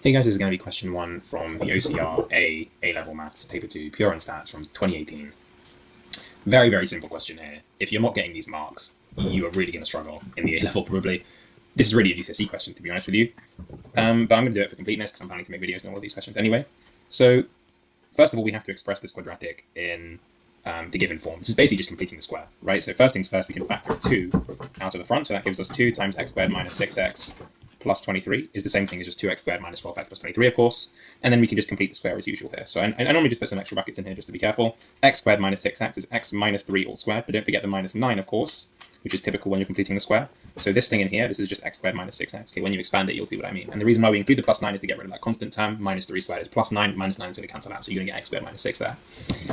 Hey guys, this is going to be question 1 from the OCR A-Level Maths Paper 2 Pure and Stats from 2018. Very, very simple question here. If you're not getting these marks, you are really going to struggle in the A-Level probably. This is really a GCSE question, to be honest with you. But I'm going to do it for completeness because I'm planning to make videos on all of these questions anyway. So, first of all, we have to express this quadratic in the given form. This is basically just completing the square, right? So first things first, we can factor 2 out of the front. So that gives us 2 times x squared minus 6x plus 23 is the same thing as just 2x squared minus 12x plus 23, of course. And then we can just complete the square as usual here. So I normally just put some extra brackets in here just to be careful. X squared minus 6x is x minus 3 all squared, but don't forget the minus 9, of course, which is typical when you're completing the square. So this thing in here, this is just x squared minus 6x. Okay, when you expand it, you'll see what I mean. And the reason why we include the plus 9 is to get rid of that constant term. Minus 3 squared is plus 9, minus 9 is going to cancel out, so you're going to get x squared minus 6 there.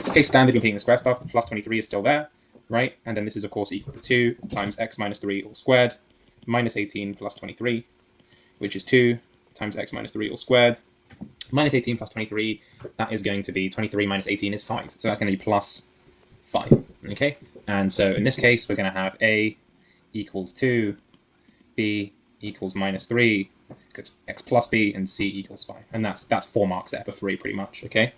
Okay, standard completing the square stuff. The plus 23 is still there, right? And then this is, of course, equal to 2 times x minus 3 all squared minus 18 plus 23, which is 2 times x minus 3 all squared. Minus 18 plus 23, that is going to be 23 minus 18 is 5. So that's going to be plus 5, okay? And so in this case, we're going to have a equals 2, b equals minus 3, x plus b, and c equals 5. And that's 4 marks there for free, pretty much, okay?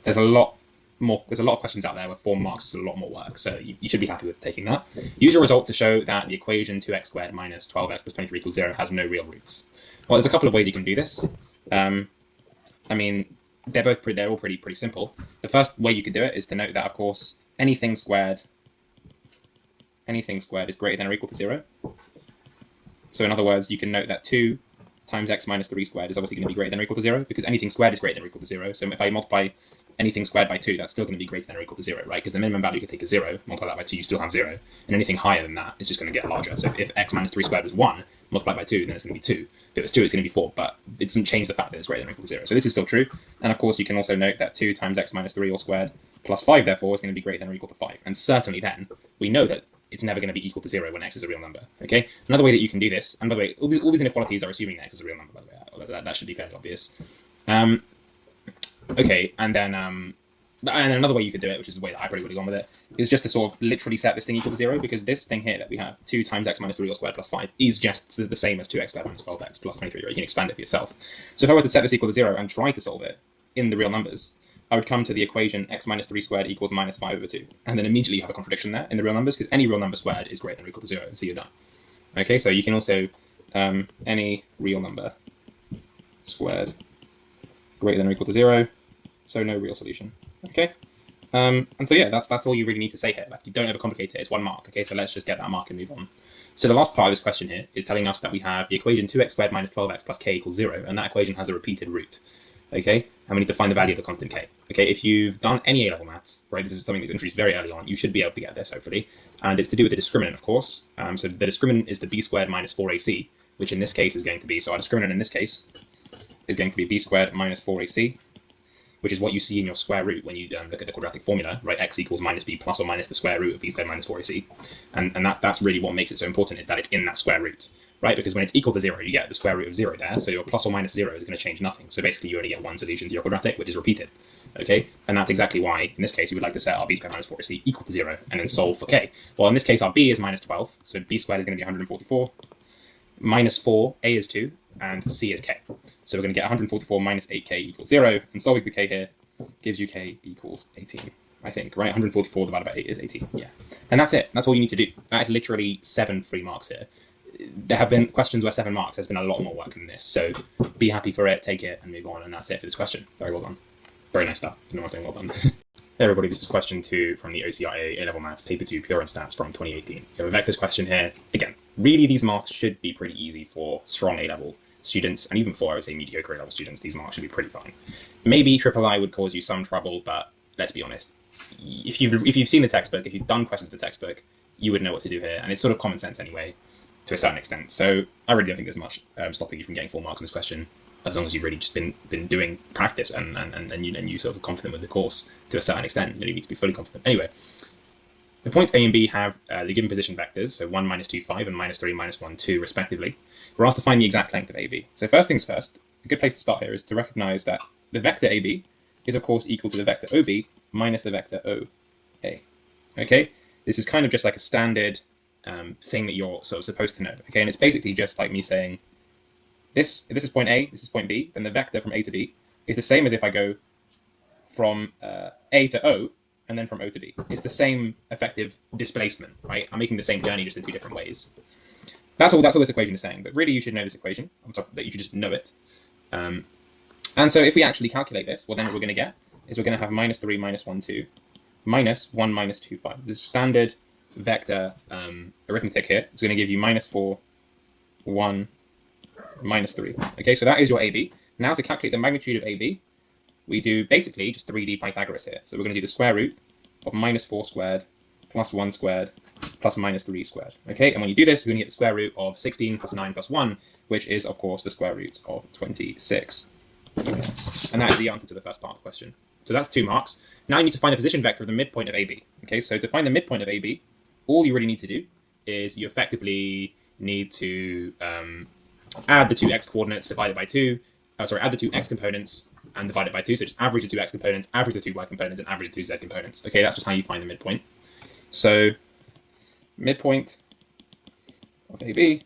There's a lot of questions out there where 4 marks is a lot more work, so you should be happy with taking that. Use your result to show that the equation 2x squared minus 12x plus 23 equals 0 has no real roots. Well, there's a couple of ways you can do this. I mean, they're all pretty simple. The first way you could do it is to note that, of course, anything squared is greater than or equal to 0. So in other words, you can note that 2 times x minus 3 squared is obviously going to be greater than or equal to 0, because anything squared is greater than or equal to 0. So if I multiply anything squared by 2, that's still going to be greater than or equal to 0, right? Because the minimum value you can take is 0, multiply that by 2, you still have 0. And anything higher than that is just going to get larger. So if x minus 3 squared was 1, multiplied by 2, then it's going to be 2. If it was 2, it's going to be 4, but it doesn't change the fact that it's greater than or equal to 0. So this is still true. And of course, you can also note that 2 times x minus 3 all squared plus 5, therefore, is going to be greater than or equal to 5. And certainly then, we know that it's never going to be equal to 0 when x is a real number, okay? Another way that you can do this, and by the way, all these inequalities are assuming that x is a real number, by the way. That should be fairly obvious. Okay, and then another way you could do it, which is the way that I probably would have gone with it, is just to sort of literally set this thing equal to 0, because this thing here that we have, 2 times x minus 3 all squared plus 5, is just the same as 2x squared minus 12x plus 23, right? You can expand it for yourself. So if I were to set this equal to 0 and try to solve it in the real numbers, I would come to the equation x minus 3 squared equals minus 5 over 2. And then immediately you have a contradiction there in the real numbers, because any real number squared is greater than or equal to 0, so you're done. Okay, so you can also, any real number squared greater than or equal to 0, so no real solution. Okay? And so yeah, that's all you really need to say here. Like, you don't overcomplicate it, it's 1 mark. Okay, so let's just get that mark and move on. So the last part of this question here is telling us that we have the equation 2x squared minus 12x plus k equals 0, and that equation has a repeated root. Okay, and we need to find the value of the constant k. Okay, if you've done any A-level maths, right, this is something that's introduced very early on, you should be able to get this, hopefully. And it's to do with the discriminant, of course. So the discriminant is the b squared minus 4ac, which in this case is going to be, so our discriminant in this case is going to be b squared minus 4ac, which is what you see in your square root when you look at the quadratic formula, right? X equals minus b plus or minus the square root of b squared minus 4ac. And that's really what makes it so important, is that it's in that square root, right? Because when it's equal to 0, you get the square root of 0 there, so your plus or minus 0 is going to change nothing. So basically you only get one solution to your quadratic, which is repeated, okay? And that's exactly why, in this case, we would like to set our b squared minus 4ac equal to 0 and then solve for k. Well, in this case, our b is minus 12, so b squared is going to be 144, minus 4, a is 2, and c is k. So we're going to get 144 minus 8k equals 0, and solving for k here gives you k equals 18, I think, right? 144 divided by 8 is 18, yeah. And that's it. That's all you need to do. That is literally 7 free marks here. There have been questions where 7 marks. There's been a lot more work than this, so be happy for it, take it, and move on, and that's it for this question. Very well done. Very nice stuff. You know what I'm saying? Well done. Hey everybody, this is question 2 from the OCR A-Level Maths Paper 2 Pure and Stats from 2018. You have a vectors question here. Again, really these marks should be pretty easy for strong A-level students, and even for, I would say, mediocre A-level students, these marks should be pretty fine. Maybe III would cause you some trouble, but let's be honest. If you've seen the textbook, if you've done questions to the textbook, you would know what to do here, and it's sort of common sense anyway, to a certain extent. So I really don't think there's much stopping you from getting 4 marks on this question, as long as you've really just been doing practice and you sort of confident with the course to a certain extent. You need to be fully confident. Anyway, the points A and B have the given position vectors, so 1, minus 2, 5, and minus 3, minus 1, 2, respectively. We're asked to find the exact length of AB. So first things first, a good place to start here is to recognize that the vector AB is, of course, equal to the vector OB minus the vector OA. Okay? This is kind of just like a standard thing that you're sort of supposed to know. Okay? And it's basically just like me saying, this is point A, this is point B, then the vector from A to B is the same as if I go from A to O and then from O to B. It's the same effective displacement, right? I'm making the same journey just in two different ways. That's all this equation is saying, but really you should know this equation, that you should just know it. And so if we actually calculate this, well then what we're going to get is we're going to have minus 3 minus 1 2 minus 1 minus 2 5. This is standard vector arithmetic here. It's going to give you minus 4 1 minus 3. Okay, so that is your AB. Now to calculate the magnitude of AB, we do basically just 3D Pythagoras here. So we're going to do the square root of minus 4 squared plus 1 squared plus minus 3 squared. Okay, and when you do this, you're going to get the square root of 16 plus 9 plus 1, which is, of course, the square root of 26 units. And that is the answer to the first part of the question. So that's 2 marks. Now you need to find the position vector of the midpoint of AB. Okay, so to find the midpoint of AB, all you really need to do is you effectively need to add the 2 x coordinates divided by 2. Add the 2 x components and divide it by 2. So just average the 2 x components, average the 2 y components, and average the 2 z components. Okay, that's just how you find the midpoint. So midpoint of AB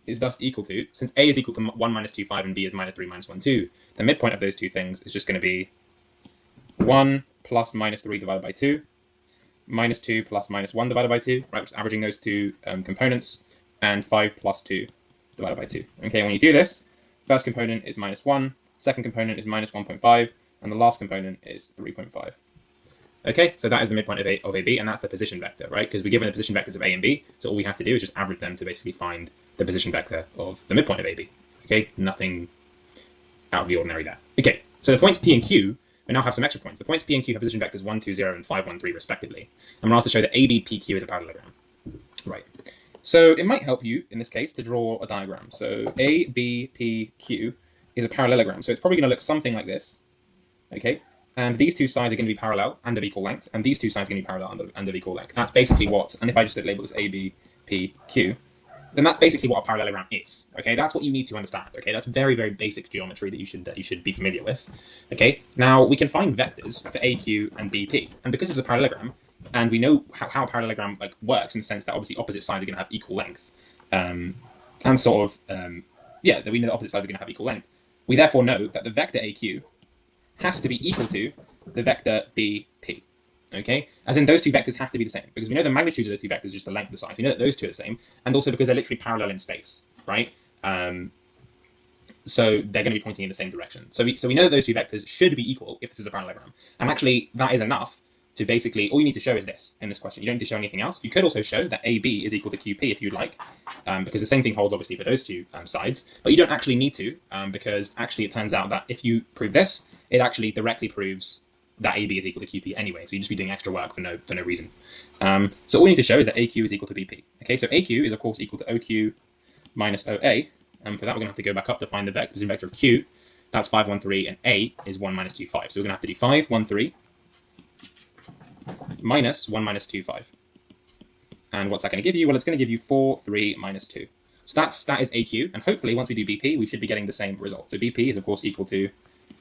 is thus equal to, since A is equal to 1 minus 2 5 and B is minus 3 minus 1 2, the midpoint of those two things is just going to be 1 plus minus 3 divided by 2, minus 2 plus minus 1 divided by 2, right, which is averaging those two components, and 5 plus 2 divided by 2. Okay, when you do this, first component is minus 1, second component is minus 1.5, and the last component is 3.5. Okay, so that is the midpoint of AB, and that's the position vector, right? Because we're given the position vectors of A and B, so all we have to do is just average them to basically find the position vector of the midpoint of AB. Okay, nothing out of the ordinary there. Okay, so the points P and Q, we now have some extra points. The points P and Q have position vectors 1, 2, 0, and 5, 1, 3, respectively. And we're asked to show that ABPQ is a parallelogram. Right. So it might help you, in this case, to draw a diagram. So ABPQ is a parallelogram. So it's probably going to look something like this. Okay. And these two sides are going to be parallel and of equal length, and these two sides are going to be parallel and of equal length. That's basically what, and if I just label this A, B, P, Q, then that's basically what a parallelogram is. Okay, that's what you need to understand. Okay, that's very, very basic geometry that you should be familiar with. Okay, now we can find vectors for A, Q, and B, P, and because it's a parallelogram, and we know how a parallelogram works in the sense that obviously opposite sides are going to have equal length, and sort of that we know the opposite sides are going to have equal length. We therefore know that the vector AQ has to be equal to the vector BP, okay? As in those two vectors have to be the same, because we know the magnitude of those two vectors is just the length of the sides. We know that those two are the same, and also because they're literally parallel in space, right? So they're going to be pointing in the same direction. So we know that those two vectors should be equal if this is a parallelogram. And actually, that is enough to basically, all you need to show is this in this question. You don't need to show anything else. You could also show that AB is equal to QP if you'd like, because the same thing holds obviously for those two sides, but you don't actually need to, because actually it turns out that if you prove this, it actually directly proves that AB is equal to QP anyway, so you'd just be doing extra work for no reason. So all we need to show is that AQ is equal to BP. Okay, so AQ is of course equal to OQ minus OA, and for that we're going to have to go back up to find the position vector of Q. That's 5, 1, 3, and A is 1, minus 2, 5. So we're going to have to do 5, 1, 3 minus 1, minus 2, 5. And what's that going to give you? Well, it's going to give you 4, 3, minus 2. So that is AQ, and hopefully once we do BP, we should be getting the same result. So BP is of course equal to,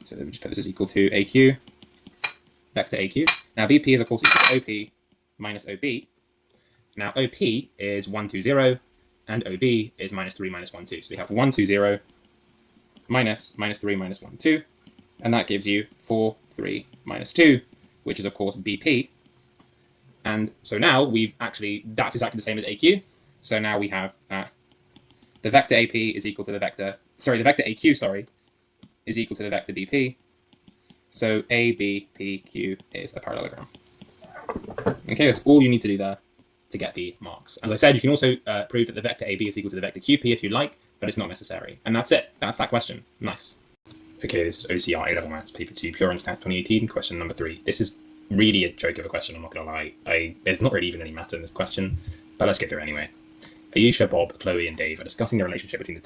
so let me just put this as equal to AQ, vector AQ. Now BP is of course equal to OP minus OB. Now OP is 1, 2, 0, and OB is minus 3, minus 1, 2. So we have 1, 2, 0, minus 3, minus 1, 2, and that gives you 4, 3, minus 2, which is of course BP. And so now that's exactly the same as AQ. So now we have the vector AP is equal to the vector AQ, is equal to the vector BP. So ABPQ is a parallelogram. Okay, that's all you need to do there to get the marks. As I said, you can also prove that the vector AB is equal to the vector QP if you like, but it's not necessary. And that's it. That's that question. Nice. Okay, this is OCR A-Level Maths, Paper 2, Pure and Stats 2018, question number 3. This is really a joke of a question, I'm not going to lie. There's not really even any matter in this question, but let's get through it anyway. Ayesha, Bob, Chloe, and Dave are discussing the relationship between the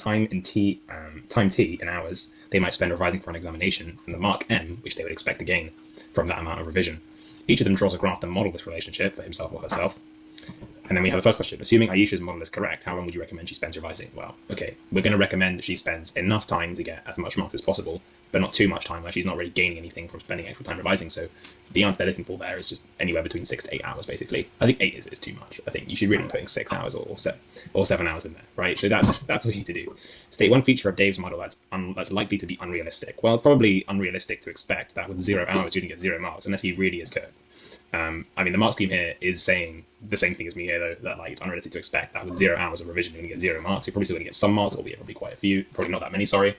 time t in hours they might spend revising for an examination and the mark m, which they would expect to gain from that amount of revision. Each of them draws a graph to model this relationship for himself or herself. And then we have the first question. Assuming Aisha's model is correct, how long would you recommend she spends revising? Well, okay, we're going to recommend that she spends enough time to get as much marks as possible, but not too much time where she's not really gaining anything from spending extra time revising. So the answer they're looking for there is just anywhere between 6 to 8 hours, basically. I think 8 is too much. I think you should really be putting 6 hours or 7 hours in there, right? So that's what you need to do. State one feature of Dave's model that's likely to be unrealistic. Well, it's probably unrealistic to expect that with 0 hours you're going to get 0 marks, unless he really is curved. I mean, the marks team here is saying the same thing as me here, though, that like it's unrealistic to expect that with 0 hours of revision you're going to get 0 marks. You're probably still going to get some marks, albeit probably quite a few, probably not that many, sorry.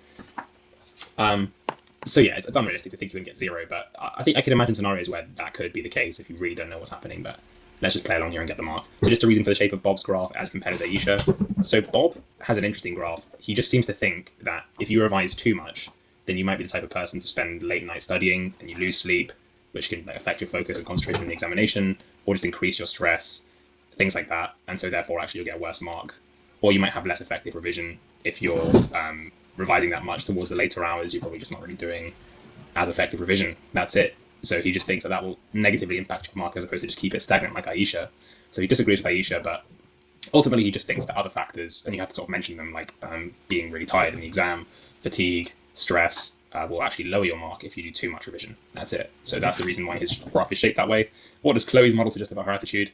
So yeah, it's unrealistic to think you're going to get 0, but I think I can imagine scenarios where that could be the case if you really don't know what's happening, but let's just play along here and get the mark. So just a reason for the shape of Bob's graph as compared to Aisha. So Bob has an interesting graph. He just seems to think that if you revise too much, then you might be the type of person to spend late night studying and you lose sleep, which can affect your focus and concentration in the examination, or just increase your stress, things like that. And so therefore, actually, you'll get a worse mark. Or you might have less effective revision if you're revising that much towards the later hours. You're probably just not really doing as effective revision. That's it. So he just thinks that will negatively impact your mark as opposed to just keep it stagnant like Aisha. So he disagrees with Aisha, but ultimately he just thinks that other factors, and you have to sort of mention them, like being really tired in the exam, fatigue, stress, will actually lower your mark if you do too much revision. That's it. So that's the reason why his graph is shaped that way. What does Chloe's model suggest about her attitude?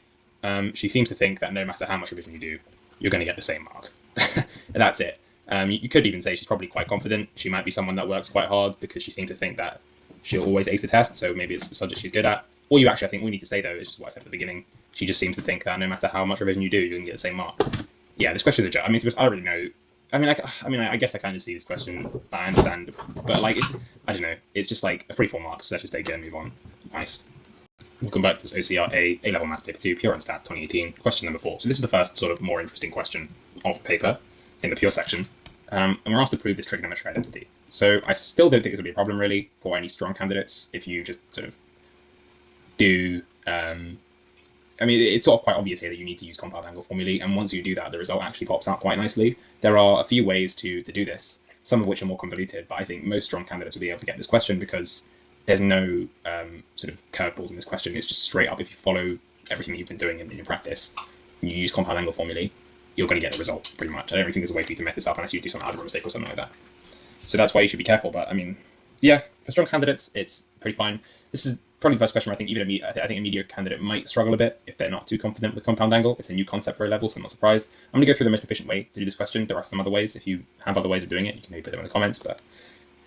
She seems to think that no matter how much revision you do, you're going to get the same mark. And that's it. You could even say she's probably quite confident. She might be someone that works quite hard because she seems to think that she'll always ace the test, so maybe it's a subject she's good at. Or you actually, I think we need to say, though, is just what I said at the beginning. She just seems to think that no matter how much revision you do, you're going to get the same mark. Yeah, this question is a joke. I mean, I don't really know. I guess I kind of see this question. I understand, but like, I don't know. It's just like a free-form marks. So let's just take it and move on. Nice. We'll come back to this OCR A-level Maths Paper 2, Pure and Stat 2018, question number 4. So this is the first sort of more interesting question of the paper in the Pure section. And we're asked to prove this trigonometric identity. So I still don't think it's going to be a problem, really, for any strong candidates if you just sort of do... I mean, it's sort of quite obvious here that you need to use compound angle formulae, and once you do that, the result actually pops out quite nicely. There are a few ways to do this, some of which are more convoluted, but I think most strong candidates will be able to get this question because there's no sort of curveballs in this question. It's just straight up, if you follow everything you've been doing in your practice, and you use compound angle formulae, you're going to get the result, pretty much. I don't really think there's a way for you to mess this up unless you do some algebra mistake or something like that. So that's why you should be careful, but I mean, yeah, for strong candidates, it's pretty fine. This is probably the first question where I think even I think a mediocre candidate might struggle a bit if they're not too confident with compound angle. It's a new concept for a level, so I'm not surprised. I'm going to go through the most efficient way to do this question. There are some other ways. If you have other ways of doing it, you can maybe put them in the comments, but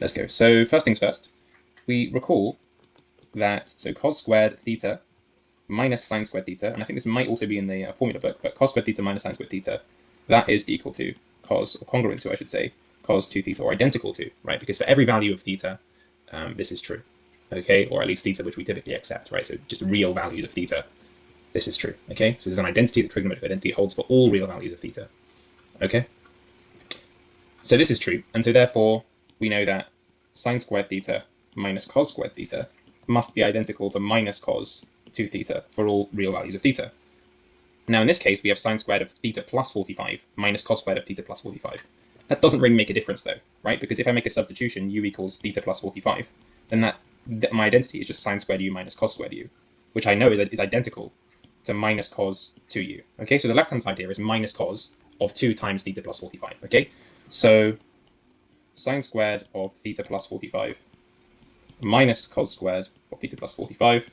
let's go. So first things first, we recall that, so cos squared theta minus sine squared theta, and I think this might also be in the formula book, but cos squared theta minus sine squared theta, that is equal to cos, or congruent to, I should say, cos 2 theta, or identical to, right? Because for every value of theta, this is true. Okay, or at least theta, which we typically accept, right? So just real values of theta, this is true, okay? So there's an identity, the trigonometric identity holds for all real values of theta, okay? So this is true, and so therefore we know that sine squared theta minus cos squared theta must be identical to minus cos 2 theta for all real values of theta. Now in this case, we have sine squared of theta plus 45 minus cos squared of theta plus 45. That doesn't really make a difference though, right? Because if I make a substitution, u equals theta plus 45, then my identity is just sine squared u minus cos squared u, which I know is identical to minus cos 2u. Okay, so the left-hand side here is minus cos of 2 times theta plus 45. Okay, so sine squared of theta plus 45 minus cos squared of theta plus 45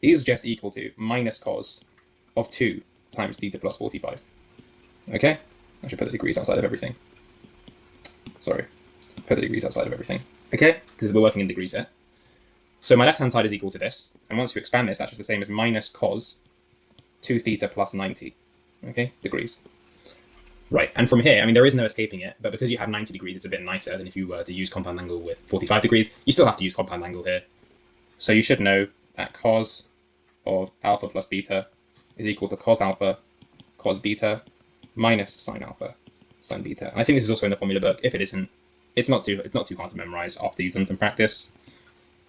is just equal to minus cos of 2 times theta plus 45. Okay, I should put the degrees outside of everything. Sorry, put the degrees outside of everything. Okay, because we're working in degrees here. So my left-hand side is equal to this, and once you expand this, that's just the same as minus cos 2 theta plus 90, okay, degrees. Right, and from here, I mean, there is no escaping it, but because you have 90 degrees, it's a bit nicer than if you were to use compound angle with 45 degrees. You still have to use compound angle here. So you should know that cos of alpha plus beta is equal to cos alpha, cos beta, minus sine alpha, sine beta. And I think this is also in the formula book. If it isn't, it's not too hard to memorize after you've done some practice.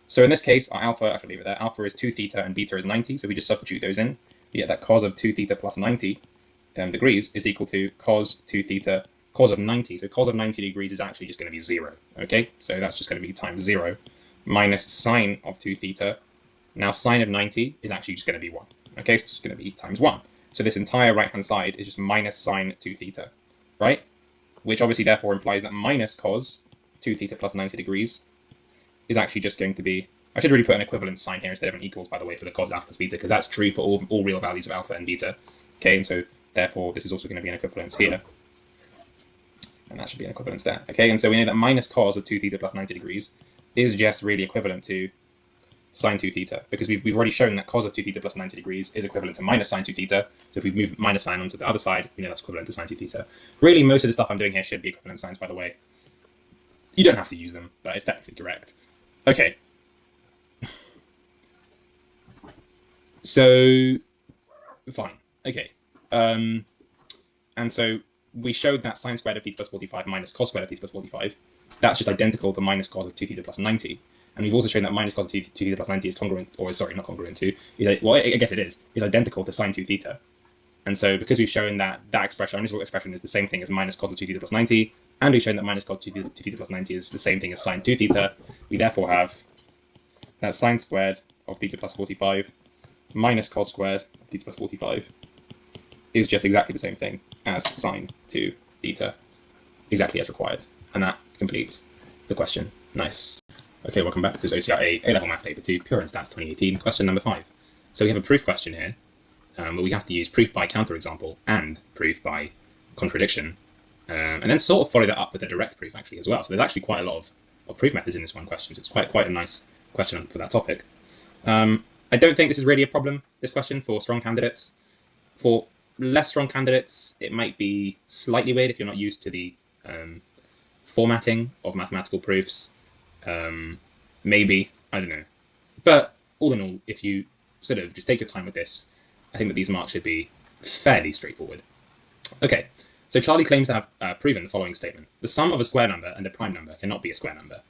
So in this case, our alpha, actually leave it there, alpha is 2 theta and beta is 90, so we just substitute those in. You get that cos of 2 theta plus 90 degrees is equal to cos 2 theta, cos of 90. So cos of 90 degrees is actually just going to be 0, okay? So that's just going to be times 0, minus sine of 2 theta. Now sine of 90 is actually just going to be 1, Okay, so it's going to be times 1. So this entire right-hand side is just minus sine 2 theta, right? Which obviously therefore implies that minus cos 2 theta plus 90 degrees is actually just going to be... I should really put an equivalent sign here instead of an equals, by the way, for the cos alpha plus beta, because that's true for all real values of alpha and beta. Okay, and so therefore this is also going to be an equivalence here. And that should be an equivalence there. Okay, and so we know that minus cos of 2 theta plus 90 degrees is just really equivalent to sine 2 theta, because we've already shown that cos of 2 theta plus 90 degrees is equivalent to minus sine 2 theta. So if we move minus sine onto the other side, we know that's equivalent to sine 2 theta. Really, most of the stuff I'm doing here should be equivalent signs, by the way. You don't have to use them, but it's technically correct. Okay. So, fine. Okay. And so we showed that sine squared of theta plus 45 minus cos squared of theta plus 45. That's just identical to minus cos of 2 theta plus 90. And we've also shown that minus cos of 2 theta plus 90 is congruent, or sorry, not congruent to, well, I guess it is identical to sine 2 theta. And so because we've shown that that expression, our initial expression, is the same thing as minus cos of 2 theta plus 90, and we've shown that minus cos of 2 theta plus 90 is the same thing as sine 2 theta, we therefore have that sine squared of theta plus 45 minus cos squared of theta plus 45 is just exactly the same thing as sine 2 theta, exactly as required. And that completes the question. Nice. Okay, welcome back to this OCR A-Level Math Paper 2, Pure and Stats 2018, question number 5. So we have a proof question here, where we have to use proof by counterexample and proof by contradiction, and then sort of follow that up with a direct proof actually as well. So there's actually quite a lot of proof methods in this one question, so it's quite a nice question for that topic. I don't think this is really a problem, this question, for strong candidates. For less strong candidates, it might be slightly weird if you're not used to the formatting of mathematical proofs. Maybe, I don't know. But all in all, if you sort of just take your time with this, I think that these marks should be fairly straightforward. Okay, so Charlie claims to have proven the following statement. The sum of a square number and a prime number cannot be a square number.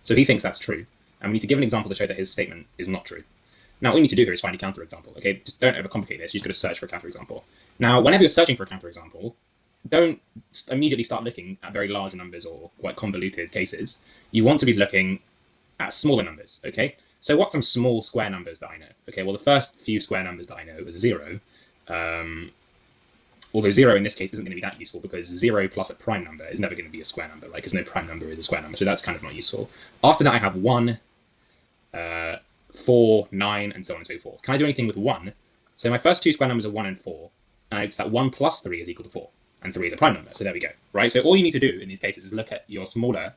So he thinks that's true, and we need to give an example to show that his statement is not true. Now, all you need to do here is find a counterexample, okay? Just don't overcomplicate this, you just got to search for a counterexample. Now, whenever you're searching for a counterexample, don't immediately start looking at very large numbers or quite convoluted cases. You want to be looking at smaller numbers, okay? So what's some small square numbers that I know? Okay, well, the first few square numbers that I know is 0. Although 0 in this case isn't going to be that useful because 0 plus a prime number is never going to be a square number, right? Because no prime number is a square number, so that's kind of not useful. After that, I have 1, 4, 9, and so on and so forth. Can I do anything with 1? So my first two square numbers are 1 and 4, and it's that 1 plus 3 is equal to 4. And 3 is a prime number, so there we go, right? So all you need to do in these cases is look at your smaller,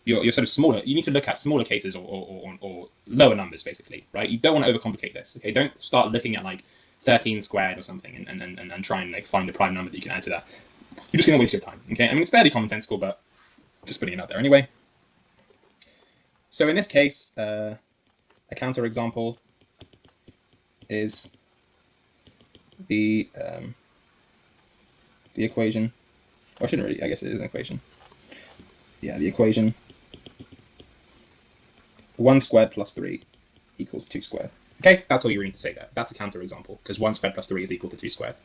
your sort of smaller, you need to look at smaller cases or lower numbers, basically, right? You don't want to overcomplicate this, okay? Don't start looking at, like, 13 squared or something and try and, like, find a prime number that you can add to that. You're just going to waste your time, okay? I mean, it's fairly commonsensical, but just putting it out there anyway. So in this case, a counterexample is the equation, or I shouldn't really, I guess it is an equation. Yeah, the equation 1 squared plus 3 equals 2 squared. Okay, that's all you need to say there. That's a counterexample, because 1 squared plus 3 is equal to 2 squared.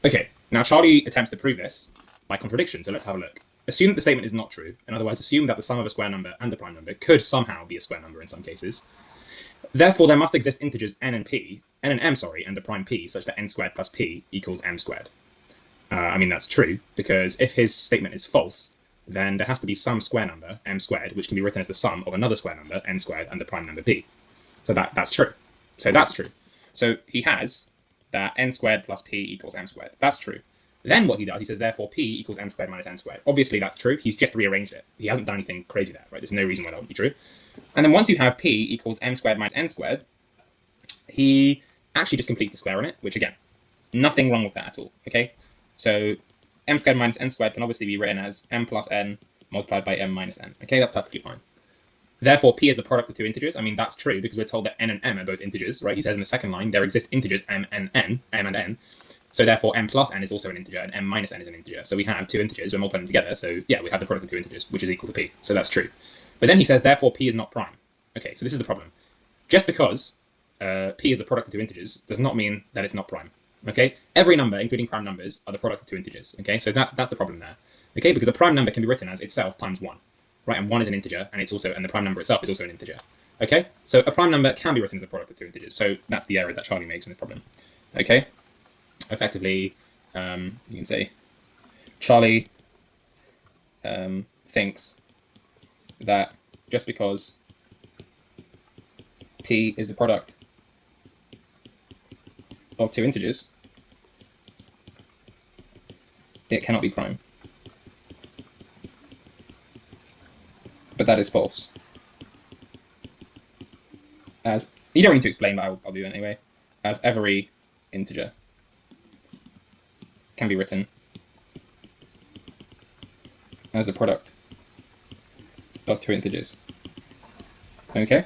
Okay, now Charlie attempts to prove this by contradiction, so let's have a look. Assume that the statement is not true. In other words, assume that the sum of a square number and a prime number could somehow be a square number in some cases. Therefore, there must exist integers n and m, and a prime p, such that n squared plus p equals m squared. I mean, that's true, because if his statement is false, then there has to be some square number, m squared, which can be written as the sum of another square number, n squared, and the prime number p. So that's true. So that's true. So he has that n squared plus p equals m squared. That's true. Then what he does, he says, therefore, p equals m squared minus n squared. Obviously, that's true. He's just rearranged it. He hasn't done anything crazy there, right? There's no reason why that would be true. And then once you have p equals m squared minus n squared, he actually just completes the square on it, which, again, nothing wrong with that at all, okay? So m squared minus n squared can obviously be written as m plus n multiplied by m minus n. Okay, that's perfectly fine. Therefore, p is the product of two integers. I mean, that's true because we're told that n and m are both integers, right? He says in the second line, there exist integers m and n. So therefore, m plus n is also an integer, and m minus n is an integer. So we have two integers, we're multiplying them together. So yeah, we have the product of two integers, which is equal to p. So that's true. But then he says, therefore, p is not prime. Okay, so this is the problem. Just because p is the product of two integers does not mean that it's not prime. Okay, every number, including prime numbers, are the product of two integers. Okay, so that's the problem there. Okay, because a prime number can be written as itself times 1, right? And 1 is an integer, and the prime number itself is also an integer. Okay, so a prime number can be written as the product of two integers. So that's the error that Charlie makes in this problem. Okay, effectively, you can say Charlie thinks that just because P is the product of two integers, it cannot be prime. But that is false. As you don't need to explain, but I'll do it anyway. As every integer can be written as the product of two integers. Okay?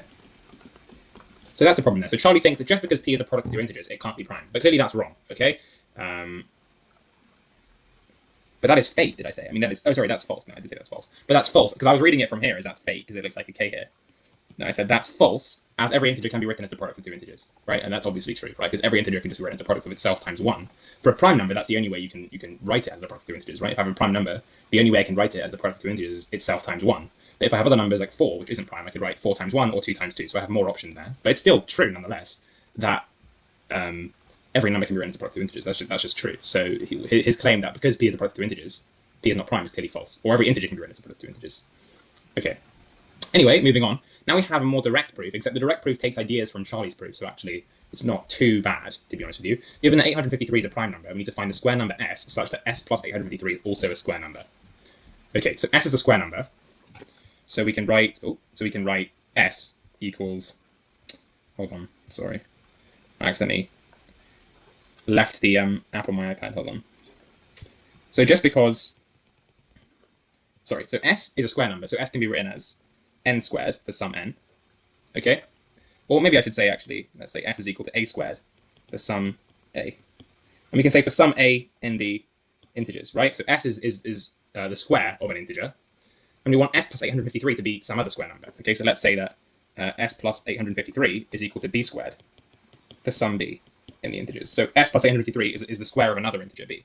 So that's the problem there. So Charlie thinks that just because P is the product of two integers, it can't be prime. But clearly that's wrong, okay? But that is fake, did I say? I mean, that is... Oh, sorry, that's false. No, I did say that's false. But that's false, because I was reading it from here as that's fake, because it looks like a K here. No, I said that's false, as every integer can be written as the product of two integers, right? And that's obviously true, right? Because every integer can just be written as the product of itself times 1. For a prime number, that's the only way you can write it as the product of two integers, right? If I have a prime number, the only way I can write it as the product of two integers is itself times 1. But if I have other numbers like 4, which isn't prime, I could write 4 times 1 or 2 times 2, so I have more options there. But it's still true, nonetheless, that every number can be written as the product of two integers. That's just true. So his claim that because P is the product of two integers, P is not prime is clearly false. Or every integer can be written as the product of two integers. Okay. Anyway, moving on. Now we have a more direct proof, except the direct proof takes ideas from Charlie's proof, so actually it's not too bad, to be honest with you. Given that 853 is a prime number, we need to find the square number s such that s plus 853 is also a square number. Okay, so s is a square number. So we can write s equals... Hold on, sorry. I accidentally left the app on my iPad, hold on. So just because... Sorry, so s is a square number, so s can be written as n squared for some n, okay? Or maybe I should say, actually, let's say s is equal to a squared for some a. And we can say for some a in the integers, right? So s is the square of an integer, and we want s plus 853 to be some other square number, okay? So let's say that s plus 853 is equal to b squared for some b in the integers. So s plus 853 is the square of another integer b,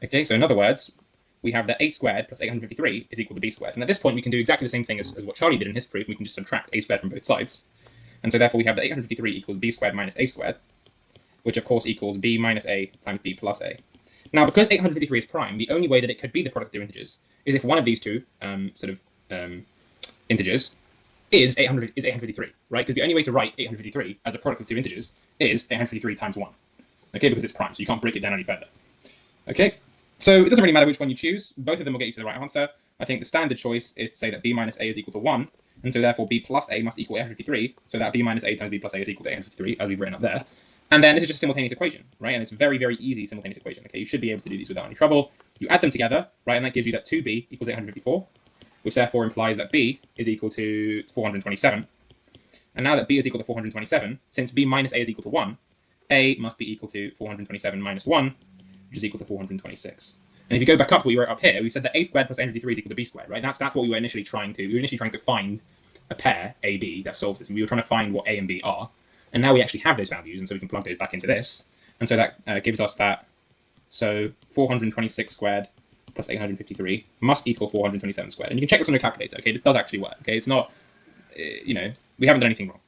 okay? So in other words, we have that a squared plus 853 is equal to b squared. And at this point, we can do exactly the same thing as what Charlie did in his proof. We can just subtract a squared from both sides. And so therefore, we have that 853 equals b squared minus a squared, which of course equals b minus a times b plus a. Now, because 853 is prime, the only way that it could be the product of two integers is if one of these two integers is 853, right? Because the only way to write 853 as a product of two integers is 853 times 1, okay? Because it's prime, so you can't break it down any further, okay? So it doesn't really matter which one you choose. Both of them will get you to the right answer. I think the standard choice is to say that b minus a is equal to 1, and so therefore b plus a must equal 853, so that b minus a times b plus a is equal to 853, as we've written up there. And then this is just a simultaneous equation, right? And it's a very, very easy simultaneous equation, okay? You should be able to do these without any trouble. You add them together, right, and that gives you that 2b equals 854, which therefore implies that b is equal to 427. And now that b is equal to 427, since b minus a is equal to 1, a must be equal to 427 minus 1, which is equal to 426. And if you go back up to what we wrote up here, we said that a squared plus 853 is equal to b squared, right? That's what we were initially trying to. We were initially trying to find a pair, a, b, that solves this. And we were trying to find what a and b are. And now we actually have those values, and so we can plug those back into this. And so that gives us that. So 426 squared plus 853 must equal 427 squared. And you can check this on your calculator, okay? This does actually work, okay? It's not, we haven't done anything wrong.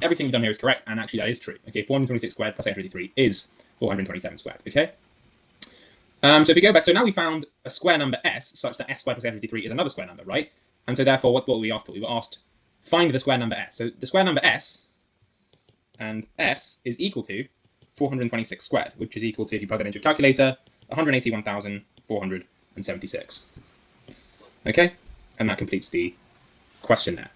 Everything we've done here is correct, and actually that is true, okay? 426 squared plus 853 is 427 squared, okay? So if you go back, so now we found a square number s such that s squared plus 853 is another square number, right? And so therefore, what were we asked for? We were asked, find the square number s. So the square number s, and s is equal to 426 squared, which is equal to, if you plug that into your calculator, 181,476. Okay? And that completes the question there.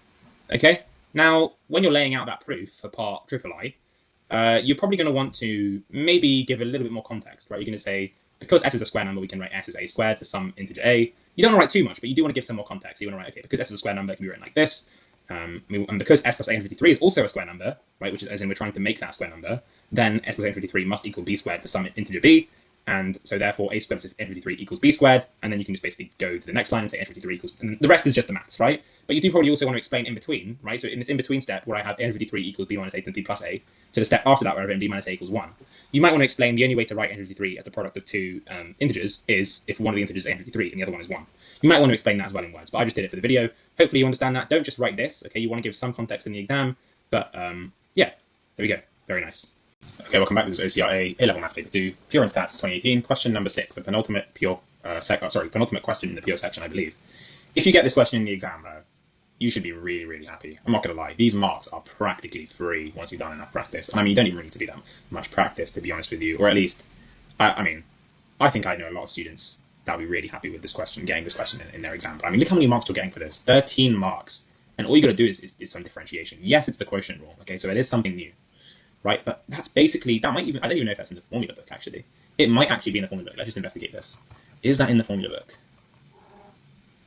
Okay? Now, when you're laying out that proof for part III, you're probably going to want to maybe give a little bit more context, right? You're going to say, because s is a square number, we can write s as a squared for some integer a. You don't want to write too much, but you do want to give some more context. You want to write, okay, because s is a square number, it can be written like this. And because s plus 853 is also a square number, right, which is as in we're trying to make that square number, then s plus 853 must equal b squared for some integer b. And so therefore a squared plus 853 equals b squared. And then you can just basically go to the next line and say 853 equals, and the rest is just the maths, right? But you do probably also want to explain in between, right? So in this in between step where I have 853 equals b minus a times b plus a, to the step after that where I've written b minus a equals 1. You might want to explain the only way to write 853 as the product of two integers is if one of the integers is 853 and the other one is 1. You might want to explain that as well in words, but I just did it for the video. Hopefully you understand that. Don't just write this, okay? You want to give some context in the exam, but yeah, there we go. Very nice. Okay, welcome back. This is OCR A-level Maths Paper 2, Pure and Stats 2018, question number 6, the penultimate penultimate question in the pure section, I believe. If you get this question in the exam, though, you should be really, really happy. I'm not going to lie. These marks are practically free once you've done enough practice. And I mean, you don't even need to do that much practice, to be honest with you. Or at least, I mean, I think I know a lot of students that'll be really happy with this question, getting this question in their exam. But I mean, look how many marks you're getting for this. 13 marks. And all you got to do is some differentiation. Yes, it's the quotient rule. Okay, so it is something new. Right? But that's basically, that might even, I don't even know if that's in the formula book, actually. It might actually be in the formula book. Let's just investigate this. Is that in the formula book?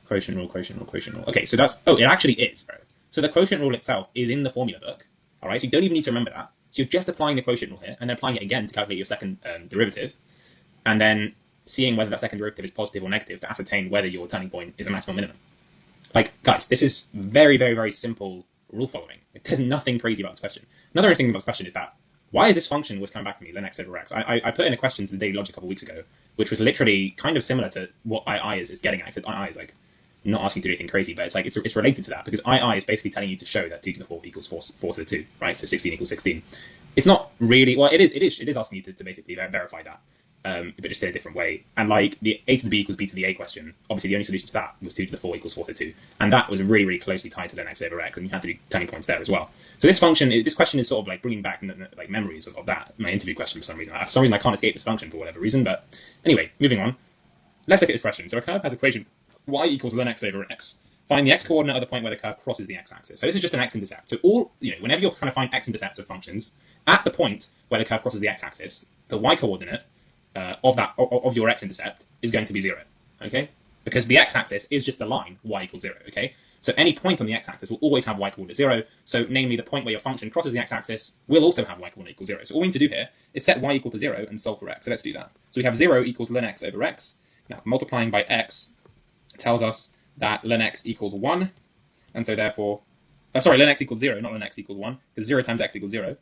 Quotient rule, quotient rule, quotient rule. Okay, so that's, oh, it actually is, bro. So the quotient rule itself is in the formula book. All right, so you don't even need to remember that. So you're just applying the quotient rule here, and then applying it again to calculate your second derivative, and then seeing whether that second derivative is positive or negative to ascertain whether your turning point is a maximum or minimum. Like, guys, this is very, very, very simple rule following. There's nothing crazy about this question. Another interesting thing about this question is that, why is this function was coming back to me, ln x over x? I put in a question to the daily logic a couple of weeks ago, which was literally kind of similar to what II is getting at. I said II is like, not asking to do anything crazy, but it's like, it's related to that, because II is basically telling you to show that 2 to the 4 equals 4 to the 2, right? So 16 equals 16. It's not really, well, it is asking you to basically verify that. But just in a different way. And like the a to the b equals b to the a question, obviously the only solution to that was 2 to the 4 equals 4 to the 2. And that was really, really closely tied to ln x over x, and you had to do turning points there as well. So this question is sort of like bringing back like memories of that, my interview question for some reason. For some reason I can't escape this function for whatever reason, but anyway, moving on. Let's look at this question. So a curve has equation y equals ln x over x. Find the x-coordinate of the point where the curve crosses the x-axis. So this is just an x-intercept. So whenever you're trying to find x-intercepts of functions, at the point where the curve crosses the x-axis, the y-coordinate of your x-intercept is going to be 0, okay? Because the x-axis is just the line y equals 0, okay? So any point on the x-axis will always have y-coordinate 0, so namely the point where your function crosses the x-axis will also have y-coordinate equals 0. So all we need to do here is set y equal to 0 and solve for x. So let's do that. So we have 0 equals ln x over x. Now multiplying by x tells us that ln x equals 1, and so therefore, ln x equals 0, not ln x equals 1, because 0 times x equals 0.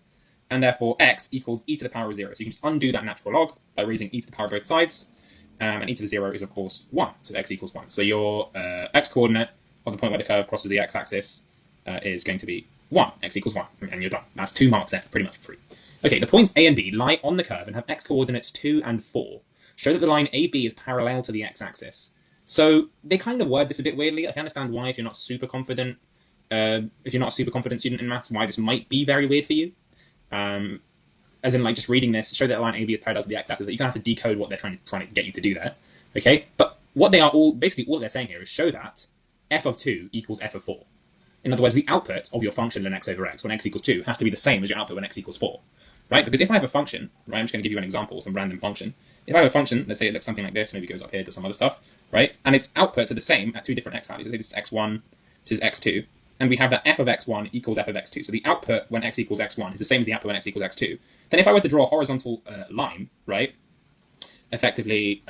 And therefore x equals e to the power of 0. So you can just undo that natural log by raising e to the power both sides. And e to the 0 is, of course, 1. So x equals 1. So your x-coordinate of the point where the curve crosses the x-axis is going to be 1. X equals 1. And you're done. That's 2 marks there, pretty much free. Okay, the points A and B lie on the curve and have x-coordinates 2 and 4. Show that the line AB is parallel to the x-axis. So they kind of word this a bit weirdly. I can understand why if you're not super confident, student in maths, why this might be very weird for you. As in, like, just reading this, show that the line AB is parallel to the x-axis, that you kind of have to decode what they're trying to get you to do there, okay? But what they are all they're saying here is show that f of 2 equals f of 4. In other words, the output of your function ln x over x when x equals 2 has to be the same as your output when x equals 4, right? Because if I have a function, right, I'm just going to give you an example, some random function. If I have a function, let's say it looks something like this, maybe it goes up here to some other stuff, right? And its outputs are the same at 2 different x values. Let's say this is x1, this is x2. And we have that f of x1 equals f of x2. So the output when x equals x1 is the same as the output when x equals x2. Then if I were to draw a horizontal line, right, effectively, if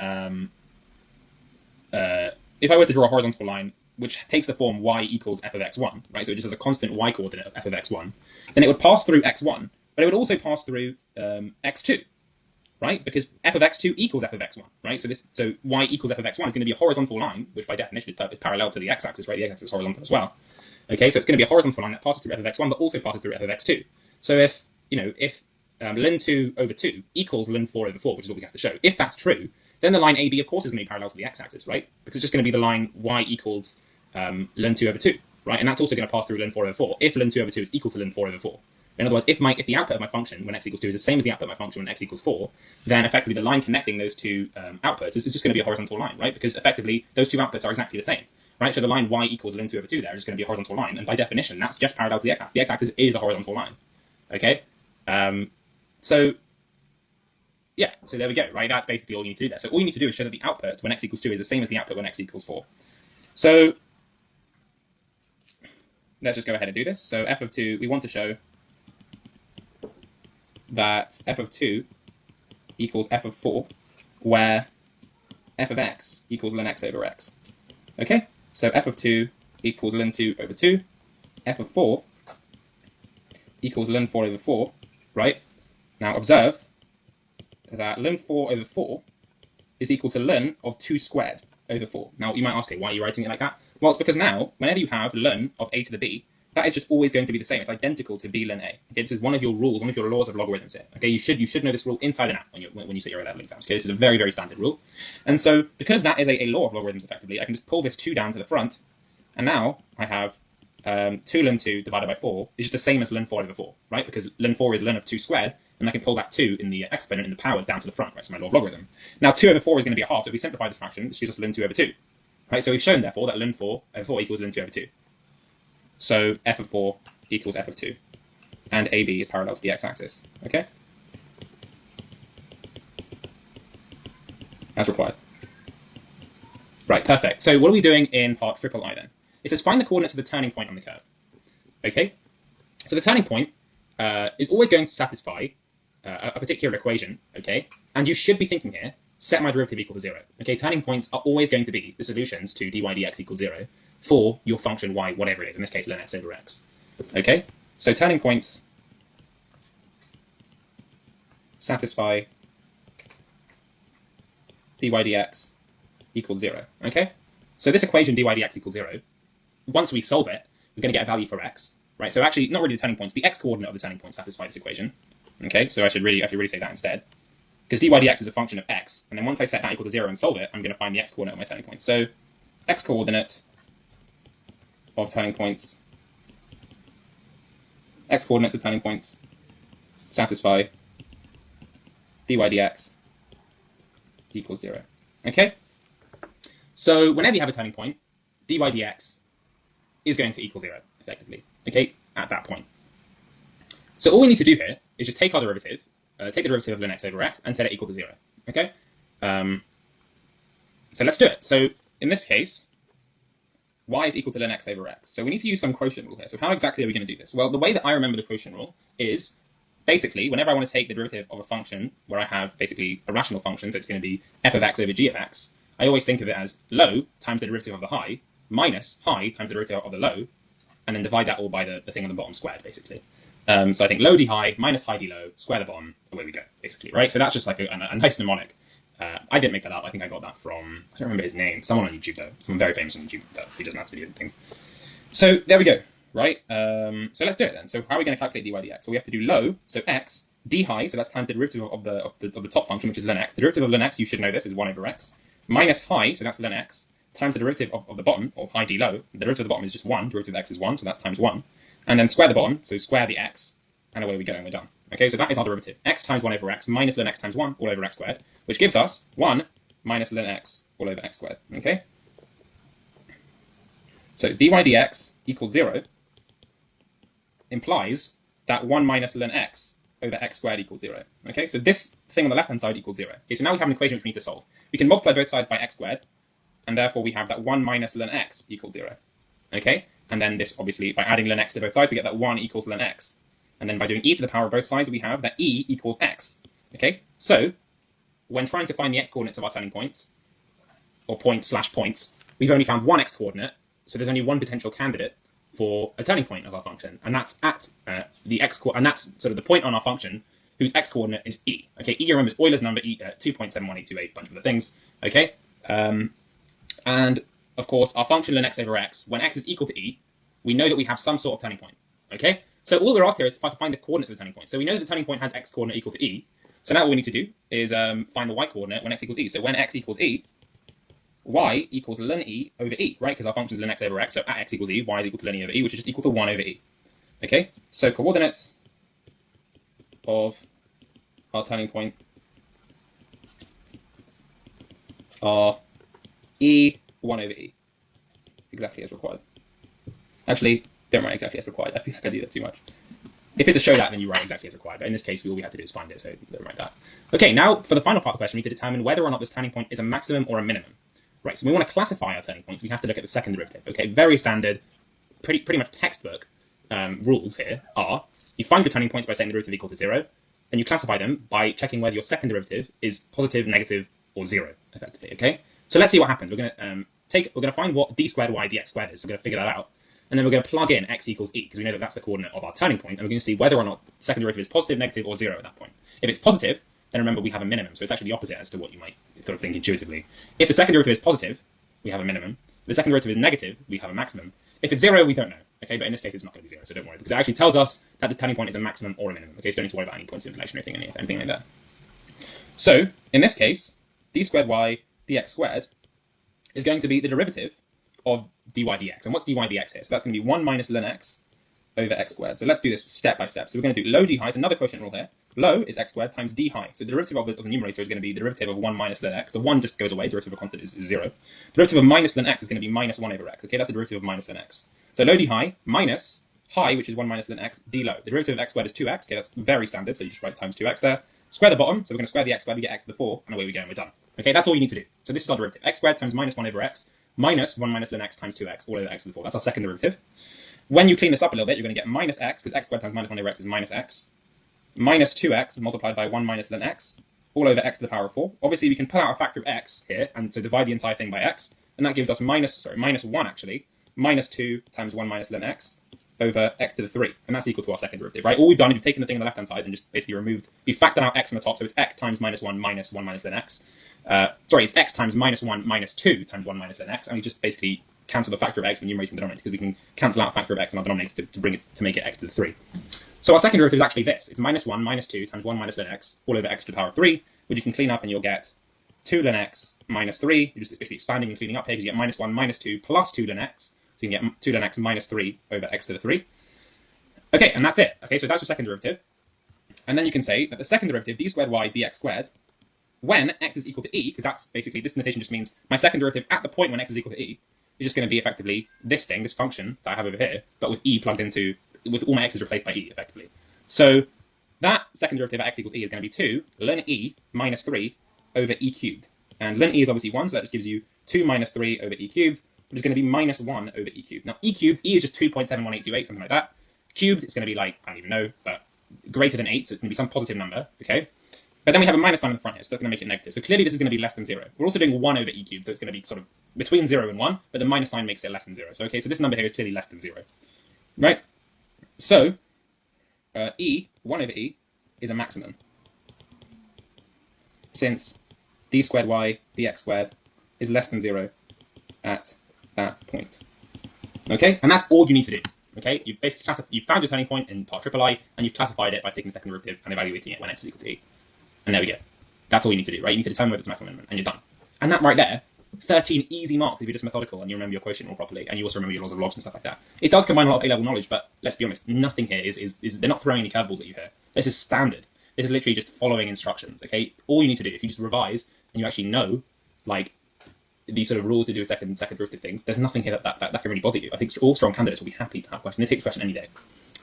I were to draw a horizontal line which takes the form y equals f of x1, right, so it just has a constant y coordinate of f of x1, then it would pass through x1, but it would also pass through x2, right, because f of x2 equals f of x1, right, so y equals f of x1 is going to be a horizontal line, which by definition is parallel to the x-axis, right, the x-axis is horizontal as well. Okay, so it's going to be a horizontal line that passes through f of x1, but also passes through f of x2. So if ln 2 over 2 equals ln 4 over 4, which is what we have to show, if that's true, then the line AB, of course, is going to be parallel to the x-axis, right? Because it's just going to be the line y equals ln 2 over 2, right? And that's also going to pass through ln 4 over 4, if ln 2 over 2 is equal to ln 4 over 4. In other words, if the output of my function when x equals 2 is the same as the output of my function when x equals 4, then effectively the line connecting those two outputs is just going to be a horizontal line, right? Because effectively those two outputs are exactly the same. Right, so the line y equals ln 2 over 2 there is going to be a horizontal line, and by definition, that's just parallel to the x-axis. The x-axis is a horizontal line, okay? So there we go, right? That's basically all you need to do there. So all you need to do is show that the output when x equals 2 is the same as the output when x equals 4. So let's just go ahead and do this. So f of 2, we want to show that f of 2 equals f of 4, where f of x equals ln x over x. Okay? So f of 2 equals ln 2 over 2. F of 4 equals ln 4 over 4, right? Now observe that ln 4 over 4 is equal to ln of 2 squared. over 4. Now, you might ask, okay, why are you writing it like that? Well, it's because now, whenever you have ln of a to the b, that is just always going to be the same. It's identical to b ln a. Okay, this is one of your rules, one of your laws of logarithms here. Okay, you should know this rule inside and out when you sit your A-level exams. Okay, this is a very, very standard rule. And so, because that is a law of logarithms, effectively, I can just pull this 2 down to the front, and now I have 2 ln 2 divided by 4 is just the same as ln 4 over 4, right? Because ln 4 is ln of 2 squared, and I can pull that 2 in the exponent in the powers down to the front, right? So my law of logarithm. Now, 2 over 4 is going to be a half, so if we simplify this fraction, this gives us ln 2 over 2. Right, so we've shown, therefore, that ln 4 over 4 equals ln 2 over 2. So f of 4 equals f of 2. And AB is parallel to the x-axis. Okay? As required. Right, perfect. So what are we doing in part triple I then? It says find the coordinates of the turning point on the curve. Okay? So the turning point is always going to satisfy a particular equation, okay? And you should be thinking here, set my derivative equal to 0. Okay, turning points are always going to be the solutions to dy dx equals 0 for your function y, whatever it is, in this case ln x over x. Okay, so turning points satisfy dy dx equals 0. Okay, so this equation dy dx equals 0, once we solve it, we're going to get a value for x, right? So actually, not really the turning points, the x-coordinate of the turning point satisfies this equation. Okay, so I should really say that instead. Because dy dx is a function of x, and then once I set that equal to 0 and solve it, I'm going to find the x-coordinate of my turning point. So x-coordinate of turning points, x-coordinates of turning points satisfy dy dx equals 0. Okay? So whenever you have a turning point, dy dx is going to equal 0, effectively, okay, at that point. So all we need to do here is just take our derivative, take the derivative of ln x over x, and set it equal to 0, okay? So let's do it. So in this case, y is equal to ln x over x. So we need to use some quotient rule here. So how exactly are we going to do this? Well, the way that I remember the quotient rule is basically whenever I want to take the derivative of a function where I have basically a rational function, so it's going to be f of x over g of x, I always think of it as low times the derivative of the high minus high times the derivative of the low, and then divide that all by the thing on the bottom squared, basically. So I think low d high minus high d low, square the bottom, away we go, basically, right? So that's just like a nice mnemonic. I didn't make that up. I think I got that from, I don't remember his name, someone on YouTube though. Someone very famous on YouTube though. He doesn't have videos and things. So there we go, right? So let's do it then. So how are we going to calculate dy dx? So we have to do low, so x, d high, so that's times the derivative of the top function, which is ln x. The derivative of ln x, you should know this, is 1 over x, minus high, so that's ln x, times the derivative of the bottom, or high d low. The derivative of the bottom is just 1, derivative of x is 1, so that's times 1. And then square the bottom, so square the x, and away we go, and we're done. Okay, so that is our derivative. X times 1 over x minus ln x times 1 all over x squared, which gives us 1 minus ln x all over x squared. Okay? So dy dx equals 0 implies that 1 minus ln x over x squared equals 0. Okay, so this thing on the left-hand side equals 0. Okay, so now we have an equation which we need to solve. We can multiply both sides by x squared, and therefore we have that 1 minus ln x equals 0. Okay? And then this, obviously, by adding ln x to both sides, we get that 1 equals ln x. And then by doing e to the power of both sides, we have that e equals x. Okay? So, when trying to find the x-coordinates of our turning points, or point/points, we've only found one x-coordinate, so there's only one potential candidate for a turning point of our function, and that's at the and that's sort of the point on our function whose x-coordinate is e. Okay, e, remember, is Euler's number, e, 2.71828, bunch of other things. Okay? And, of course, our function ln x over x, when x is equal to e, we know that we have some sort of turning point. Okay? So all we're asked here is to find the coordinates of the turning point. So we know that the turning point has x coordinate equal to e. So now all we need to do is find the y coordinate when x equals e. So when x equals e, y equals ln e over e, right? Because our function is ln x over x, so at x equals e, y is equal to ln e over e, which is just equal to 1 over e. Okay? So coordinates of our turning point are e 1 over e. Exactly as required. Actually, don't write exactly as required. I feel like I do that too much. If it's a show that, then you write exactly as required. But in this case, all we have to do is find it, so don't write that. Okay, now for the final part of the question, we need to determine whether or not this turning point is a maximum or a minimum. Right, so we want to classify our turning points. We have to look at the second derivative. Okay, very standard, pretty much textbook rules here are, you find your turning points by setting the derivative equal to 0, then you classify them by checking whether your second derivative is positive, negative, or 0, effectively, okay? So let's see what happens. We're going to find what d squared y dx squared is, so we're going to figure that out. And then we're going to plug in x equals e, because we know that that's the coordinate of our turning point, and we're going to see whether or not the second derivative is positive, negative, or 0 at that point. If it's positive, then remember we have a minimum, so it's actually the opposite as to what you might sort of think intuitively. If the second derivative is positive, we have a minimum. If the second derivative is negative, we have a maximum. If it's 0, we don't know. Okay, but in this case, it's not going to be 0, so don't worry, because it actually tells us that the turning point is a maximum or a minimum. Okay, so don't need to worry about any points of inflection or anything like that. So, in this case, d squared y dx squared is going to be the derivative of dy dx. And what's dy dx here? So that's going to be 1 minus ln x over x squared. So let's do this step by step. So we're going to do low d high, it's another quotient rule here. Low is x squared times d high. So the derivative of the numerator is going to be the derivative of 1 minus ln x. The 1 just goes away, derivative of a constant is 0. The derivative of minus ln x is going to be minus 1 over x. Okay, that's the derivative of minus ln x. So low d high minus high, which is 1 minus ln x, d low. The derivative of x squared is 2x. Okay, that's very standard, so you just write times 2x there. Square the bottom, so we're going to square the x squared, we get x to the 4, and away we go, and we're done. Okay, that's all you need to do. So this is our derivative. X squared times minus 1 over x, minus 1 minus ln x times 2x, all over x to the 4. That's our second derivative. When you clean this up a little bit, you're going to get minus x, because x squared times minus 1 over x is minus x, minus 2x multiplied by 1 minus ln x, all over x to the power of 4. Obviously, we can pull out a factor of x here, and so divide the entire thing by x, and that gives us minus 1 actually, minus 2 times 1 minus ln x, over x to the 3, and that's equal to our second derivative, right? All we've done is we've taken the thing on the left-hand side and just basically we factored out x on the top, so it's x times minus 1 minus 1 minus ln x. It's x times minus 1 minus 2 times 1 minus ln x, and we just basically cancel the factor of x in the numerator and denominator, because we can cancel out a factor of x in our denominator to make it x to the 3. So our second derivative is actually this. It's minus 1 minus 2 times 1 minus ln x, all over x to the power of 3, which you can clean up and you'll get 2 ln x minus 3. You're just basically expanding and cleaning up here, because you get minus 1 minus 2 plus 2 ln x, so you can get 2 ln x minus 3 over x to the 3. Okay, and that's it. Okay, so that's your second derivative. And then you can say that the second derivative, d squared y dx squared, when x is equal to e, because that's basically, this notation just means my second derivative at the point when x is equal to e, is just going to be effectively this thing, this function that I have over here, but with e plugged into, with all my x's replaced by e, effectively. So that second derivative at x equals e is going to be 2 ln e minus 3 over e cubed. And ln e is obviously 1, so that just gives you 2 minus 3 over e cubed, which is going to be minus 1 over e cubed. Now e cubed, e is just 2.71828, something like that. Cubed, it's going to be like, I don't even know, but greater than 8, so it's going to be some positive number, okay? But then we have a minus sign in the front here, so that's going to make it negative. So clearly this is going to be less than 0. We're also doing 1 over e cubed, so it's going to be sort of between 0 and 1, but the minus sign makes it less than 0. So, okay, so this number here is clearly less than 0, right? So, 1 over e, is a maximum, since d squared y dx squared is less than 0 at that point. Okay, and that's all you need to do. Okay, you've basically you've found your turning point in part III, and you've classified it by taking the second derivative and evaluating it when x is equal to e. And there we go. That's all you need to do, right? You need to determine whether it's maximum or minimum, and you're done. And that right there, 13 easy marks if you're just methodical and you remember your quotient rule properly, and you also remember your laws of logs and stuff like that. It does combine a lot of A-level knowledge, but let's be honest, nothing here is they're not throwing any curveballs at you here. This is standard. This is literally just following instructions, okay? All you need to do, if you just revise and you actually know, like, these sort of rules to do with second derivative things, there's nothing here that can really bother you. I think all strong candidates will be happy to have a question. They take this question any day.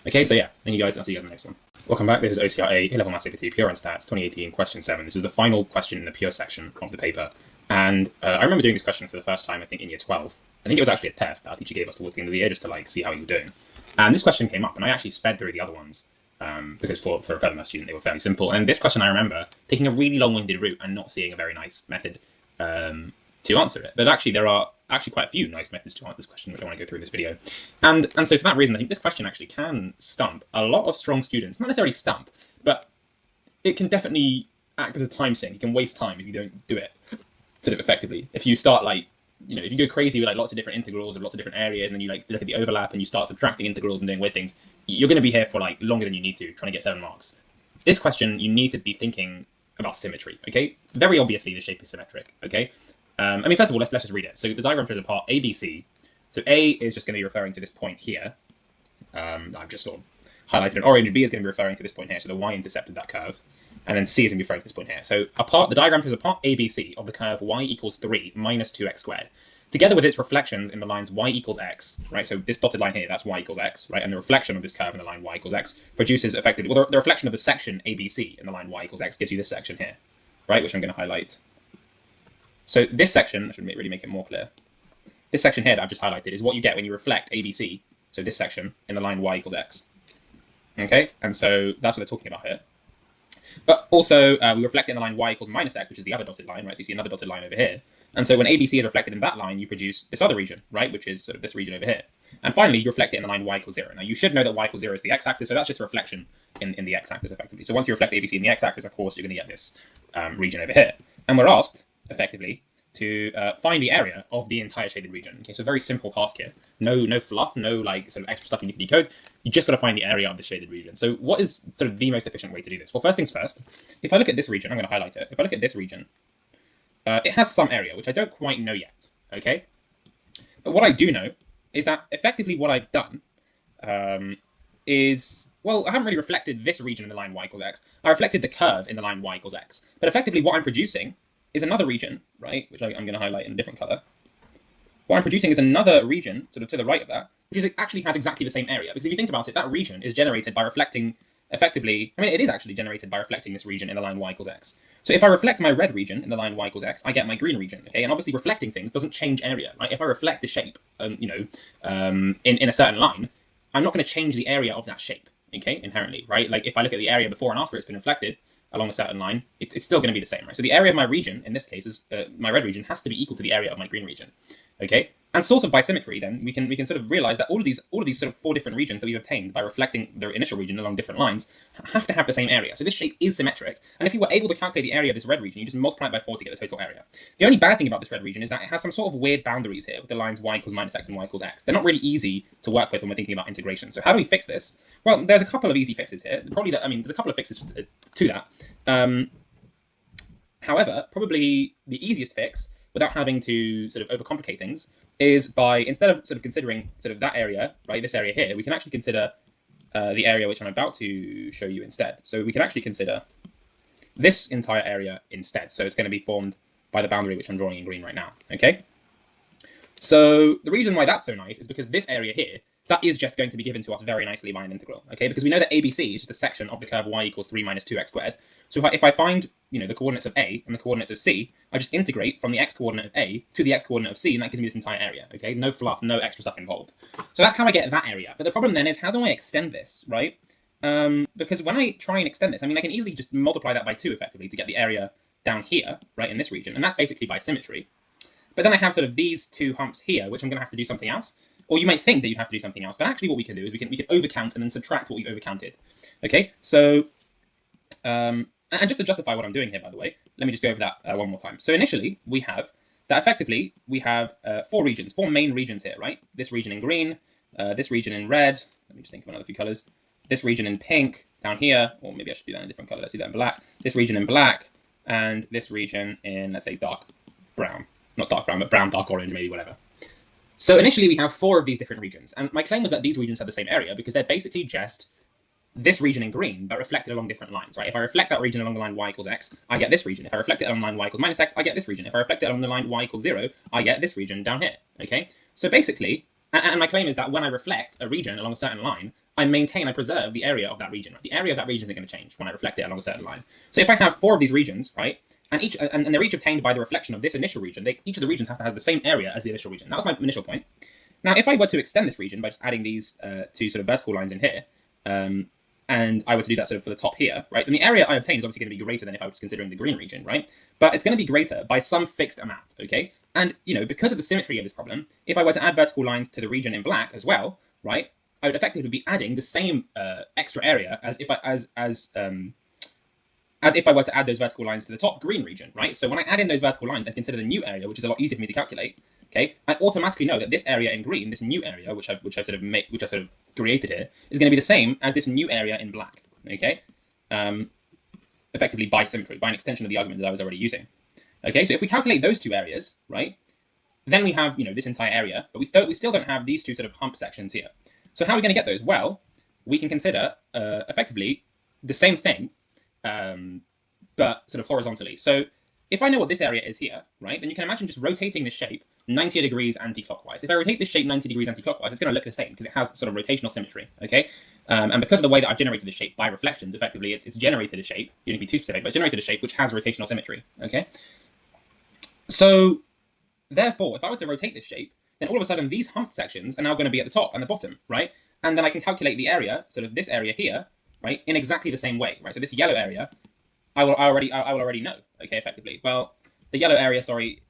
Okay, so yeah, thank you guys. I'll see you guys in the next one. Welcome back. This is OCR A-level Maths Paper 3, Pure and Stats, 2018, question 7. This is the final question in the pure section of the paper. And I remember doing this question for the first time, I think, in year 12. I think it was actually a test that our teacher gave us towards the end of the year just to like see how you were doing. And this question came up, and I actually sped through the other ones because for a further maths student, they were fairly simple. And this question, I remember taking a really long-winded route and not seeing a very nice method to answer it. But actually, there are actually quite a few nice methods to answer this question, which I want to go through in this video. And so for that reason, I think this question actually can stump a lot of strong students. Not necessarily stump, but it can definitely act as a time sink. You can waste time if you don't do it sort of effectively. If you start like, if you go crazy with like lots of different integrals of lots of different areas, and then you like look at the overlap and you start subtracting integrals and doing weird things, you're going to be here for like longer than you need to, trying to get 7 marks. This question, you need to be thinking about symmetry, okay? Very obviously, the shape is symmetric, okay? First of all, let's just read it. So the diagram shows a part ABC. So A is just going to be referring to this point here. I've just sort of highlighted in orange. B is going to be referring to this point here, so the y-intercept of that curve. And then C is going to be referring to this point here. So the diagram shows a part ABC of the curve y equals 3 minus 2x squared, together with its reflections in the lines y equals x, right? So this dotted line here, that's y equals x, right? And the reflection of this curve in the line y equals x produces effectively, well, the reflection of the section ABC in the line y equals x gives you this section here, right? Which I'm going to highlight. So this section, I should really make it more clear. This section here that I've just highlighted is what you get when you reflect ABC, so this section, in the line y equals x. Okay, and so that's what they're talking about here. But also, we reflect it in the line y equals minus x, which is the other dotted line, right? So you see another dotted line over here. And so when ABC is reflected in that line, you produce this other region, right? Which is sort of this region over here. And finally, you reflect it in the line y equals 0. Now, you should know that y equals 0 is the x-axis, so that's just a reflection in the x-axis, effectively. So once you reflect ABC in the x-axis, of course, you're going to get this region over here. And we're asked, effectively, to find the area of the entire shaded region. Okay, so very simple task here. No fluff, no like sort of extra stuff you need to decode. You just got to find the area of the shaded region. So what is sort of the most efficient way to do this? Well, first things first, if I look at this region, I'm going to highlight it. If I look at this region, it has some area, which I don't quite know yet, okay? But what I do know is that effectively what I've done is, well, I haven't really reflected this region in the line y equals x. I reflected the curve in the line y equals x. But effectively what I'm producing is another region, right, which I'm going to highlight in a different color. What I'm producing is another region, sort of to the right of that, which actually has exactly the same area. Because if you think about it, that region is generated by reflecting, effectively, I mean, it is actually generated by reflecting this region in the line y equals x. So if I reflect my red region in the line y equals x, I get my green region, okay? And obviously reflecting things doesn't change area, right? If I reflect the shape, in a certain line, I'm not going to change the area of that shape, okay, inherently, right? Like if I look at the area before and after it's been reflected along a certain line, it's still going to be the same, right? So the area of my region, in this case, is my red region, has to be equal to the area of my green region, okay? And sort of by symmetry, then we can sort of realize that all of these sort of 4 different regions that we've obtained by reflecting their initial region along different lines have to have the same area. So this shape is symmetric, and if you were able to calculate the area of this red region, you just multiply it by 4 to get the total area. The only bad thing about this red region is that it has some sort of weird boundaries here with the lines y equals minus x and y equals x. They're not really easy to work with when we're thinking about integration. So how do we fix this? Well, there's a couple of easy fixes here. There's a couple of fixes to that. However, probably the easiest fix, without having to sort of overcomplicate things, is by, instead of sort of considering sort of that area, right, this area here, we can actually consider the area which I'm about to show you instead. So we can actually consider this entire area instead. So it's going to be formed by the boundary which I'm drawing in green right now, okay? So the reason why that's so nice is because this area here, that is just going to be given to us very nicely by an integral, okay? Because we know that ABC is just a section of the curve y equals 3 minus 2x squared. So if I find, the coordinates of A and the coordinates of C, I just integrate from the x-coordinate of A to the x-coordinate of C, and that gives me this entire area, okay? No fluff, no extra stuff involved. So that's how I get that area. But the problem then is, how do I extend this, right? Because when I try and extend this, I can easily just multiply that by 2 effectively to get the area down here, right, in this region, and that's basically by symmetry. But then I have sort of these 2 humps here, which I'm going to have to do something else. Or you might think that you'd have to do something else, but actually what we can do is we can overcount and then subtract what we've overcounted. Okay, so, and just to justify what I'm doing here, by the way, let me just go over that one more time. So initially, we have that effectively, we have 4 regions, 4 main regions here, right? This region in green, this region in red, let me just think of another few colors, this region in pink, down here, or maybe I should do that in a different color, let's do that in black, this region in black, and this region in, let's say, dark brown. Not dark brown, but brown, dark orange, maybe, whatever. So initially we have 4 of these different regions, and my claim was that these regions have the same area because they're basically just this region in green, but reflected along different lines, right? If I reflect that region along the line y equals x, I get this region. If I reflect it along the line y equals minus x, I get this region. If I reflect it along the line y equals 0, I get this region down here, okay? So basically, and my claim is that when I reflect a region along a certain line, I preserve the area of that region. Right? The area of that region isn't going to change when I reflect it along a certain line. So if I have 4 of these regions, right, and they're each obtained by the reflection of this initial region, each of the regions have to have the same area as the initial region. That was my initial point. Now, if I were to extend this region by just adding these 2 sort of vertical lines in here, and I were to do that sort of for the top here, right, then the area I obtain is obviously going to be greater than if I was considering the green region, right? But it's going to be greater by some fixed amount, okay? And, because of the symmetry of this problem, if I were to add vertical lines to the region in black as well, right, I would effectively be adding the same extra area as if I were to add those vertical lines to the top green region, right? So when I add in those vertical lines and consider the new area, which is a lot easier for me to calculate, okay, I automatically know that this area in green, this new area, which I've sort of created here, is going to be the same as this new area in black, okay? Effectively by symmetry, by an extension of the argument that I was already using. Okay, so if we calculate those 2 areas, right, then we have, this entire area, but we still don't have these 2 sort of hump sections here. So how are we going to get those? Well, we can consider effectively the same thing, but sort of horizontally. So if I know what this area is here, right, then you can imagine just rotating this shape 90 degrees anti-clockwise. If I rotate this shape 90 degrees anti-clockwise, it's going to look the same because it has sort of rotational symmetry, okay? And because of the way that I've generated this shape by reflections, effectively, it's generated a shape, you don't need to be too specific, but it's generated a shape which has rotational symmetry, okay? So, therefore, if I were to rotate this shape, then all of a sudden these hump sections are now going to be at the top and the bottom, right? And then I can calculate the area, sort of this area here, right, in exactly the same way, right? So this yellow area, I will already know, okay, effectively. Well, the yellow area, sorry,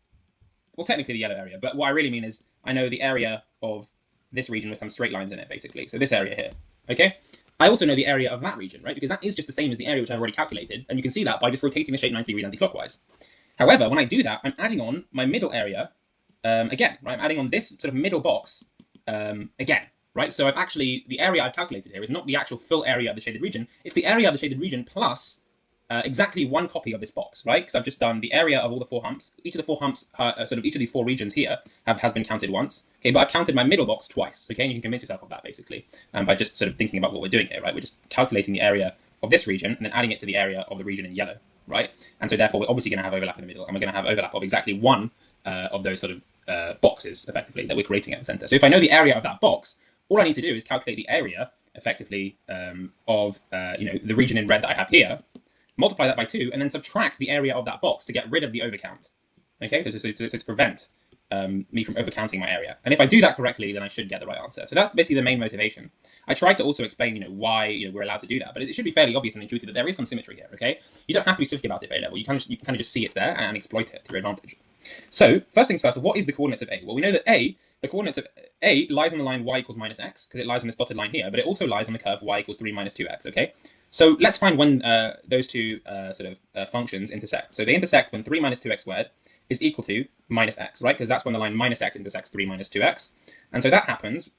well, technically the yellow area, but what I really mean is I know the area of this region with some straight lines in it, basically. So this area here, okay? I also know the area of that region, right? Because that is just the same as the area which I've already calculated, and you can see that by just rotating the shape 90 degrees anti-clockwise. However, when I do that, I'm adding on my middle area again, right? I'm adding on this sort of middle box again, right? So I've actually, the area I've calculated here is not the actual full area of the shaded region, it's the area of the shaded region plus exactly one copy of this box, right? Because I've just done the area of all the four humps. Each of the four humps, sort of each of these four regions here has been counted once, okay? But I've counted my middle box twice, okay? And you can convince yourself of that, basically, by just sort of thinking about what we're doing here, right? We're just calculating the area of this region and then adding it to the area of the region in yellow, right? And so therefore, we're obviously going to have overlap in the middle, and we're going to have overlap of exactly one of those sort of boxes, effectively, that we're creating at the center. So if I know the area of that box, all I need to do is calculate the area, effectively, of the region in red that I have here, multiply that by 2, and then subtract the area of that box to get rid of the overcount. Okay, so to prevent me from overcounting my area. And if I do that correctly, then I should get the right answer. So that's basically the main motivation. I tried to also explain, why we're allowed to do that, but it should be fairly obvious and intuitive that there is some symmetry here. Okay, you don't have to be tricky about it at A level. You kind of just see it's there and exploit it to your advantage. So first things first, what is the coordinates of A? Well, we know that the coordinates of A lies on the line y equals minus x, because it lies on this dotted line here, but it also lies on the curve y equals 3 minus 2x, okay? So let's find when those two functions intersect. So they intersect when 3 minus 2x squared is equal to minus x, right? Because that's when the line minus x intersects 3 minus 2x. And so that happens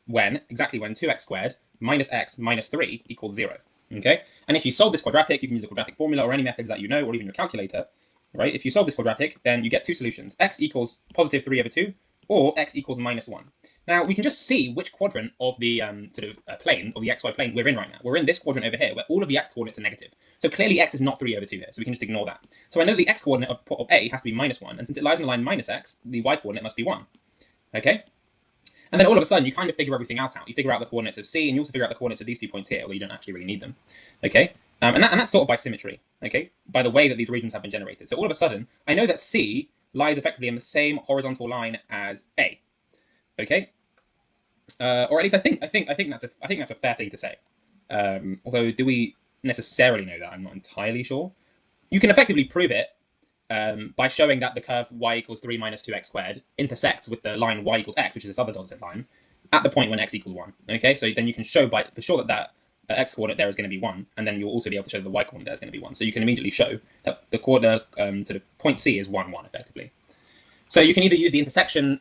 exactly when 2x squared minus x minus 3 equals 0, okay? And if you solve this quadratic, you can use the quadratic formula or any methods that you know, or even your calculator, right? If you solve this quadratic, then you get two solutions. X equals positive 3 over 2, or x equals minus 1. Now, we can just see which quadrant of the plane, of the xy plane, we're in right now. We're in this quadrant over here, where all of the x coordinates are negative. So clearly x is not 3 over 2 here, so we can just ignore that. So I know the x coordinate of A has to be minus 1, and since it lies on the line minus x, the y coordinate must be 1. Okay? And then all of a sudden, you kind of figure everything else out. You figure out the coordinates of C, and you also figure out the coordinates of these 2 points here, although you don't actually really need them. Okay? And that's sort of by symmetry, okay? By the way that these regions have been generated. So all of a sudden, I know that C lies effectively in the same horizontal line as A. Okay? Or at least I think that's a fair thing to say. Although, do we necessarily know that? I'm not entirely sure. You can effectively prove it by showing that the curve y equals 3 minus 2x squared intersects with the line y equals x, which is this other dotted line, at the point when x equals 1. Okay, so then you can show for sure that x coordinate there is going to be 1, and then you'll also be able to show that the y coordinate there is going to be 1. So you can immediately show that the point C is 1, 1, effectively. So you can either use the intersection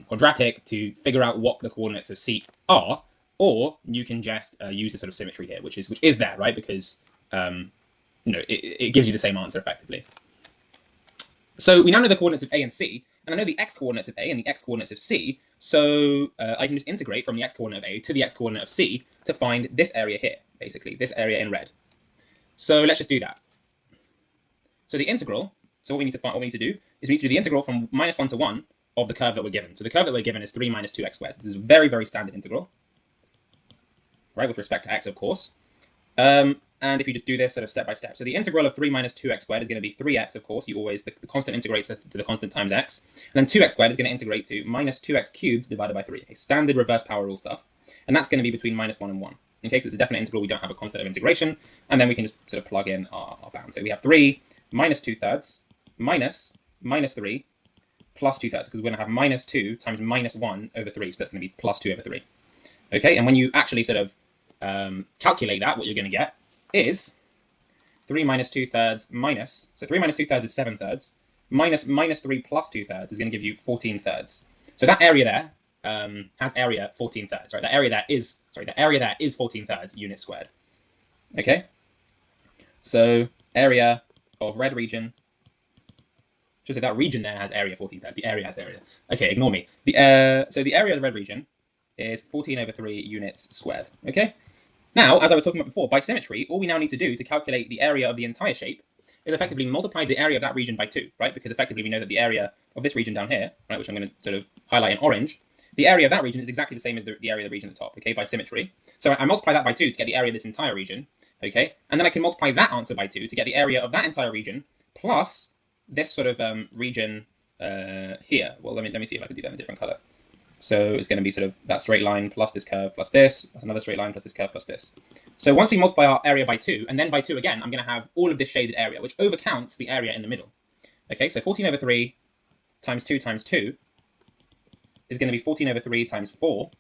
quadratic to figure out what the coordinates of C are, or you can just use the sort of symmetry here, which is there, right? Because it gives you the same answer effectively. So we now know the coordinates of A and C, and I know the x coordinates of A and the x coordinates of C. So I can just integrate from the x coordinate of A to the x coordinate of C to find this area here, basically this area in red. So let's just do that. So the integral. So what we need to do is we need to do the integral from minus 1 to 1 of the curve that we're given. So the curve that we're given is 3 minus 2x squared. This is a very, very standard integral, right, with respect to x, of course. And if you just do this sort of step by step. So the integral of 3 minus 2x squared is going to be 3x, of course. You always, the constant integrates to the constant times x. And then 2x squared is going to integrate to minus 2x cubed divided by 3. Okay, standard reverse power rule stuff. And that's going to be between minus 1 and 1. Okay, because it's a definite integral, we don't have a constant of integration. And then we can just sort of plug in our bound. So we have 3 minus 2/3 minus 3 plus 2/3, because we're going to have minus 2 times minus 1 over 3, so that's going to be plus 2 over 3. Okay, and when you actually sort of calculate that, what you're going to get is 3 minus 2/3 minus, so 3 minus 2/3 is 7/3, minus 3 plus 2/3 is going to give you 14/3. So that area there has area 14/3, right? The area there is 14/3 units squared. Okay, so area of red region. Just say that region there has area 14/3. The area has area. Okay, ignore me. So the area of the red region is 14 over 3 units squared. Okay? Now, as I was talking about before, by symmetry, all we now need to do to calculate the area of the entire shape is effectively multiply the area of that region by 2, right? Because effectively we know that the area of this region down here, right, which I'm going to sort of highlight in orange, the area of that region is exactly the same as the area of the region at the top, okay, by symmetry. So I multiply that by 2 to get the area of this entire region, okay? And then I can multiply that answer by 2 to get the area of that entire region plus this sort of region here. Well, let me see if I can do that in a different color. So it's going to be sort of that straight line plus this curve plus this. That's another straight line plus this curve plus this. So once we multiply our area by 2, and then by 2 again, I'm going to have all of this shaded area, which overcounts the area in the middle. Okay, so 14 over 3 times 2 is going to be 14 over 3 times 4,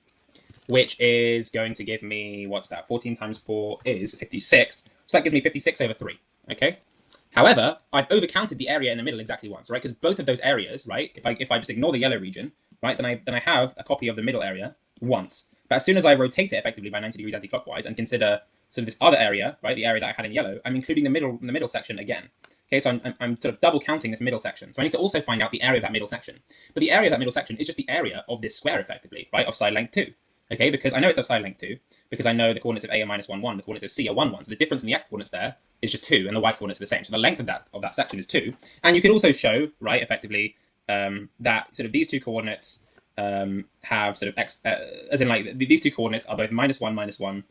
which is going to give me, what's that? 14 times 4 is 56. So that gives me 56 over 3. Okay. However, I've overcounted the area in the middle exactly once, right? Because both of those areas, right? If I just ignore the yellow region, right, then I have a copy of the middle area once. But as soon as I rotate it effectively by 90 degrees anti-clockwise and consider sort of this other area, right, the area that I had in yellow, I'm including the middle section again. Okay, so I'm sort of double counting this middle section. So I need to also find out the area of that middle section. But the area of that middle section is just the area of this square effectively, right, of side length 2. Okay, because I know it's of side length 2, because I know the coordinates of A are minus 1, 1, the coordinates of C are 1, 1. So the difference in the x coordinates there is just 2, and the y coordinates are the same. So the length of that section is 2. And you can also show, right, effectively, that sort of these two coordinates have sort of x, as in like these two coordinates are both minus 1,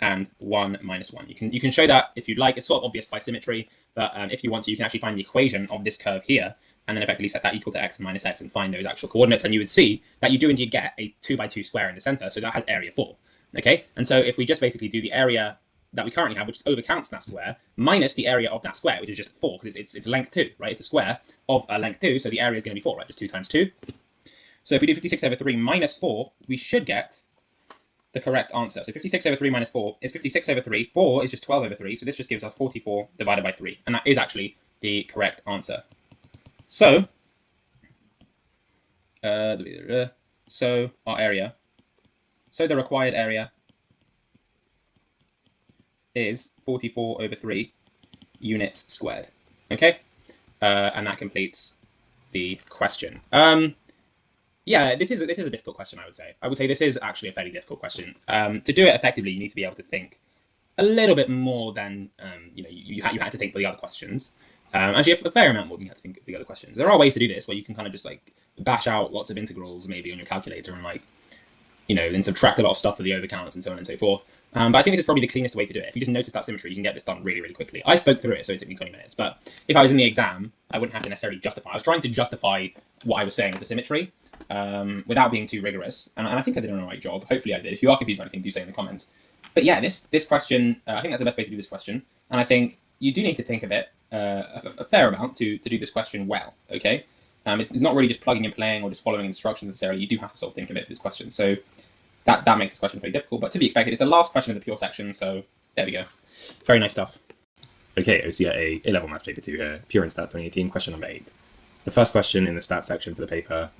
and 1, minus 1. You can show that if you'd like. It's sort of obvious by symmetry, but if you want to, you can actually find the equation of this curve here, and then effectively set that equal to x and minus x and find those actual coordinates, and you would see that you do indeed get a 2 by 2 square in the center, so that has area 4. Okay, and so if we just basically do the area that we currently have, which overcounts that square, minus the area of that square, which is just 4, because it's length 2, right? It's a square of length 2, so the area is going to be 4, right? Just 2 times 2. So if we do 56 over 3 minus 4, we should get the correct answer. So 56 over 3 minus 4 is 56 over 3. 4 is just 12 over 3, so this just gives us 44 divided by 3, and that is actually the correct answer. So, so our area, so the required area is 44 over 3 units squared. Okay, and that completes the question. Yeah, this is a difficult question. I would say this is actually a fairly difficult question. To do it effectively, you need to be able to think a little bit more than you had to think for the other questions. Actually, a fair amount more than you had to think for the other questions. There are ways to do this where you can kind of just like bash out lots of integrals maybe on your calculator and like then subtract a lot of stuff for the overcounts and so on and so forth. But I think this is probably the cleanest way to do it. If you just notice that symmetry, you can get this done really, really quickly. I spoke through it, so it took me 20 minutes. But if I was in the exam, I wouldn't have to necessarily justify. I was trying to justify what I was saying with the symmetry without being too rigorous. And I think I did an alright job. Hopefully I did. If you are confused or anything, do say in the comments. But yeah, this question, I think that's the best way to do this question. And I think you do need to think of it a fair amount to do this question well, okay? It's not really just plugging and playing or just following instructions necessarily. You do have to sort of think of it for this question. So that makes this question very difficult, but to be expected. It's the last question of the pure section, so there we go. Very nice stuff. Okay, OCR A-level maths paper 2 here, pure in stats 2018, question number 8. The first question in the stats section for the paper,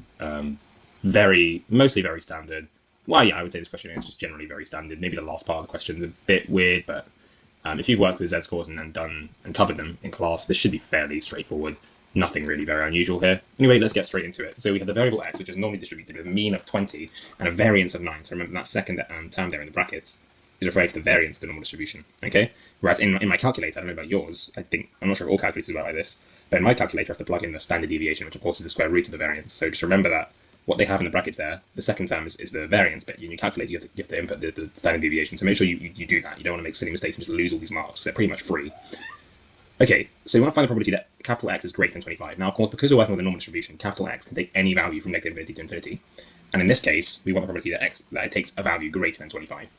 mostly very standard. Well, yeah, I would say this question is just generally very standard. Maybe the last part of the question is a bit weird, but if you've worked with Z-scores and done and covered them in class, this should be fairly straightforward. Nothing really very unusual here. Anyway, let's get straight into it. So we have the variable x, which is normally distributed with a mean of 20 and a variance of 9. So remember that second term there in the brackets is referring to the variance of the normal distribution. Okay. Whereas in my calculator, I don't know about yours. I'm not sure if all calculators are like this, but in my calculator, I have to plug in the standard deviation, which of course is the square root of the variance. So just remember that what they have in the brackets there, the second term is the variance bit. In your calculator, you have to input the standard deviation. So make sure you do that. You don't want to make silly mistakes and just lose all these marks because they're pretty much free. Okay, so we want to find the probability that capital X is greater than 25. Now, of course, because we're working with a normal distribution, capital X can take any value from negative infinity to infinity. And in this case, we want the probability that it takes a value greater than 25.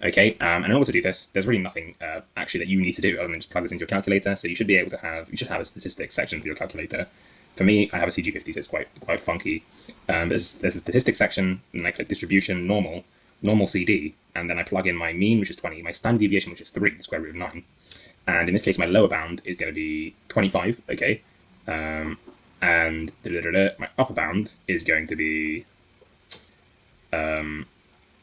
Okay, and in order to do this, there's really nothing actually that you need to do other than just plug this into your calculator. So you should have a statistics section for your calculator. For me, I have a CG50, so it's quite funky. There's a statistics section, like distribution, normal CD, and then I plug in my mean, which is 20, my standard deviation, which is 3, the square root of 9. And in this case, my lower bound is going to be 25, okay? And my upper bound is going to be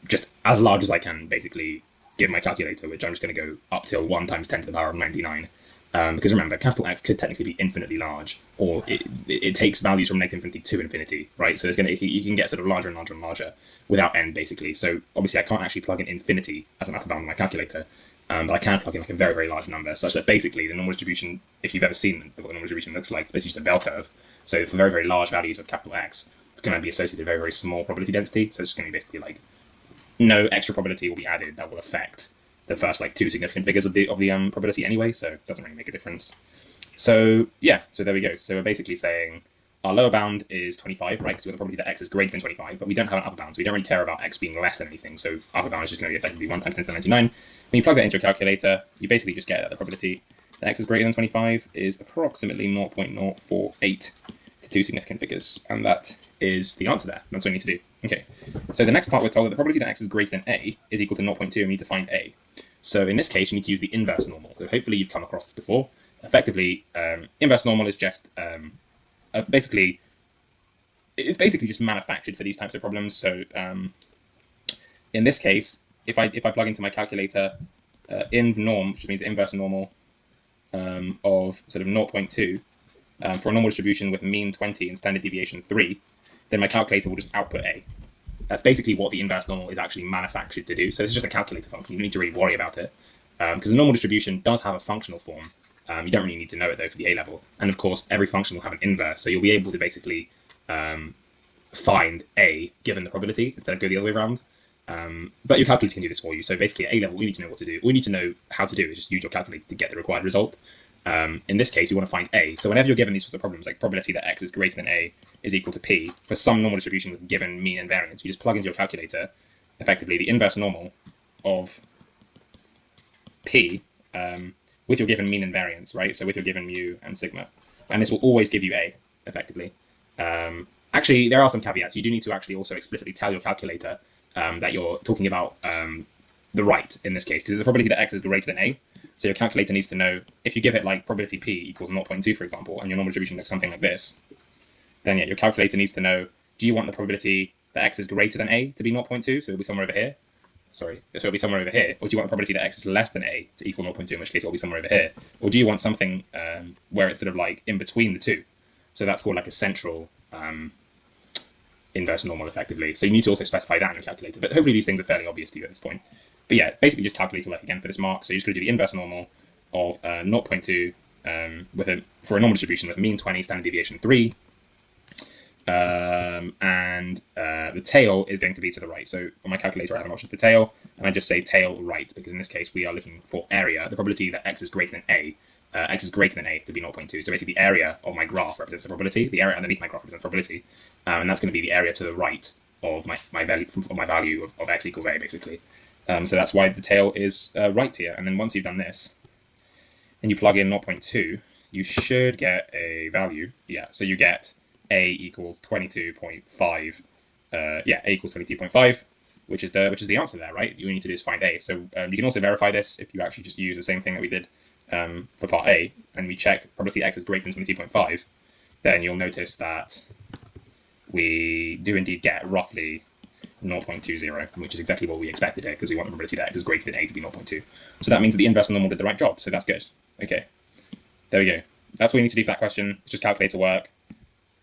just as large as I can, basically, give my calculator, which I'm just going to go up till 1 times 10 to the power of 99. Because remember, capital X could technically be infinitely large, or it takes values from negative infinity to infinity, right? So you can get sort of larger and larger and larger without end, basically. So obviously, I can't actually plug in infinity as an upper bound in my calculator. But I can plug in like a very, very large number, such that basically the normal distribution, if you've ever seen what the normal distribution looks like, it's basically just a bell curve. So for very, very large values of capital X, it's going to be associated with very, very small probability density. So it's going to be basically like no extra probability will be added that will affect the first like 2 significant figures of the probability anyway. So it doesn't really make a difference. So yeah, so there we go. So we're basically saying our lower bound is 25, right? Because we have the probability that X is greater than 25, but we don't have an upper bound, so we don't really care about X being less than anything. So upper bound is just going to be effectively 1 times 10 to the 99. When you plug that into your calculator, you basically just get that the probability that X is greater than 25 is approximately 0.048 to 2 significant figures. And that is the answer there. That's what we need to do. Okay, so the next part we're told that the probability that X is greater than A is equal to 0.2, and we need to find A. So in this case, you need to use the inverse normal. So hopefully you've come across this before. effectively, inverse normal is just basically just manufactured for these types of problems. So in this case, if I plug into my calculator inv norm, which means inverse normal of sort of 0.2 for a normal distribution with mean 20 and standard deviation 3, then my calculator will just output A. That's basically what the inverse normal is actually manufactured to do. So it's just a calculator function. You don't need to really worry about it because the normal distribution does have a functional form. You don't really need to know it though for the A level. And of course, every function will have an inverse. So you'll be able to basically find A given the probability instead of go the other way around. But your calculator can do this for you. So basically at A level, we need to know what to do. All you need to know how to do is just use your calculator to get the required result. In this case, you want to find A. So whenever you're given these sorts of problems, like probability that X is greater than A is equal to P, for some normal distribution with given mean and variance, you just plug into your calculator, effectively the inverse normal of P with your given mean and variance, right? So with your given mu and sigma. And this will always give you A, effectively. Actually, there are some caveats. You do need to actually also explicitly tell your calculator that you're talking about the right in this case, because the probability that X is greater than A. So your calculator needs to know, if you give it like probability P equals 0.2, for example, and your normal distribution looks something like this, then yeah, your calculator needs to know, do you want the probability that X is greater than A to be 0.2? So it'll be somewhere over here. Sorry, so it'll be somewhere over here. Or do you want the probability that X is less than A to equal 0.2, in which case it'll be somewhere over here? Or do you want something where it's sort of like in between the two? So that's called like a central inverse normal, effectively. So you need to also specify that in your calculator. But hopefully these things are fairly obvious to you at this point. But yeah, basically just calculator work again for this mark. So you're just going to do the inverse normal of 0.2 for a normal distribution with mean 20, standard deviation 3. And the tail is going to be to the right. So on my calculator, I have an option for tail, and I just say tail right, because in this case, we are looking for area, the probability that X is greater than A. X is greater than A to be 0.2. So basically the area of my graph represents the probability, the area underneath my graph represents probability, and that's going to be the area to the right of my value of X equals A, basically. So that's why the tail is right here. And then once you've done this, and you plug in 0.2, you should get a value. Yeah, so you get A equals 22.5. A equals 22.5, which is the answer there, right? You need to do is find A. So you can also verify this if you actually just use the same thing that we did for part A, and we check probability X is greater than 22.5, then you'll notice that we do indeed get roughly 0.20, which is exactly what we expected here, because we want the probability that X is greater than A to be 0.2. So that means that the inverse normal did the right job, so that's good. Okay, there we go. That's all you need to do for that question. It's just calculator work.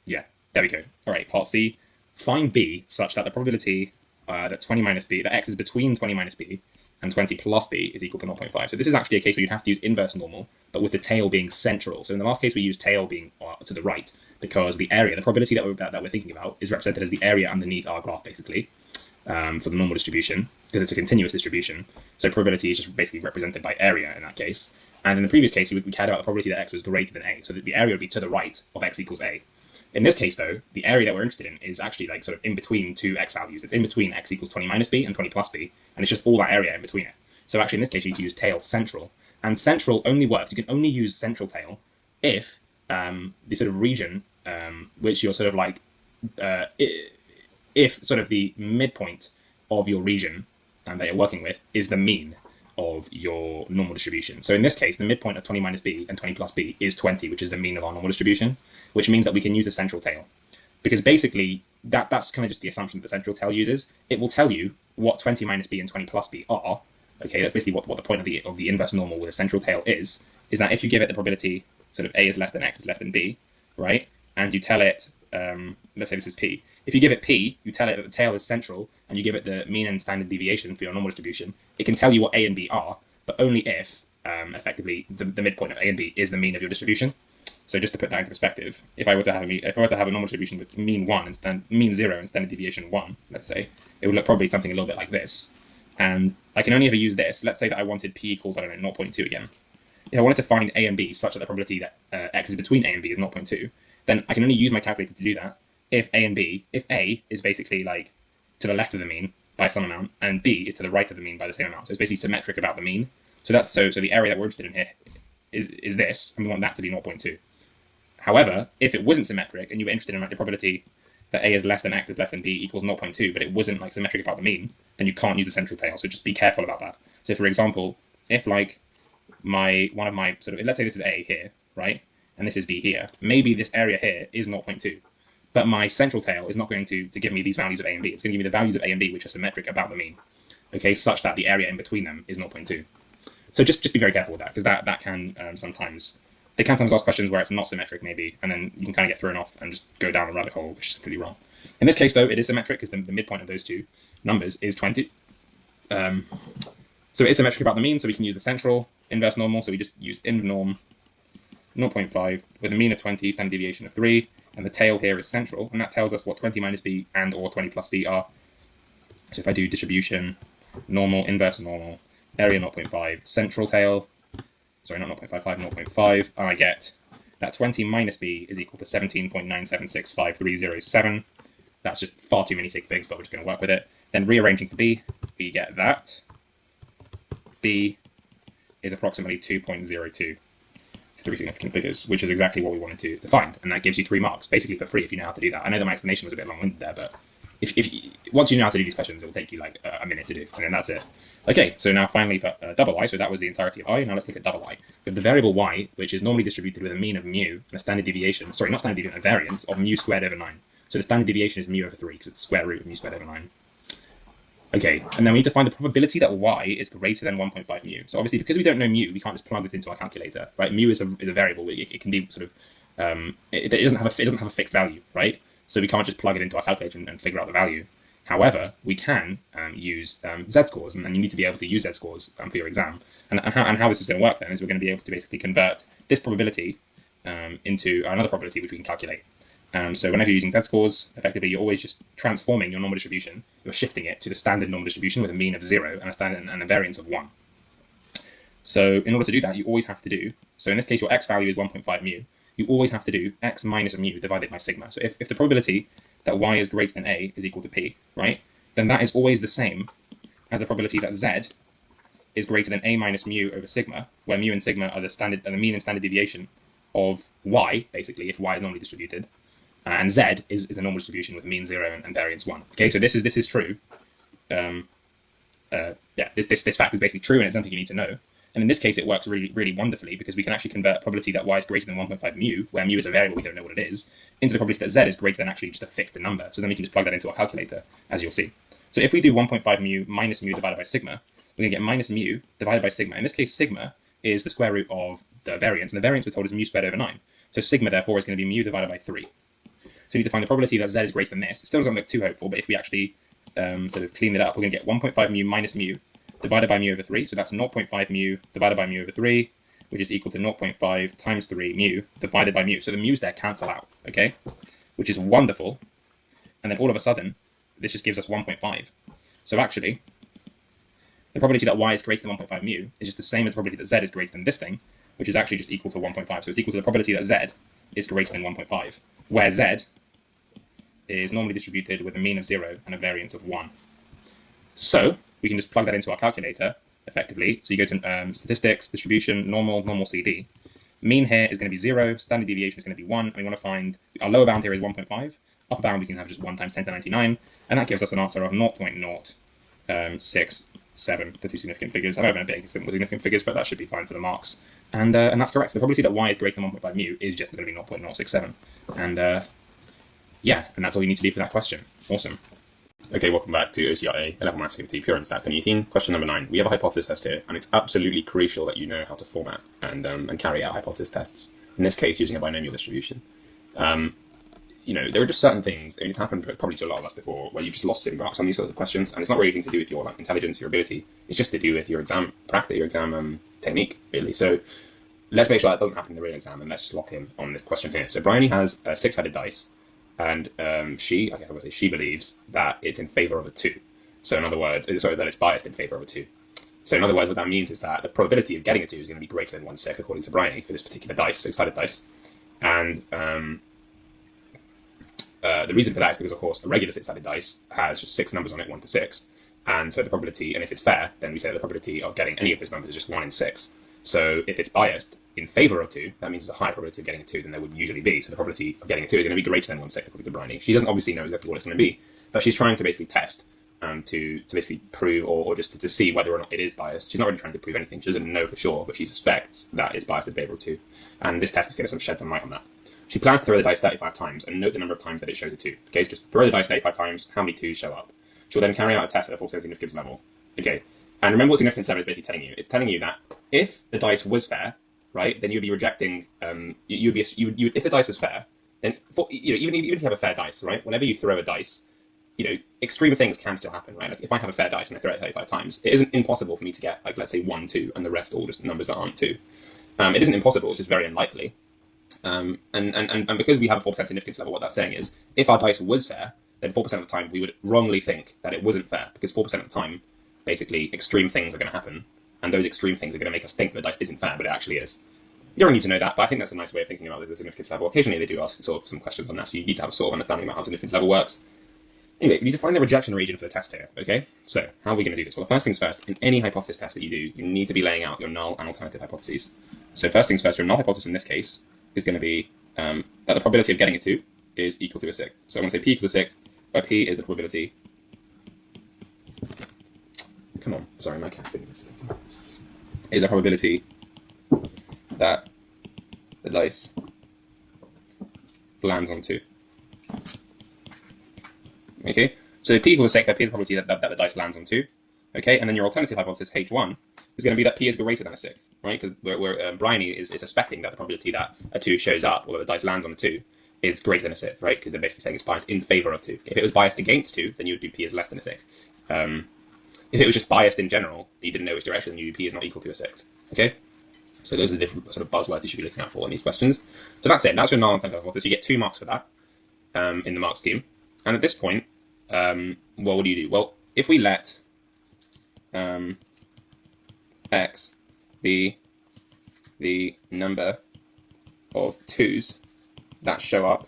Yeah, there we go. All right, part C. Find B such that the probability that 20 minus B, that X is between 20 minus B and 20 plus B is equal to 0.5. So this is actually a case where you'd have to use inverse normal, but with the tail being central. So in the last case, we used tail being to the right, because the area, the probability that we're thinking about is represented as the area underneath our graph, basically, for the normal distribution, because it's a continuous distribution. So probability is just basically represented by area in that case. And in the previous case, we cared about the probability that X was greater than A, so that the area would be to the right of X equals A. In this case, though, the area that we're interested in is actually like sort of in between two X values. It's in between X equals 20 minus B and 20 plus B, and it's just all that area in between it. So actually, in this case, you need to use tail central. And central only works, you can only use central tail if the sort of region which you're sort of like, if sort of the midpoint of your region that you're working with is the mean of your normal distribution. So in this case, the midpoint of 20 minus B and 20 plus B is 20, which is the mean of our normal distribution, which means that we can use a central tail. Because basically, that's kind of just the assumption that the central tail uses. It will tell you what 20 minus B and 20 plus B are. Okay, that's basically what the point of the inverse normal with a central tail is that if you give it the probability sort of A is less than X is less than B, right? And you tell it, let's say this is P. If you give it P, you tell it that the tail is central, and you give it the mean and standard deviation for your normal distribution, it can tell you what A and B are, but only if, effectively, the midpoint of A and B is the mean of your distribution. So just to put that into perspective, if I were to have a normal distribution with mean 1 and mean 0 and standard deviation 1, let's say, it would look probably something a little bit like this. And I can only ever use this. Let's say that I wanted P equals, I don't know, 0.2 again. If I wanted to find A and B such that the probability that X is between A and B is 0.2, then I can only use my calculator to do that if A is basically like to the left of the mean by some amount, and B is to the right of the mean by the same amount. So it's basically symmetric about the mean. So that's so the area that we're interested in here is this, and we want that to be 0.2. However, if it wasn't symmetric, and you were interested in like the probability that A is less than X is less than B equals 0.2, but it wasn't like symmetric about the mean, then you can't use the central tail. So just be careful about that. So for example, if like one of my sort of, let's say this is A here, right? And this is B here. Maybe this area here is 0.2. But my central tail is not going to give me these values of A and B. It's going to give me the values of A and B which are symmetric about the mean, okay, such that the area in between them is 0.2. So just be very careful with that, because that can sometimes ask questions where it's not symmetric maybe, and then you can kind of get thrown off and just go down a rabbit hole, which is completely wrong. In this case, though, it is symmetric because the midpoint of those two numbers is 20. So it is symmetric about the mean, so we can use the central inverse normal. So we just use inv norm 0.5 with a mean of 20, standard deviation of 3, and the tail here is central, and that tells us what 20 minus b and or 20 plus b are. So if I do distribution, normal, inverse normal, area 0.5, central tail, sorry, not 0.55, 0.5, and I get that 20 minus b is equal to 17.9765307. That's just far too many sig figs, but we're just going to work with it. Then rearranging for b, we get that b is approximately 2.02. 3 significant figures, which is exactly what we wanted to find, and that gives you 3 marks, basically for free if you know how to do that. I know that my explanation was a bit long-winded there, but if once you know how to do these questions, it will take you like a minute to do, and then that's it. Okay, so now finally for double I, so that was the entirety of I, now let's look at double I. With the variable y, which is normally distributed with a mean of mu and a standard deviation, sorry, not standard deviation, a variance of mu squared over 9. So the standard deviation is mu over 3, because it's the square root of mu squared over 9. Okay, and then we need to find the probability that y is greater than 1.5 mu. So obviously, because we don't know mu, we can't just plug this into our calculator, right? Mu is a variable. It can be sort of it doesn't have a fixed value, right? So we can't just plug it into our calculator and figure out the value. However, we can use z-scores, and you need to be able to use z-scores for your exam. And how this is going to work then is we're going to be able to basically convert this probability into another probability which we can calculate. So whenever you're using z-scores, effectively you're always just transforming your normal distribution. You're shifting it to the standard normal distribution with a mean of 0 and a variance of 1. So in order to do that, you always have to do, so in this case your x value is 1.5 mu, you always have to do x minus mu divided by sigma. So if the probability that y is greater than a is equal to p, right, then that is always the same as the probability that z is greater than a minus mu over sigma, where mu and sigma are the mean and standard deviation of y, basically, if y is normally distributed. And z is a normal distribution with mean 0 and variance 1. Okay, so this is true. This fact is basically true, and it's something you need to know. And in this case, it works really, really wonderfully, because we can actually convert probability that y is greater than 1.5 mu, where mu is a variable we don't know what it is, into the probability that z is greater than actually just a fixed number. So then we can just plug that into our calculator, as you'll see. So if we do 1.5 mu minus mu divided by sigma, we're going to get minus mu divided by sigma. In this case, sigma is the square root of the variance, and the variance we're told is mu squared over 9. So sigma, therefore, is going to be mu divided by 3. So we need to find the probability that z is greater than this. It still doesn't look too hopeful, but if we actually sort of clean it up, we're going to get 1.5 mu minus mu divided by mu over 3. So that's 0.5 mu divided by mu over 3, which is equal to 0.5 times 3 mu divided by mu. So the mu's there cancel out, okay? Which is wonderful. And then all of a sudden, this just gives us 1.5. So actually, the probability that y is greater than 1.5 mu is just the same as the probability that z is greater than this thing, which is actually just equal to 1.5. So it's equal to the probability that z is greater than 1.5, where z is normally distributed with a mean of 0 and a variance of 1. So we can just plug that into our calculator effectively. So you go to statistics, distribution, normal CD. Mean here is going to be 0, standard deviation is going to be 1, and we want to find, our lower bound here is 1.5, upper bound we can have just 1 times 10 to the 99, and that gives us an answer of 0.067, the 2 significant figures. I know I've been a bit simple with significant figures, but that should be fine for the marks. And that's correct. The probability that y is greater than 1.5 mu is just going to be 0.067. And yeah, and that's all you need to do for that question. Awesome. Okay, welcome back to OCR A, level maths 50, pure and stats 2018. Question number 9. We have a hypothesis test here, and it's absolutely crucial that you know how to format and carry out hypothesis tests. In this case, using a binomial distribution. You know, there are just certain things, I mean, it's happened probably to a lot of us before, where you just lost in marks on these sorts of questions, and it's not really anything to do with your intelligence, your ability. It's just to do with your exam practice, your exam technique, really. So let's make sure that doesn't happen in the real exam, and let's just lock in on this question here. So Bryony has 6-sided dice. And she believes that it's in favor of a 2. So in other words, that it's biased in favor of a 2. So in other words, what that means is that the probability of getting a 2 is going to be greater than 1/6, according to Bryony, for this particular dice, 6-sided dice. And the reason for that is because, of course, a regular 6-sided dice has just 6 numbers on it, 1 to 6. And so the probability, and if it's fair, then we say the probability of getting any of those numbers is just 1 in 6. So if it's biased in favor of 2, that means there's a higher probability of getting a 2 than there would usually be. So the probability of getting a 2 is going to be greater than 1/6, according to Bryony. She doesn't obviously know exactly what it's going to be, but she's trying to basically test to basically prove or just to see whether or not it is biased. She's not really trying to prove anything. She doesn't know for sure, but she suspects that it's biased in favor of 2. And this test is going to sort of shed some light on that. She plans to throw the dice 35 times and note the number of times that it shows a 2. Okay, so just throw the dice 35 times, how many 2s show up. She'll then carry out a test at a 4% significance level. Okay, and remember what significance level is basically telling you. It's telling you that if the dice was fair, right, then you'd be rejecting, if the dice was fair, then, even if you have a fair dice, right, whenever you throw a dice, extreme things can still happen, right? Like if I have a fair dice and I throw it 35 times, it isn't impossible for me to get, like, let's say 1, 2, and the rest all just numbers that aren't 2. It isn't impossible, it's just very unlikely. And because we have a 4% significance level, what that's saying is, if our dice was fair, then 4% of the time we would wrongly think that it wasn't fair, because 4% of the time, basically, extreme things are going to happen, and those extreme things are going to make us think the dice isn't fair, but it actually is. You don't need to know that, but I think that's a nice way of thinking about the significance level. Occasionally they do ask sort of some questions on that, so you need to have a sort of understanding about how significance level works. Anyway, we need to find the rejection region for the test here, okay? So, how are we going to do this? Well, the first things first, in any hypothesis test that you do, you need to be laying out your null and alternative hypotheses. So first things first, your null hypothesis in this case is going to be that the probability of getting a 2 is equal to a 6. So I'm going to say p equals a 6, where p is the probability... Come on, sorry, my cat's doing this. Is a probability that the dice lands on 2. Okay, so p equals 6, that p is the probability that the dice lands on 2. Okay, and then your alternative hypothesis, H1, is going to be that p is greater than a 6, right? Because Bryony is suspecting that the probability that a 2 shows up, or that the dice lands on a 2, is greater than a 6, right? Because they're basically saying it's biased in favor of 2. If it was biased against 2, then you would do p is less than a 6. If it was just biased in general, you didn't know which direction, then you do p is not equal to a 6. Okay? So those are the different sort of buzzwords you should be looking out for in these questions. So that's it. That's your null and alternative hypothesis. You get 2 marks for that in the mark scheme. And at this point, well, what do you do? Well, if we let x be the number of 2s that show up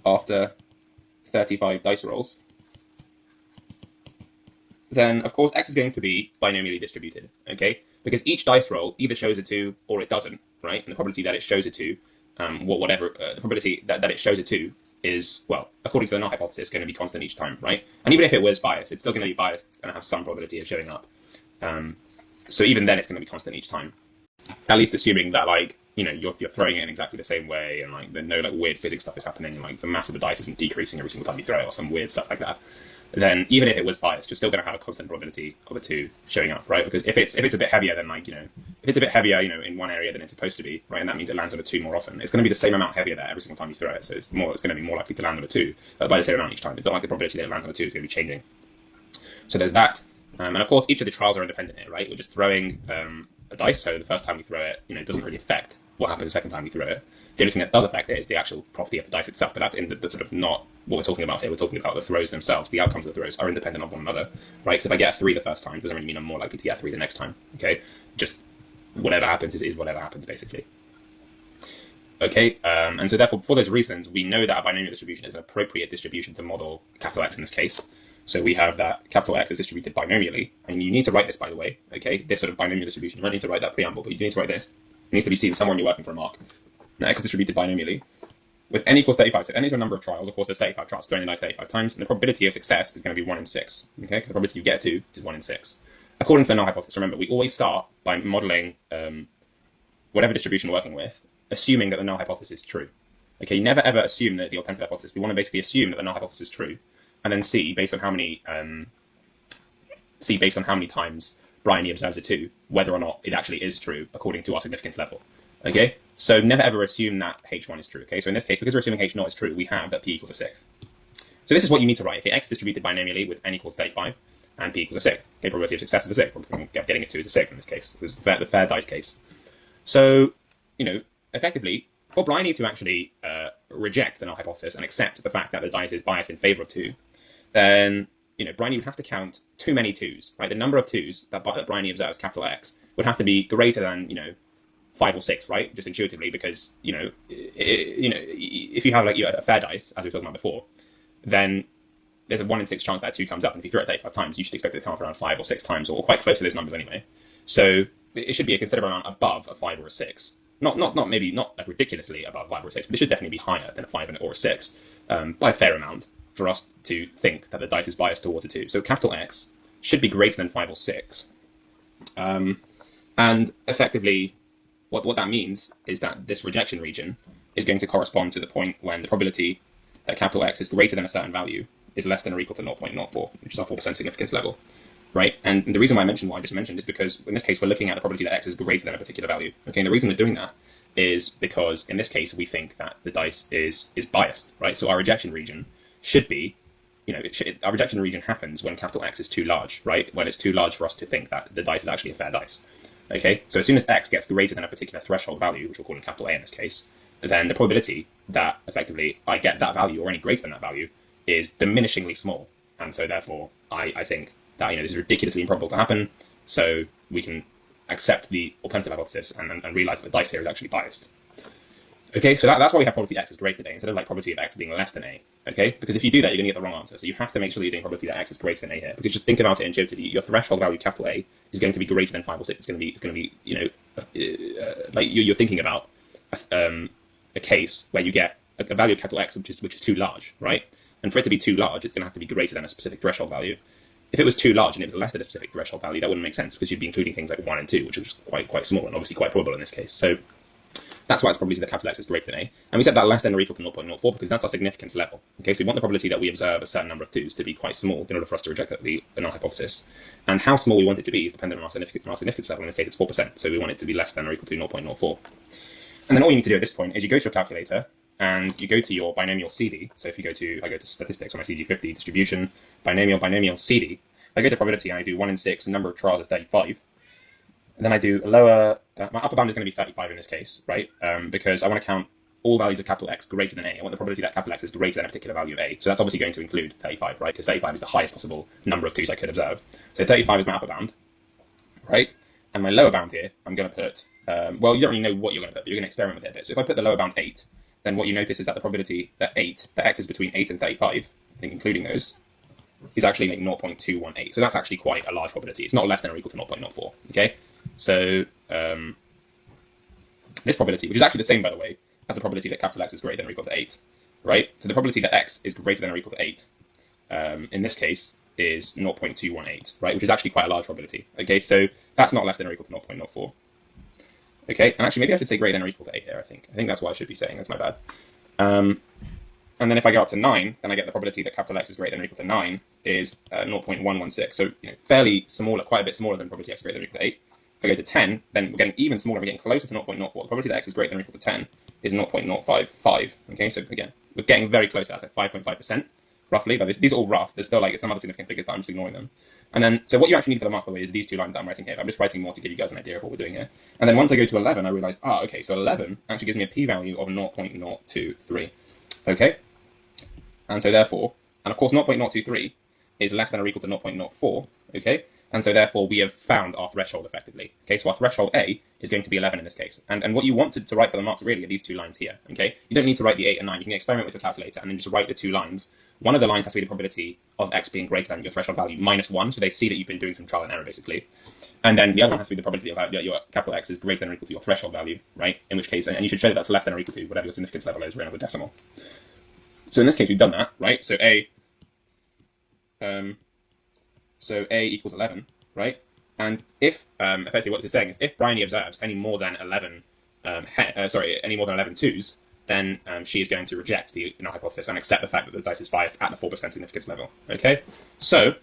after 35 dice rolls, then of course x is going to be binomially distributed, okay? Because each dice roll either shows a 2 or it doesn't, right? And the probability that it shows a 2, the probability that it shows a 2 is, well, according to the null hypothesis, going to be constant each time, right? And even if it was biased, it's still going to be biased and have some probability of showing up. So even then, it's going to be constant each time. At least assuming that, like, you're throwing it in exactly the same way, and like no like weird physics stuff is happening, and like the mass of the dice isn't decreasing every single time you throw it, or some weird stuff like that. Then even if it was biased, you're still going to have a constant probability of a 2 showing up, right? Because if it's a bit heavier than if it's a bit heavier, in one area than it's supposed to be, right, and that means it lands on a 2 more often, it's going to be the same amount heavier there every single time you throw it. So it's going to be more likely to land on a 2 by the same amount each time. It's not like the probability that it lands on a 2 is going to be changing. So there's that, and of course each of the trials are independent here, right? We're just throwing a dice, so the first time we throw it, it doesn't really affect what happens the second time we throw it. The only thing that does affect it is the actual property of the dice itself, but that's in the sort of not what we're talking about here. We're talking about the throws themselves. The outcomes of the throws are independent of one another, right? So if I get a 3 the first time, it doesn't really mean I'm more likely to get a 3 the next time, okay? Just whatever happens is whatever happens, basically. Okay, and so therefore, for those reasons, we know that a binomial distribution is an appropriate distribution to model capital X in this case. So we have that capital X is distributed binomially, and you need to write this, by the way, okay? This sort of binomial distribution, you don't need to write that preamble, but you need to write this. It needs to be seen somewhere when you're working for a mark. Now, X is distributed binomially with n equals 35. So n is your number of trials. Of course, there's 35 trials, throwing the dice 35 times, and the probability of success is going to be 1 in 6, okay? Because the probability you get to is 1 in 6. According to the null hypothesis, remember, we always start by modeling whatever distribution we're working with, assuming that the null hypothesis is true. Okay, never ever assume that the alternative hypothesis. We want to basically assume that the null hypothesis is true, and then see based on how many times Bryony observes a 2, whether or not it actually is true according to our significance level. Okay, so never ever assume that H1 is true. Okay, so in this case, because we're assuming H0 is true, we have that P equals a 6. So this is what you need to write. Okay, X is distributed binomially with n equals 35, and P equals a 6. Okay, probability of success is a 6. Probability of getting a 2 is a 6 in this case. This is the fair dice case. So, effectively, for Bryony to actually reject the null hypothesis and accept the fact that the dice is biased in favor of 2, then Bryony would have to count too many 2s, right? The number of 2s that Bryony observes, capital X, would have to be greater than 5 or 6, right? Just intuitively, because if you have a fair dice, as we were talking about before, then there's a 1 in 6 chance that 2 comes up, and if you throw it 35 times, you should expect it to come up around 5 or 6 times, or quite close to those numbers anyway. So it should be a considerable amount above a 5 or a 6. Not like ridiculously above 5 or a 6, but it should definitely be higher than a 5 or a 6 by a fair amount. for us to think that the dice is biased towards a 2. So capital X should be greater than 5 or 6. And effectively, what that means is that this rejection region is going to correspond to the point when the probability that capital X is greater than a certain value is less than or equal to 0.04, which is our 4% significance level, right? And the reason why I mentioned what I just mentioned is because in this case, we're looking at the probability that X is greater than a particular value. Okay, and the reason we're doing that is because in this case, we think that the dice is biased, right? So our rejection region should be, our rejection region happens when capital X is too large, right? When it's too large for us to think that the dice is actually a fair dice. Okay, so as soon as X gets greater than a particular threshold value, which we'll call in capital A in this case, then the probability that effectively I get that value or any greater than that value is diminishingly small. And so therefore, I think that, this is ridiculously improbable to happen. So we can accept the alternative hypothesis and realize that the dice here is actually biased. Okay, so that's why we have probability X is greater than A instead of like probability of X being less than A. Okay, because if you do that, you're going to get the wrong answer. So you have to make sure that you're doing probability that X is greater than A here. Because just think about it intuitively, your threshold value capital A is going to be greater than 5 or 6. It's going to be like you're thinking about a case where you get a value of capital X which is too large, right? And for it to be too large, it's going to have to be greater than a specific threshold value. If it was too large and it was less than a specific threshold value, that wouldn't make sense because you'd be including things like 1 and 2, which are just quite small and obviously quite probable in this case. So that's why it's probability that capital X is greater than A. And we set that less than or equal to 0.04 because that's our significance level. Okay, so we want the probability that we observe a certain number of 2s to be quite small in order for us to reject the null hypothesis. And how small we want it to be is dependent on our significance level. In this case, it's 4%. So we want it to be less than or equal to 0.04. And then all you need to do at this point is you go to your calculator and you go to your binomial CD. So if I go to statistics on my CD50 distribution, binomial CD, I go to probability and I do 1 in 6, the number of trials is 35. And then I do a lower, my upper bound is going to be 35 in this case, right? Because I want to count all values of capital X greater than A. I want the probability that capital X is greater than a particular value of A. So that's obviously going to include 35, right? Because 35 is the highest possible number of 2s I could observe. So 35 is my upper bound, right? And my lower bound here, I'm going to put, well, you don't really know what you're going to put, but you're going to experiment with it a bit. So if I put the lower bound 8, then what you notice is that the probability that X is between 8 and 35, I think including those, is actually like 0.218. So that's actually quite a large probability. It's not less than or equal to 0.04, okay? So this probability, which is actually the same, by the way, as the probability that capital X is greater than or equal to 8, right? So the probability that X is greater than or equal to 8, in this case, is 0.218, right? Which is actually quite a large probability, okay? So that's not less than or equal to 0.04. Okay, and actually maybe I should say greater than or equal to 8 here, I think. I think that's what I should be saying, that's my bad. And then if I go up to 9, then I get the probability that capital X is greater than or equal to 9 is 0.116. So fairly smaller, quite a bit smaller than probability X is greater than or equal to 8. If I go to 10, then we're getting even smaller, we're getting closer to 0.04. The probability that X is greater than or equal to 10 is 0.055. Okay, so again, we're getting very close to that, like 5.5%, roughly, but these are all rough. There's still like some other significant figures, but I'm just ignoring them. And then, so what you actually need for the mark, by the way, is these 2 lines that I'm writing here. I'm just writing more to give you guys an idea of what we're doing here. And then once I go to 11, I realize, okay, so 11 actually gives me a p-value of 0.023. Okay? And so therefore, and of course 0.023 is less than or equal to 0.04, okay? And so therefore we have found our threshold effectively. Okay, so our threshold A is going to be 11 in this case. And what you want to write for the marks really are these 2 lines here, okay? You don't need to write the 8 and 9. You can experiment with your calculator and then just write the 2 lines. One of the lines has to be the probability of X being greater than your threshold value minus 1, so they see that you've been doing some trial and error basically. And then the other one has to be the probability of your capital X is greater than or equal to your threshold value, right? In which case, and you should show that that's less than or equal to whatever your significance level is, right, as a decimal. So in this case, we've done that, right? So A equals 11, right? And if, effectively what this is saying is if Bryony observes any more than 11 twos, then she is going to reject the null hypothesis and accept the fact that the dice is biased at the 4% significance level, okay? So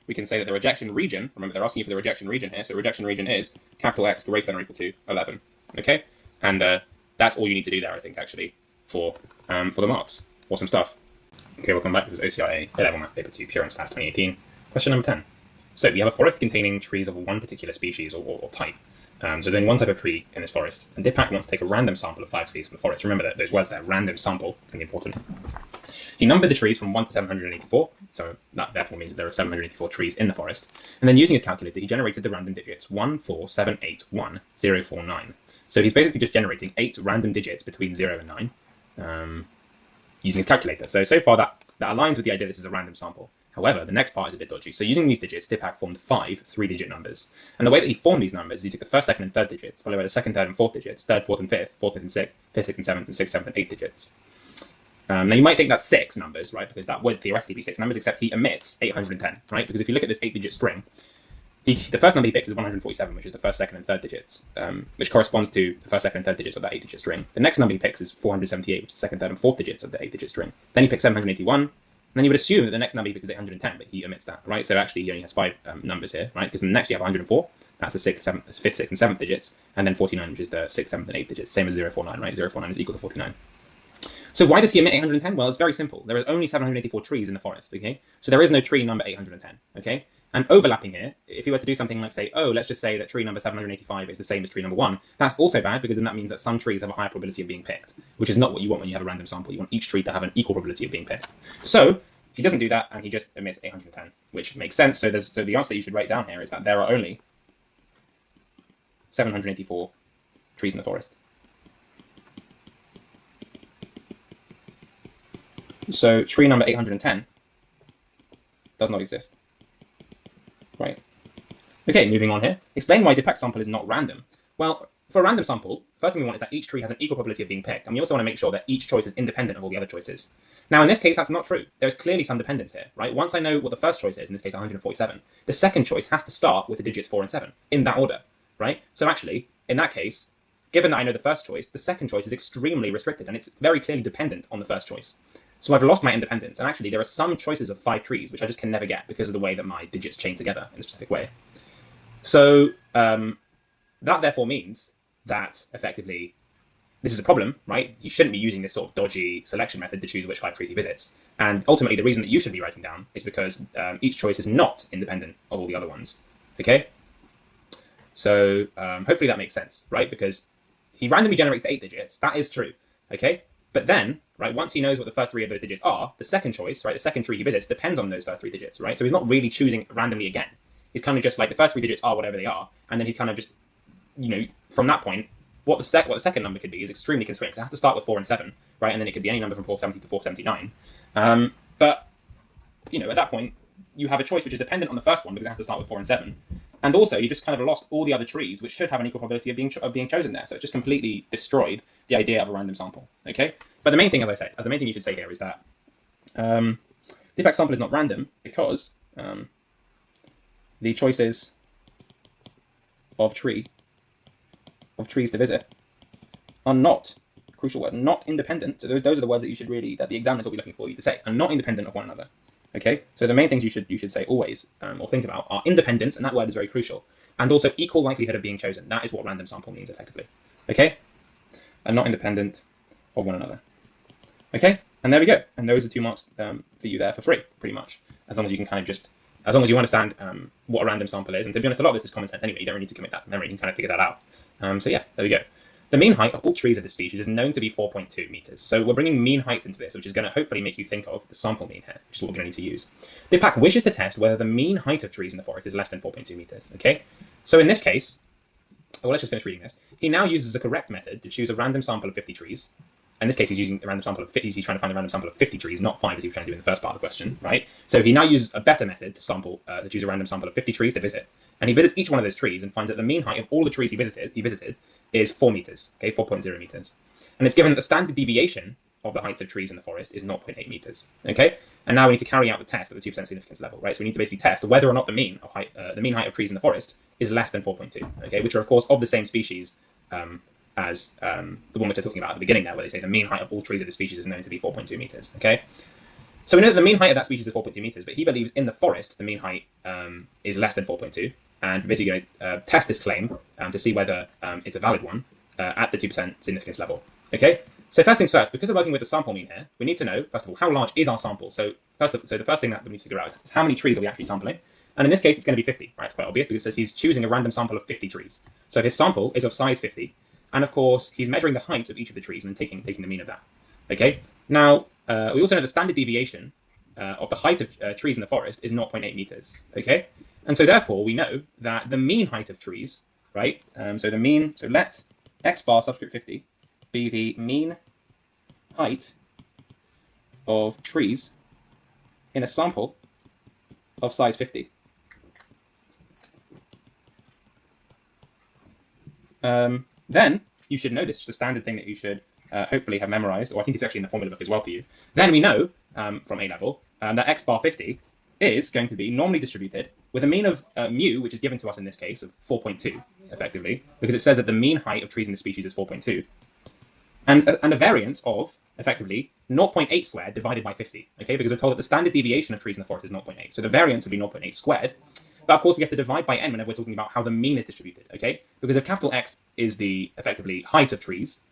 we can say that the rejection region, remember they're asking you for the rejection region here, so rejection region is capital X greater than or equal to 11, okay? And that's all you need to do there, I think, actually, for the marks. Awesome stuff. Okay, welcome back. This is OCR A-Level Math Paper 2, Pure and Stats 2018. Question number 10. So we have a forest containing trees of one particular species or type. So there's only one type of tree in this forest, and Dipak wants to take a random sample of 5 trees from the forest. Remember that those words there, random sample, it's going to be important. He numbered the trees from 1 to 784, so that therefore means that there are 784 trees in the forest. And then using his calculator, he generated the random digits 1, 4, 7, 8, 1, 0, 4, 9. So he's basically just generating 8 random digits between 0 and 9 using his calculator. So far that aligns with the idea this is a random sample. However, the next part is a bit dodgy. So using these digits, Dipak formed 5 3-digit numbers. And the way that he formed these numbers is he took the first, second, and third digits, followed by the second, third, and fourth digits, third, fourth, and fifth, fourth, fifth, and sixth, fifth, sixth, and seventh, and sixth, seventh, and eighth digits. Now you might think that's 6 numbers, right? Because that would theoretically be 6 numbers, except he omits 810, right? Because if you look at this 8-digit string, the first number he picks is 147, which is the first, second, and third digits, which corresponds to the first, second, and third digits of that 8-digit string. The next number he picks is 478, which is the second, third, and fourth digits of the 8-digit string. Then he picks 781, and then you would assume that the next number he picks is 810, but he omits that, right? So actually he only has 5 numbers here, right? Because next you have 104, that's the 5th, 6th, and 7th digits, and then 49, which is the 6th, 7th, and 8th digits, same as 049, right? 049 is equal to 49. So why does he omit 810? Well, it's very simple. There are only 784 trees in the forest, okay? So there is no tree number 810, okay? And overlapping here, if you were to do something like say, oh, let's just say that tree number 785 is the same as tree number 1, that's also bad because then that means that some trees have a higher probability of being picked, which is not what you want when you have a random sample. You want each tree to have an equal probability of being picked. So he doesn't do that, and he just omits 810, which makes sense. So the answer that you should write down here is that there are only 784 trees in the forest. So tree number 810 does not exist. Right. Okay, moving on here. Explain why the picked sample is not random. Well, for a random sample, first thing we want is that each tree has an equal probability of being picked, and we also want to make sure that each choice is independent of all the other choices. Now, in this case, that's not true. There's clearly some dependence here, right? Once I know what the first choice is, in this case 147, the second choice has to start with the digits 4 and 7, in that order, right? So actually, in that case, given that I know the first choice, the second choice is extremely restricted, and it's very clearly dependent on the first choice. So I've lost my independence, and actually there are some choices of 5 trees which I just can never get because of the way that my digits chain together in a specific way. So that therefore means that effectively this is a problem, right? You shouldn't be using this sort of dodgy selection method to choose which 5 trees he visits. And ultimately the reason that you should be writing down is because each choice is not independent of all the other ones, okay? So hopefully that makes sense, right? Because he randomly generates the 8 digits, that is true, okay? But then, right, once he knows what the first 3 of those digits are, the second choice, right, the second tree he visits depends on those first 3 digits, right? So he's not really choosing randomly again. He's kind of just like the first 3 digits are whatever they are, and then he's kind of just, you know, from that point, what the second number could be is extremely constrained, because it has to start with 4 and 7, right? And then it could be any number from 470 to 479. But, you know, at that point, you have a choice which is dependent on the first one because it has to start with 4 and 7. And also, you just kind of lost all the other trees, which should have an equal probability of being chosen there. So it just completely destroyed the idea of a random sample. Okay, but the main thing, as I said, the main thing you should say here is that the picked sample is not random because the choices of trees to visit are not, crucial word, not independent. So those are the words that you should really, that the examiners will be looking for you to say, are not independent of one another. Okay, so the main things you should say always or think about are independence, and that word is very crucial, and also equal likelihood of being chosen. That is what random sample means effectively. Okay, and not independent of one another. Okay, and there we go. And those are 2 marks for you there for free, pretty much. As long as you can kind of just, as long as you understand what a random sample is. And to be honest, a lot of this is common sense anyway. You don't really need to commit that to memory. You can kind of figure that out. So yeah, there we go. The mean height of all trees of this species is known to be 4.2 meters. So we're bringing mean heights into this, which is going to hopefully make you think of the sample mean here, which is what we're going to need to use. The pack wishes to test whether the mean height of trees in the forest is less than 4.2 meters. Okay, so in this case, well, let's just finish reading this. He now uses the correct method to choose a random sample of 50 trees. In this case, he's using a random sample of 50. He's trying to find a random sample of 50 trees, not 5 as he was trying to do in the first part of the question, right? So he now uses a better method to choose a random sample of 50 trees to visit. And he visits each one of those trees and finds that the mean height of all the trees he visited is 4 meters, okay, 4.0 meters. And it's given that the standard deviation of the heights of trees in the forest is 0.8 meters, okay? And now we need to carry out the test at the 2% significance level, right? So we need to basically test whether or not the mean height of trees in the forest is less than 4.2, okay? Which are, of course, of the same species as the one which they're talking about at the beginning there, where they say the mean height of all trees of the species is known to be 4.2 meters, okay? So we know that the mean height of that species is 4.2 meters, but he believes in the forest the mean height is less than 4.2, and we're basically going to test this claim to see whether it's a valid one at the 2% significance level, okay? So first things first, because we're working with the sample mean here, we need to know, first of all, how large is our sample? So the first thing that we need to figure out is how many trees are we actually sampling? And in this case, it's going to be 50, right? It's quite obvious because it says he's choosing a random sample of 50 trees. So his sample is of size 50. And of course, he's measuring the height of each of the trees and then taking the mean of that. Okay. Now, we also know the standard deviation of the height of trees in the forest is 0.8 meters. Okay. And so therefore, we know that the mean height of trees, right? So let x bar subscript 50 be the mean height of trees in a sample of size 50. Then you should know this is the standard thing that you should hopefully have memorized, or I think it's actually in the formula book as well for you, then we know from A level that x bar 50 is going to be normally distributed with a mean of mu, which is given to us in this case of 4.2, effectively, because it says that the mean height of trees in the species is 4.2, and a variance of, effectively, 0.8 squared divided by 50, okay, because we're told that the standard deviation of trees in the forest is 0.8, so the variance would be 0.8 squared, but of course we have to divide by n whenever we're talking about how the mean is distributed, okay, because if capital X is the, effectively, height of trees,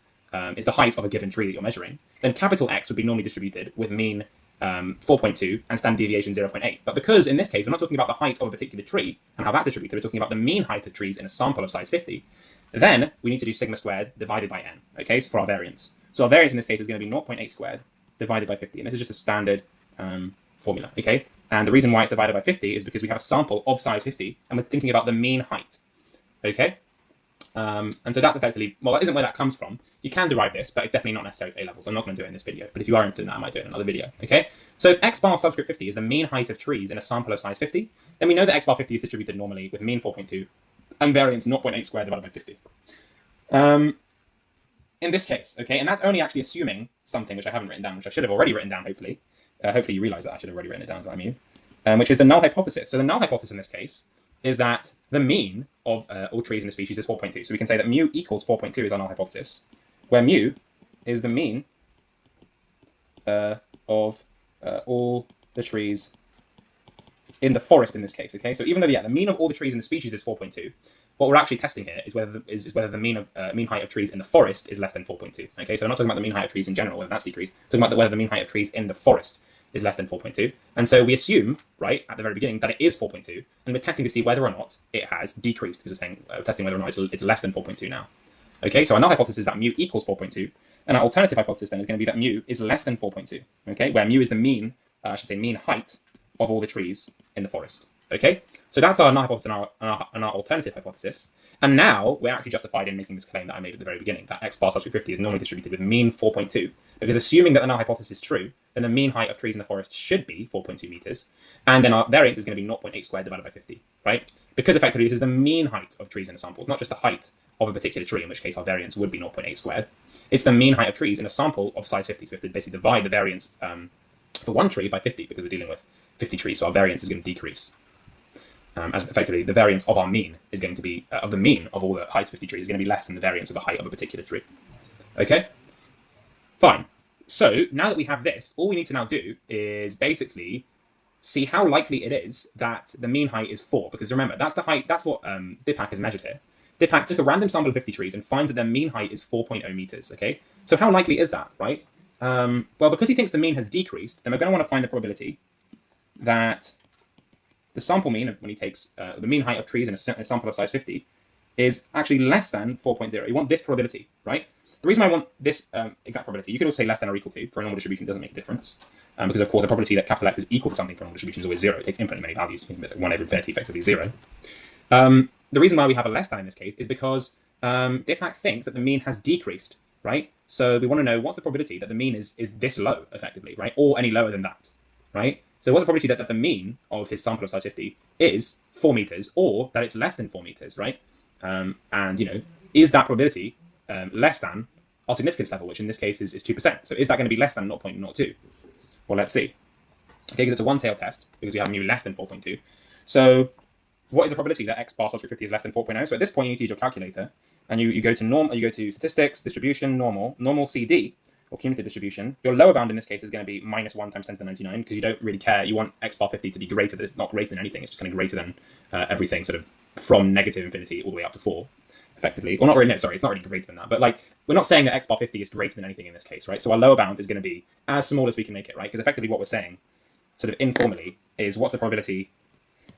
is the height of a given tree that you're measuring, then capital X would be normally distributed with mean 4.2 and standard deviation 0.8. But because in this case we're not talking about the height of a particular tree and how that's distributed, we're talking about the mean height of trees in a sample of size 50, then we need to do sigma squared divided by n, okay, so for our variance. So our variance in this case is going to be 0.8 squared divided by 50, and this is just a standard formula, okay? And the reason why it's divided by 50 is because we have a sample of size 50 and we're thinking about the mean height, okay? And so that's effectively, well, that isn't where that comes from. You can derive this, but it's definitely not necessary for A levels. I'm not going to do it in this video, but if you are interested in that, I might do it in another video, okay? So if x bar subscript 50 is the mean height of trees in a sample of size 50, then we know that x bar 50 is distributed normally with mean 4.2 and variance 0.8 squared divided by 50. In this case, okay, and that's only actually assuming something which I haven't written down, which I should have already written down, hopefully. Hopefully you realize that I should have already written it down, is what I mean. Which is the null hypothesis. So the null hypothesis in this case is that the mean of all trees in the species is 4.2. So we can say that mu equals 4.2 is our null hypothesis, where mu is the mean of all the trees in the forest in this case, okay? So even though, the mean of all the trees in the species is 4.2, what we're actually testing here is whether the mean height of trees in the forest is less than 4.2, okay? So we're not talking about the mean height of trees in general, whether that's decreased, we're talking about whether the mean height of trees in the forest is less than 4.2. And so we assume, right, at the very beginning, that it is 4.2, and we're testing to see whether or not it has decreased, because we're saying, testing whether or not it's less than 4.2 now. Okay, so our null hypothesis is that mu equals 4.2, and our alternative hypothesis then is going to be that mu is less than 4.2, okay, where mu is the mean, mean height of all the trees in the forest. Okay, so that's our null hypothesis and our alternative hypothesis. And now we're actually justified in making this claim that I made at the very beginning, that x bar subscript 50 is normally distributed with mean 4.2, because assuming that the null hypothesis is true, then the mean height of trees in the forest should be 4.2 meters, and then our variance is going to be 0.8 squared divided by 50, right? Because effectively this is the mean height of trees in a sample, not just the height of a particular tree, in which case our variance would be 0.8 squared. It's the mean height of trees in a sample of size 50, so we have to basically divide the variance for one tree by 50, because we're dealing with 50 trees, so our variance is going to decrease. As effectively the variance of our mean is going to be, of the mean of all the heights 50 trees is going to be less than the variance of the height of a particular tree. Okay? Fine. So now that we have this, all we need to now do is basically see how likely it is that the mean height is 4, because remember, that's the height, that's what Dipak has measured here. Dipak took a random sample of 50 trees and finds that their mean height is 4.0 meters, okay? So how likely is that, right? Well, because he thinks the mean has decreased, then we're going to want to find the probability that the sample mean, when he takes the mean height of trees in a sample of size 50, is actually less than 4.0. You want this probability, right? The reason I want this exact probability, you could also say less than or equal to. For a normal distribution, it doesn't make a difference. Because, of course, the probability that capital X is equal to something for a normal distribution is always 0. It takes infinitely many values. It's like 1 over 30, effectively 0. The reason why we have a less than in this case is because Dipak thinks that the mean has decreased, right? So we want to know what's the probability that the mean is this low, effectively, right? Or any lower than that, right? So what's the probability that the mean of his sample of size 50 is 4 meters, or that it's less than 4 meters, right? And, is that probability less than our significance level, which in this case is 2%. So is that going to be less than 0.02? Well, let's see. Okay, because it's a one-tailed test, because we have mu less than 4.2. So what is the probability that x bar subscript 50 is less than 4.0? So at this point, you need to use your calculator, and you go to statistics, distribution, normal CD, or cumulative distribution. Your lower bound in this case is going to be minus 1 times 10 to the 99, because you don't really care. You want x bar 50 to be greater than, it's not greater than anything, it's just kind of greater than everything, sort of from negative infinity all the way up to 4, effectively. Or not really, sorry, it's not really greater than that, but like, we're not saying that x bar 50 is greater than anything in this case, right? So our lower bound is going to be as small as we can make it, right? Because effectively what we're saying, sort of informally, is what's the probability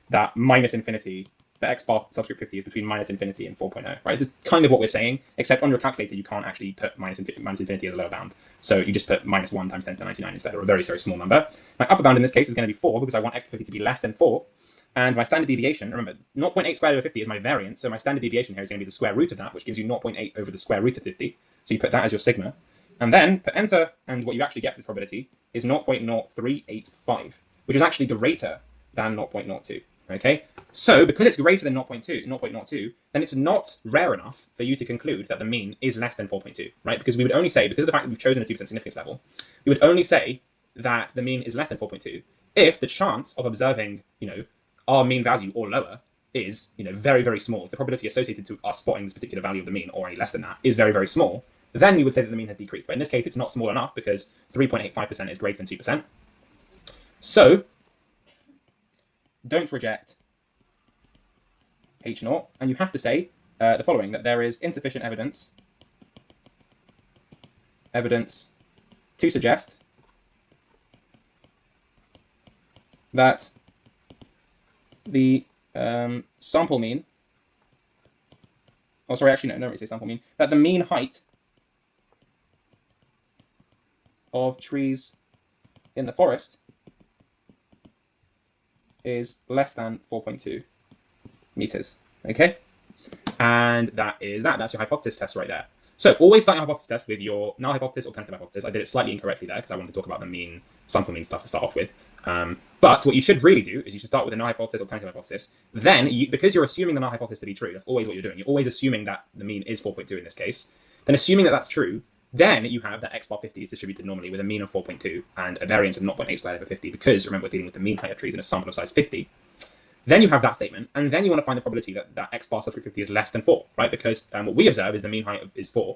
that minus infinity, the x bar subscript 50 is between minus infinity and 4.0, right? This is kind of what we're saying, except on your calculator, you can't actually put minus infinity as a lower bound. So you just put minus 1 times 10 to the 99 instead, or a very, very small number. My upper bound in this case is going to be 4, because I want x 50 to be less than 4. And my standard deviation, remember, 0.8 squared over 50 is my variance, so my standard deviation here is going to be the square root of that, which gives you 0.8 over the square root of 50. So you put that as your sigma. And then put enter, and what you actually get for this probability is 0.0385, which is actually greater than 0.02. Okay, so because it's greater than 0.02, then it's not rare enough for you to conclude that the mean is less than 4.2, right? Because we would only say, because of the fact that we've chosen a 2% significance level, we would only say that the mean is less than 4.2 if the chance of observing, our mean value or lower is, very, very small. If the probability associated to us spotting this particular value of the mean or any less than that is very, very small, then we would say that the mean has decreased. But in this case, it's not small enough because 3.85% is greater than 2%. So don't reject H0, and you have to say the following, that there is insufficient evidence to suggest that the sample mean, oh sorry, actually no, don't really say sample mean, that the mean height of trees in the forest is less than 4.2 meters. Okay, and that's your hypothesis test right there. So always start your hypothesis test with your null hypothesis or tentative hypothesis. I did it slightly incorrectly there because I wanted to talk about the mean, sample mean stuff to start off with. But what you should really do is you should start with a null hypothesis or tentative hypothesis. Then, because you're assuming the null hypothesis to be true, that's always what you're doing. You're always assuming that the mean is 4.2 in this case. Then assuming that that's true, then you have that x bar 50 is distributed normally with a mean of 4.2 and a variance of 0.8 squared over 50, because remember we're dealing with the mean height of trees in a sample of size 50. Then you have that statement, and then you want to find the probability that x bar sub 50 is less than 4, right? Because what we observe is the mean height is 4.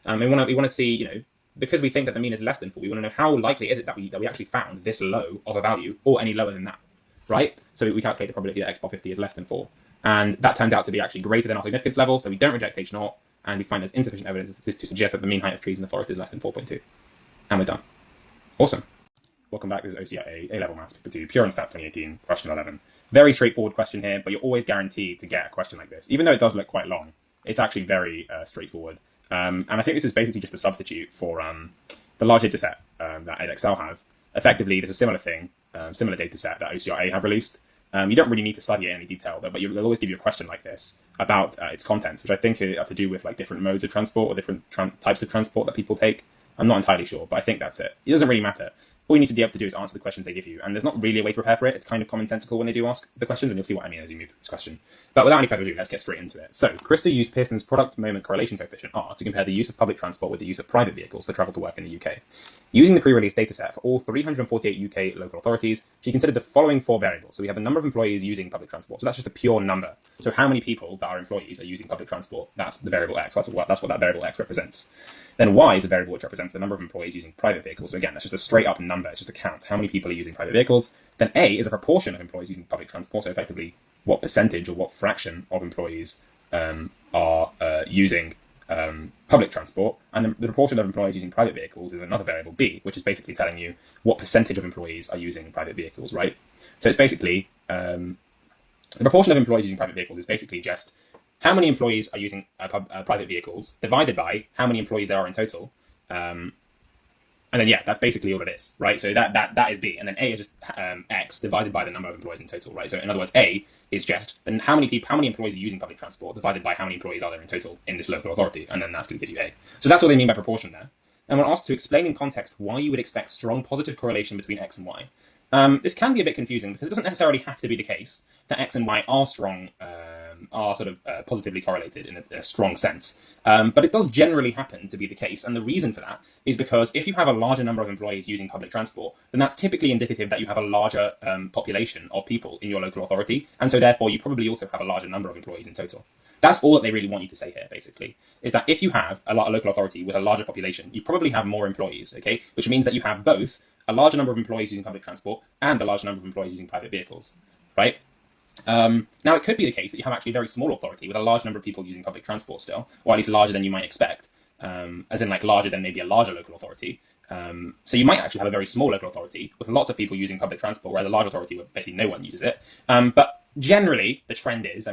We want to see, because we think that the mean is less than 4, we want to know how likely is it that we actually found this low of a value or any lower than that, right? So we calculate the probability that x bar 50 is less than 4. And that turns out to be actually greater than our significance level, so we don't reject H0, and we find there's insufficient evidence to suggest that the mean height of trees in the forest is less than 4.2. And we're done. Awesome. Welcome back. This is OCR A-Level Maths Paper 2, Pure and Stats 2018, question 11. Very straightforward question here, but you're always guaranteed to get a question like this. Even though it does look quite long, it's actually very straightforward. And I think this is basically just a substitute for the large data set that Edexcel have. Effectively, there's a similar thing, similar data set that OCR have released. You don't really need to study it in any detail, though, but they'll always give you a question like this about its contents, which I think are to do with like different modes of transport or different types of transport that people take. I'm not entirely sure, but I think that's it. It doesn't really matter. All you need to be able to do is answer the questions they give you, and there's not really a way to prepare for it. It's kind of commonsensical when they do ask the questions, and you'll see what I mean as you move through this question. But without any further ado, let's get straight into it. So, Krista used Pearson's product moment correlation coefficient, R, to compare the use of public transport with the use of private vehicles for travel to work in the UK. Using the pre-release dataset for all 348 UK local authorities, she considered the following 4 variables. So we have the number of employees using public transport. So that's just a pure number. So how many people that are employees are using public transport? That's the variable X. That's what that variable X represents. Then Y is a variable which represents the number of employees using private vehicles. So again, that's just a straight up number. It's just a count. How many people are using private vehicles? Then A is a proportion of employees using public transport. So effectively, what percentage or what fraction of employees are using public transport. And the proportion of employees using private vehicles is another variable, B, which is basically telling you what percentage of employees are using private vehicles, right? So it's basically, the proportion of employees using private vehicles is basically just how many employees are using private vehicles divided by how many employees there are in total. And then, yeah, that's basically all it is, right? So that is B. And then A is just X divided by the number of employees in total, right? So in other words, A is just then how many employees are using public transport divided by how many employees are there in total in this local authority. And then that's going to give you A. So that's what they mean by proportion there. And we're asked to explain in context why you would expect strong positive correlation between X and Y. This can be a bit confusing because it doesn't necessarily have to be the case that X and Y are strong, are sort of positively correlated in a strong sense. But it does generally happen to be the case. And the reason for that is because if you have a larger number of employees using public transport, then that's typically indicative that you have a larger population of people in your local authority. And so therefore, you probably also have a larger number of employees in total. That's all that they really want you to say here, basically, is that if you have a local authority with a larger population, you probably have more employees, okay? Which means that you have both a larger number of employees using public transport and a larger number of employees using private vehicles, right? Now, it could be the case that you have actually a very small authority with a large number of people using public transport still, or at least larger than you might expect, as in like larger than maybe a larger local authority. So you might actually have a very small local authority with lots of people using public transport, whereas a large authority where basically no one uses it. But generally, the trend is,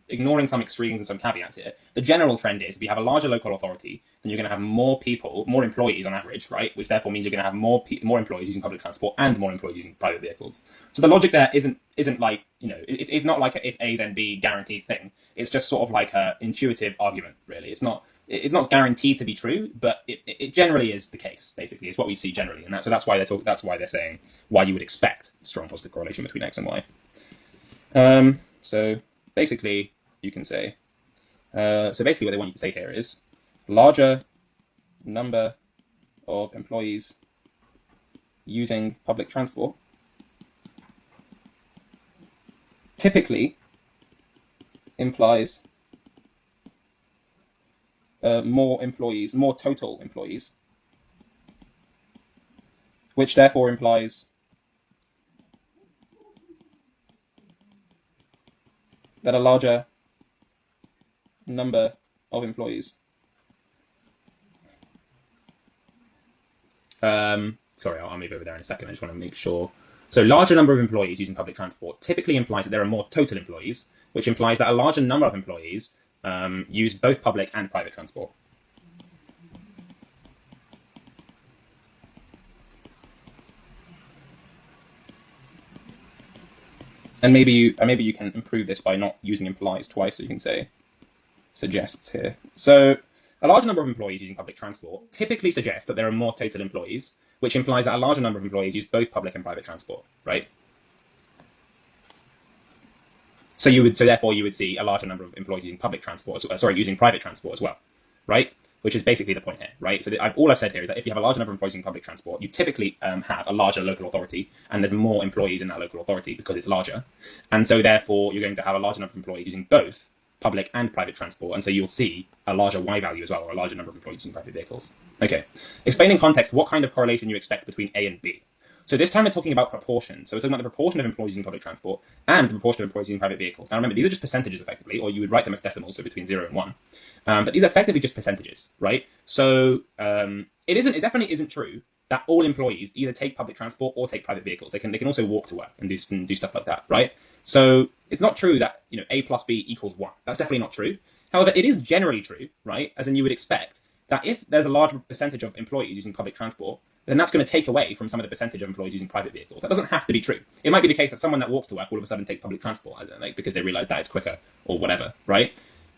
ignoring some extremes and some caveats here, the general trend is if you have a larger local authority, then you're going to have more people, more employees on average, right? Which therefore means you're going to have more employees using public transport and more employees using private vehicles. So the logic there isn't like, it's not like a if A then B guaranteed thing. It's just sort of like a intuitive argument, really. It's not guaranteed to be true, but it generally is the case. Basically, it's what we see generally, and that's why they're saying why you would expect strong positive correlation between X and Y. So basically, you can say, so basically what they want you to say here is larger number of employees using public transport typically implies more employees, more total employees, which therefore implies that a larger number of employees. Sorry, I'll move over there in a second. I just want to make sure. So larger number of employees using public transport typically implies that there are more total employees, which implies that a larger number of employees use both public and private transport. And maybe you can improve this by not using implies twice, so you can say suggests here. So a large number of employees using public transport typically suggests that there are more total employees, which implies that a larger number of employees use both public and private transport, right? So therefore you would see a larger number of employees using public transport, using private transport as well, right? Which is basically the point here, right? So all I've said here is that if you have a larger number of employees using public transport, you typically have a larger local authority, and there's more employees in that local authority because it's larger. And so therefore you're going to have a larger number of employees using both public and private transport, and so you'll see a larger Y value as well, or a larger number of employees using private vehicles. Okay, explain in context what kind of correlation you expect between A and B. So this time we're talking about proportion. So we're talking about the proportion of employees using public transport and the proportion of employees using private vehicles. Now remember, these are just percentages effectively, or you would write them as decimals, so between 0 and 1. But these are effectively just percentages, right? So it definitely isn't true that all employees either take public transport or take private vehicles. They can also walk to work and do stuff like that, right? So it's not true that A plus B equals 1. That's definitely not true. However, it is generally true, right? As in you would expect that if there's a large percentage of employees using public transport, then that's going to take away from some of the percentage of employees using private vehicles. That doesn't have to be true. It might be the case that someone that walks to work all of a sudden takes public transport, because they realize that it's quicker or whatever, right?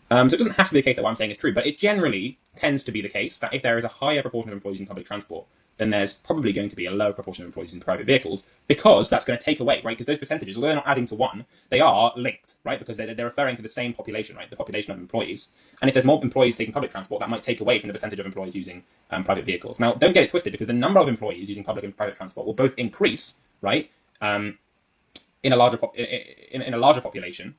So it doesn't have to be the case that what I'm saying is true, but it generally tends to be the case that if there is a higher proportion of employees using public transport, then there's probably going to be a lower proportion of employees in private vehicles, because that's going to take away, right? Because those percentages, although they're not adding to 1, they are linked, right? Because they're referring to the same population, right? The population of employees. And if there's more employees taking public transport, that might take away from the percentage of employees using private vehicles. Now, don't get it twisted, because the number of employees using public and private transport will both increase, right? In a larger population.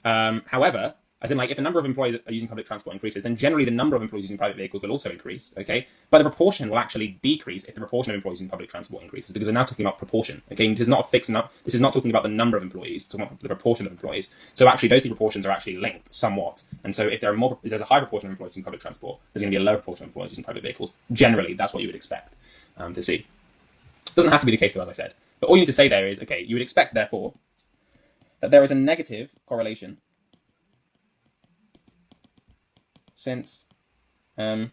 However, as in, like, if the number of employees are using public transport increases, then generally the number of employees using private vehicles will also increase, okay? But the proportion will actually decrease if the proportion of employees using public transport increases, because we're now talking about proportion, okay? This is not a fixed number. This is not talking about the number of employees, it's talking about the proportion of employees. So actually, those two proportions are actually linked somewhat. And so if there's a high proportion of employees using public transport, there's going to be a low proportion of employees using private vehicles. Generally, that's what you would expect to see. It doesn't have to be the case, though, as I said. But all you need to say there is, okay, you would expect, therefore, that there is a negative correlation since a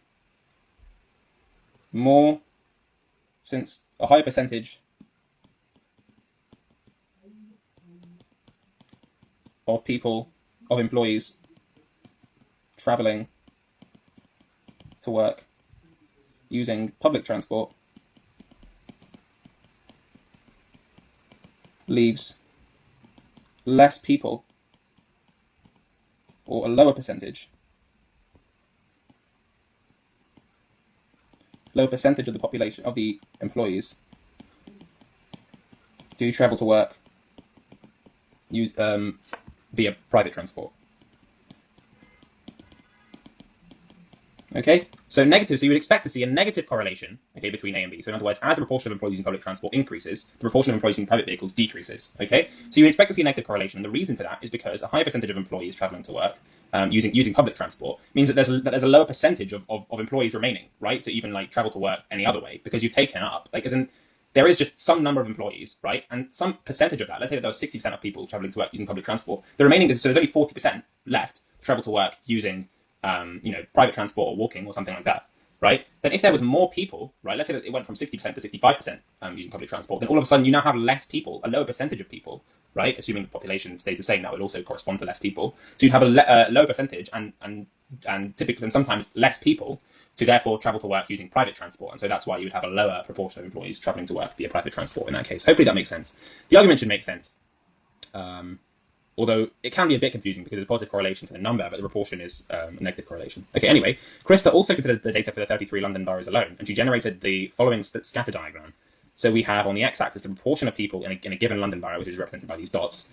higher percentage of employees traveling to work using public transport leaves less people, or a lower percentage of the population, of the employees, do travel to work via private transport. Okay, so negative. So you would expect to see a negative correlation, okay, between A and B. So in other words, as the proportion of employees using public transport increases, the proportion of employees using private vehicles decreases. Okay, so you would expect to see a negative correlation, and the reason for that is because a higher percentage of employees traveling to work using public transport means that there's a lower percentage of employees remaining, right, to even like travel to work any other way, because you've taken up, like, as in, there is just some number of employees, right, and some percentage of that. Let's say that there was 60% of people traveling to work using public transport. The remaining so there's only 40% left to travel to work using private transport or walking or something like that, right? Then if there was more people, right, let's say that it went from 60% to 65% using public transport, then all of a sudden you now have less people, a lower percentage of people, right? Assuming the population stayed the same, that would also correspond to less people. So you'd have a lower percentage and typically and sometimes less people to therefore travel to work using private transport. And so that's why you would have a lower proportion of employees traveling to work via private transport in that case. Hopefully that makes sense. The argument should make sense. Although it can be a bit confusing because it's a positive correlation to the number, but the proportion is a negative correlation. Okay, anyway, Krista also considered the data for the 33 London boroughs alone, and she generated the following scatter diagram. So we have on the x-axis the proportion of people in a given London borough, which is represented by these dots.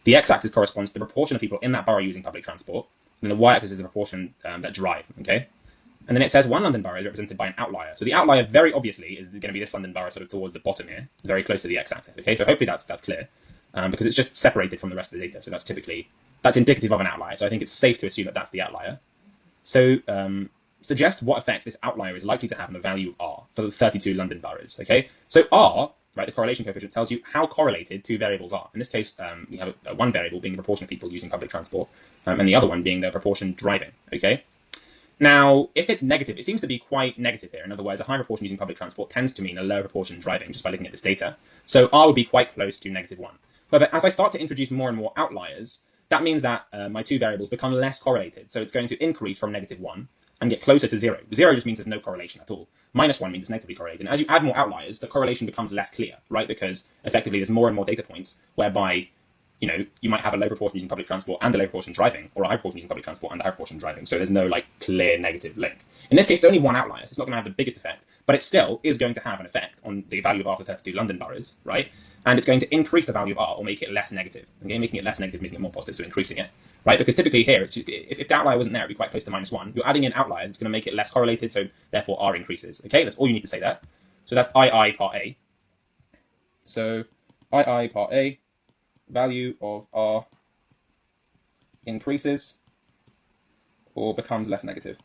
The x-axis corresponds to the proportion of people in that borough using public transport, and then the y-axis is the proportion that drive, okay? And then it says one London borough is represented by an outlier. So the outlier, very obviously, is going to be this London borough sort of towards the bottom here, very close to the x-axis, okay? So hopefully that's clear. Because it's just separated from the rest of the data. So that's indicative of an outlier. So I think it's safe to assume that that's the outlier. So suggest what effect this outlier is likely to have on the value of R for the 32 London boroughs, okay? So R, right, the correlation coefficient tells you how correlated two variables are. In this case, we have one variable being the proportion of people using public transport, and the other one being the proportion driving, okay? Now, if it's negative, it seems to be quite negative here. In other words, a high proportion using public transport tends to mean a lower proportion driving, just by looking at this data. So R would be quite close to -1. However, as I start to introduce more and more outliers, that means that my two variables become less correlated. So it's going to increase from -1 and get closer to 0. 0 just means there's no correlation at all. -1 means it's negatively correlated. And as you add more outliers, the correlation becomes less clear, right? Because effectively there's more and more data points whereby, you know, you might have a low proportion using public transport and a low proportion driving, or a high proportion using public transport and a high proportion driving. So there's no like clear negative link. In this case, it's only one outlier, so it's not going to have the biggest effect, but it still is going to have an effect on the value of R for 32 London boroughs, right? And it's going to increase the value of R or make it less negative. Okay, making it less negative, making it more positive, so increasing it, right? Because typically here, it's just, if the outlier wasn't there, it'd be quite close to -1. You're adding in outliers, it's going to make it less correlated, so therefore R increases. Okay, that's all you need to say there. So that's II part A. So II part A, value of R increases or becomes less negative.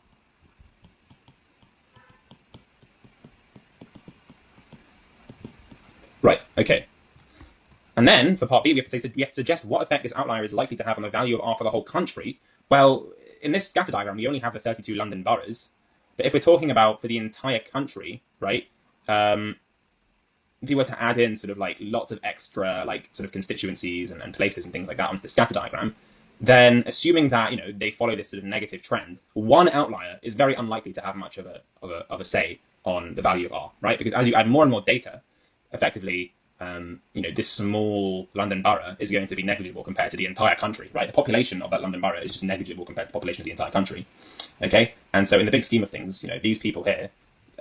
Right, okay. And then, for part B, we have to suggest what effect this outlier is likely to have on the value of R for the whole country. Well, in this scatter diagram, we only have the 32 London boroughs. But if we're talking about for the entire country, right, if you were to add in sort of like lots of extra like sort of constituencies and places and things like that onto the scatter diagram, then assuming that, you know, they follow this sort of negative trend, one outlier is very unlikely to have much of a say on the value of R, right? Because as you add more and more data, effectively, you know, this small London borough is going to be negligible compared to the entire country, right? The population of that London borough is just negligible compared to the population of the entire country, okay? And so in the big scheme of things, you know, these people here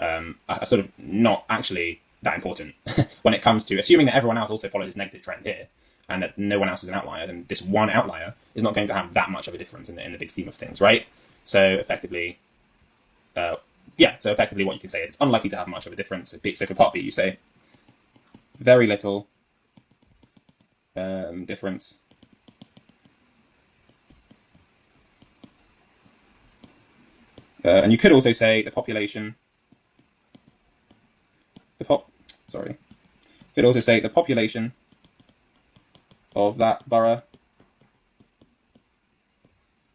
are sort of not actually that important when it comes to assuming that everyone else also follows this negative trend here and that no one else is an outlier, then this one outlier is not going to have that much of a difference in the big scheme of things, right? So effectively, so effectively what you can say is it's unlikely to have much of a difference. So for part B, you say very little difference and you could also say the population could also say the population of that borough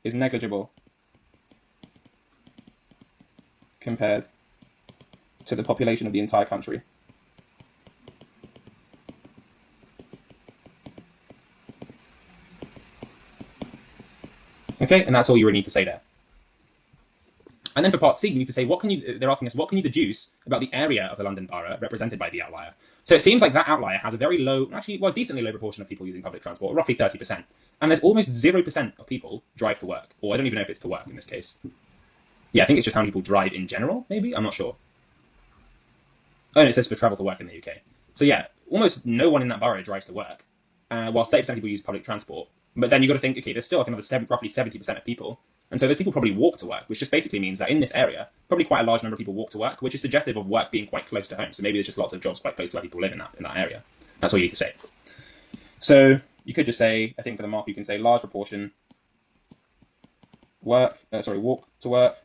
is negligible compared to the population of the entire country. Okay, and that's all you really need to say there. And then for part C, you need to say, they're asking us, what can you deduce about the area of the London borough represented by the outlier? So it seems like that outlier has a very low, decently low proportion of people using public transport, roughly 30%. And there's almost 0% of people drive to work, or I don't even know if it's to work in this case. Yeah, I think it's just how many people drive in general, maybe? I'm not sure. Oh, and it says for travel to work in the UK. So yeah, almost no one in that borough drives to work, while 30% of people use public transport. But then you've got to think, okay, there's still like another roughly 70% of people. And so those people probably walk to work, which just basically means that in this area, probably quite a large number of people walk to work, which is suggestive of work being quite close to home. So maybe there's just lots of jobs quite close to where people live in that area. That's all you need to say. So you could just say, I think for the mark, you can say large proportion walk to work.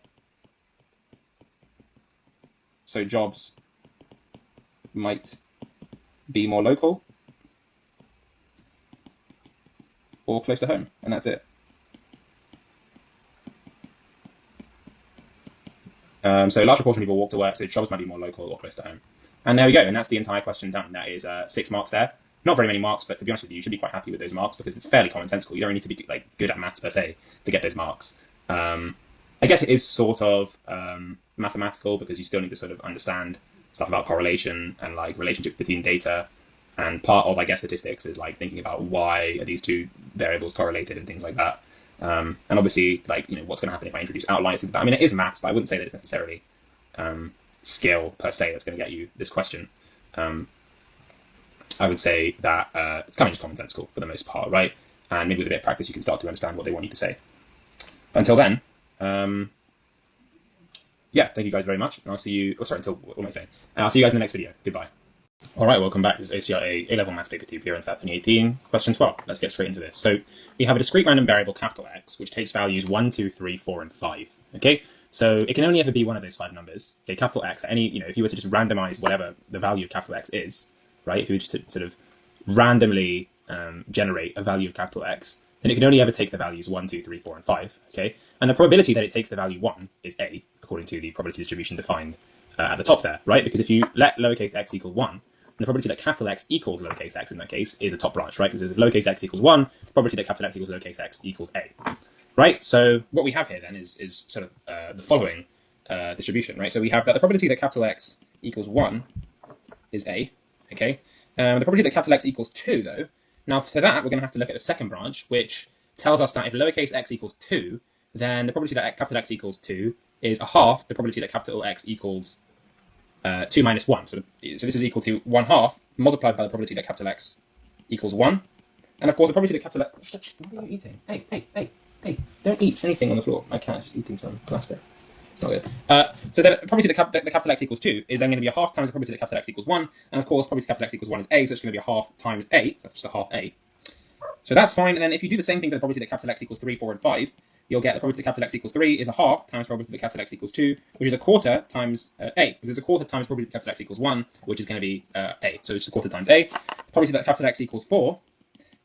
So jobs might be more local or close to home, and that's it. So a large proportion of people walk to work, so jobs might be more local or close to home. And there we go, and that's the entire question done. That is 6 marks there. Not very many marks, but to be honest with you should be quite happy with those marks because it's fairly commonsensical. You don't need to be like good at maths per se to get those marks. I guess it is sort of mathematical because you still need to sort of understand stuff about correlation and like relationship between data. And part of, I guess, statistics is like thinking about why are these two variables correlated and things like that. And obviously, like, what's going to happen if I introduce outliers into that? I mean, it is maths, but I wouldn't say that it's necessarily skill per se that's going to get you this question. I would say that it's kind of just commonsensical for the most part, right? And maybe with a bit of practice, you can start to understand what they want you to say. But until then, yeah, thank you guys very much. And I'll see you, what am I saying? And I'll see you guys in the next video. Goodbye. All right, welcome back. This is OCR A-Level Maths Paper 2 here in Stats 2018. Question 12. Let's get straight into this. So we have a discrete random variable, capital X, which takes values 1, 2, 3, 4, and 5. Okay, so it can only ever be one of those 5 numbers. Okay, capital X, if you were to just randomize whatever the value of capital X is, right, if you were just to sort of randomly generate a value of capital X, then it can only ever take the values 1, 2, 3, 4, and 5. Okay, and the probability that it takes the value 1 is A, according to the probability distribution defined at the top there, right? Because if you let lowercase x equal 1, the probability that capital X equals lowercase x in that case is a top branch, right? Because if lowercase x equals 1, the probability that capital X equals lowercase x equals A, right? So what we have here then is sort of the following distribution, right? So we have that the probability that capital X equals 1 is A, okay? The probability that capital X equals 2, though, now for that, we're going to have to look at the second branch, which tells us that if lowercase x equals 2, then the probability that capital X equals 2 is a half the probability that capital X equals 2 minus 1. So this is equal to 1/2 multiplied by the probability that capital X equals 1. And of course, the probability that capital X... What are you eating? Hey, don't eat anything on the floor. My cat's just eating some plastic. It's not good. So the probability that the capital X equals 2 is then going to be a half times the probability that capital X equals 1. And of course, probability that capital X equals 1 is A, so it's going to be a half times A. So that's just a half A. So that's fine. And then if you do the same thing for the probability that capital X equals 3, 4, and 5, you'll get the probability that capital X equals 3 is a half times probability that capital X equals 2, which is a quarter times A. Because it's a quarter times probability that capital X equals 1, which is going to be A. So it's just a quarter times A. Probability that capital X equals 4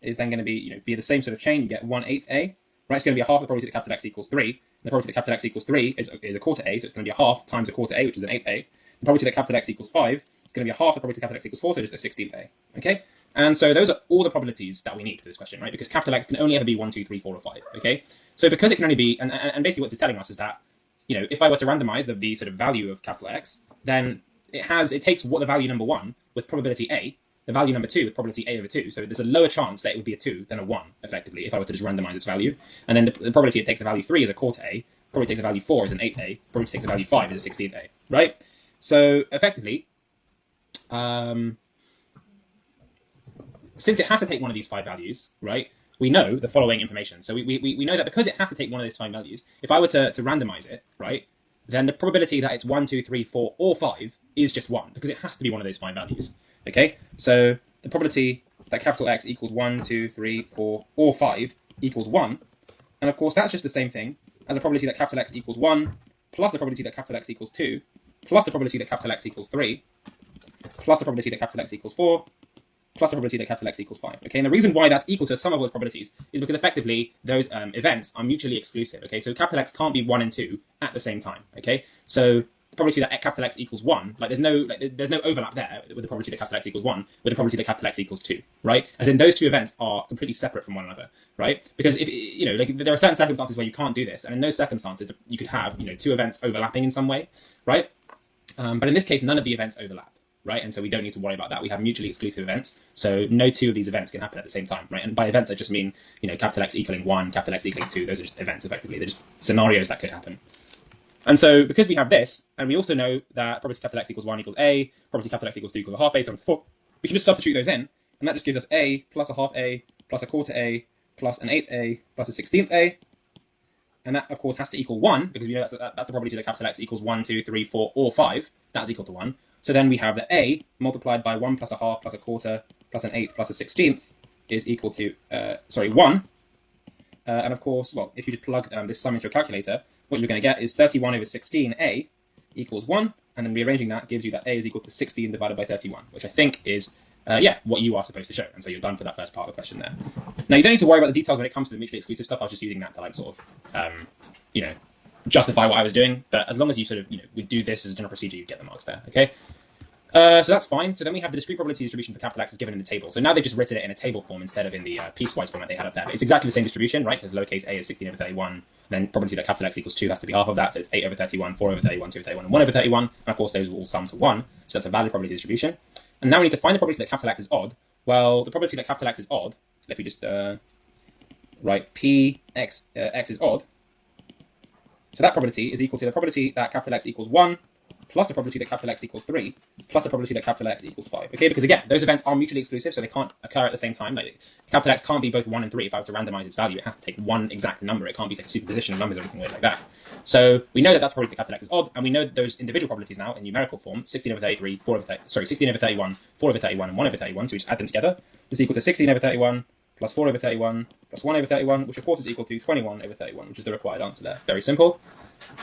is then going to be, be the same sort of chain. You get 1/8 A. Right, it's going to be a half the probability that capital X equals 3. And the probability that capital X equals 3 is a quarter A, so it's going to be a half times a quarter A, which is an 8th A. The probability that capital X equals 5 is going to be a half the probability that capital X equals 4, so just a 16th A. Okay? And so those are all the probabilities that we need for this question, right? Because capital X can only ever be 1, 2, 3, 4, or 5. Okay? So because it can only be, and basically what it's telling us is that, if I were to randomize the sort of value of capital X, then it takes what the value number 1 with probability A, the value number 2 with probability A over 2. So there's a lower chance that it would be a 2 than a 1, effectively, if I were to just randomize its value. And then the probability it takes the value 3 is a quarter A, probability takes the value 4 is an 8th A, probability takes the value 5 is a 16th A, right? So effectively, since it has to take one of these 5 values, right, we know the following information. So we know that because it has to take one of those 5 values, if I were to randomize it, right, then the probability that it's 1, 2, 3, 4, or 5 is just 1, because it has to be one of those 5 values. Okay, so the probability that capital X equals 1, 2, 3, 4, or 5 equals 1. And of course, that's just the same thing as the probability that capital X equals 1, plus the probability that capital X equals 2, plus the probability that capital X equals 3, plus the probability that capital X equals 4, plus the probability that capital X equals 5. Okay, and the reason why that's equal to some of those probabilities is because effectively those events are mutually exclusive. Okay, so capital X can't be 1 and 2 at the same time. Okay, so the probability that capital X equals 1, there's no overlap there with the probability that capital X equals 1 with the probability that capital X equals 2, right? As in those two events are completely separate from one another, right? Because if there are certain circumstances where you can't do this, and in those circumstances you could have 2 events overlapping in some way, right? But in this case, none of the events overlap, right? And so we don't need to worry about that. We have mutually exclusive events, so no 2 of these events can happen at the same time, right? And by events, I just mean capital X equaling 1, capital X equaling 2. Those are just events, effectively. They're just scenarios that could happen. And so because we have this, and we also know that probability capital X equals 1 equals A, probability capital X equals 2 equals a half A, so on and so forth, we can just substitute those in, and that just gives us A plus a half A plus a quarter A plus an 8th A plus a 16th A. And that, of course, has to equal 1, because we know that's the probability that capital X equals 1, 2, 3, 4, or 5. That's equal to 1. So then we have that A multiplied by 1 plus a half plus a quarter plus an 8th plus a 16th is equal to, 1. And of course, well, if you just plug this sum into your calculator, what you're going to get is 31 over 16A equals 1. And then rearranging that gives you that A is equal to 16 divided by 31, which I think is, what you are supposed to show. And so you're done for that first part of the question there. Now, you don't need to worry about the details when it comes to the mutually exclusive stuff. I was just using that to sort of, justify what I was doing. But as long as you sort of, would do this as a general procedure, you get the marks there, okay? So that's fine. So then we have the discrete probability distribution for capital X is given in the table. So now they've just written it in a table form instead of in the piecewise format they had up there. But it's exactly the same distribution, right? Because lowercase a is 16 over 31. Then probability that capital X equals 2 has to be half of that. So it's 8 over 31, 4 over 31, 2 over 31, and 1 over 31. And of course, those will all sum to 1. So that's a valid probability distribution. And now we need to find the probability that capital X is odd Well, the probability that capital X is odd, if we just write P X is odd, so that probability is equal to the probability that capital X equals 1 plus the probability that capital X equals 3 plus the probability that capital X equals 5. Okay, because again, those events are mutually exclusive, so they can't occur at the same time. Like capital X can't be both 1 and 3. If I were to randomize its value, it has to take one exact number. It can't be like a superposition of numbers or anything weird like that. So we know that that's probability that capital X is odd, and we know those individual probabilities now in numerical form: 16 over 33, 16 over 31, 4 over 31, and 1 over 31. So we just add them together. This is equal to 16 over 31 plus 4 over 31 plus 1 over 31, which of course is equal to 21 over 31, which is the required answer there. Very simple.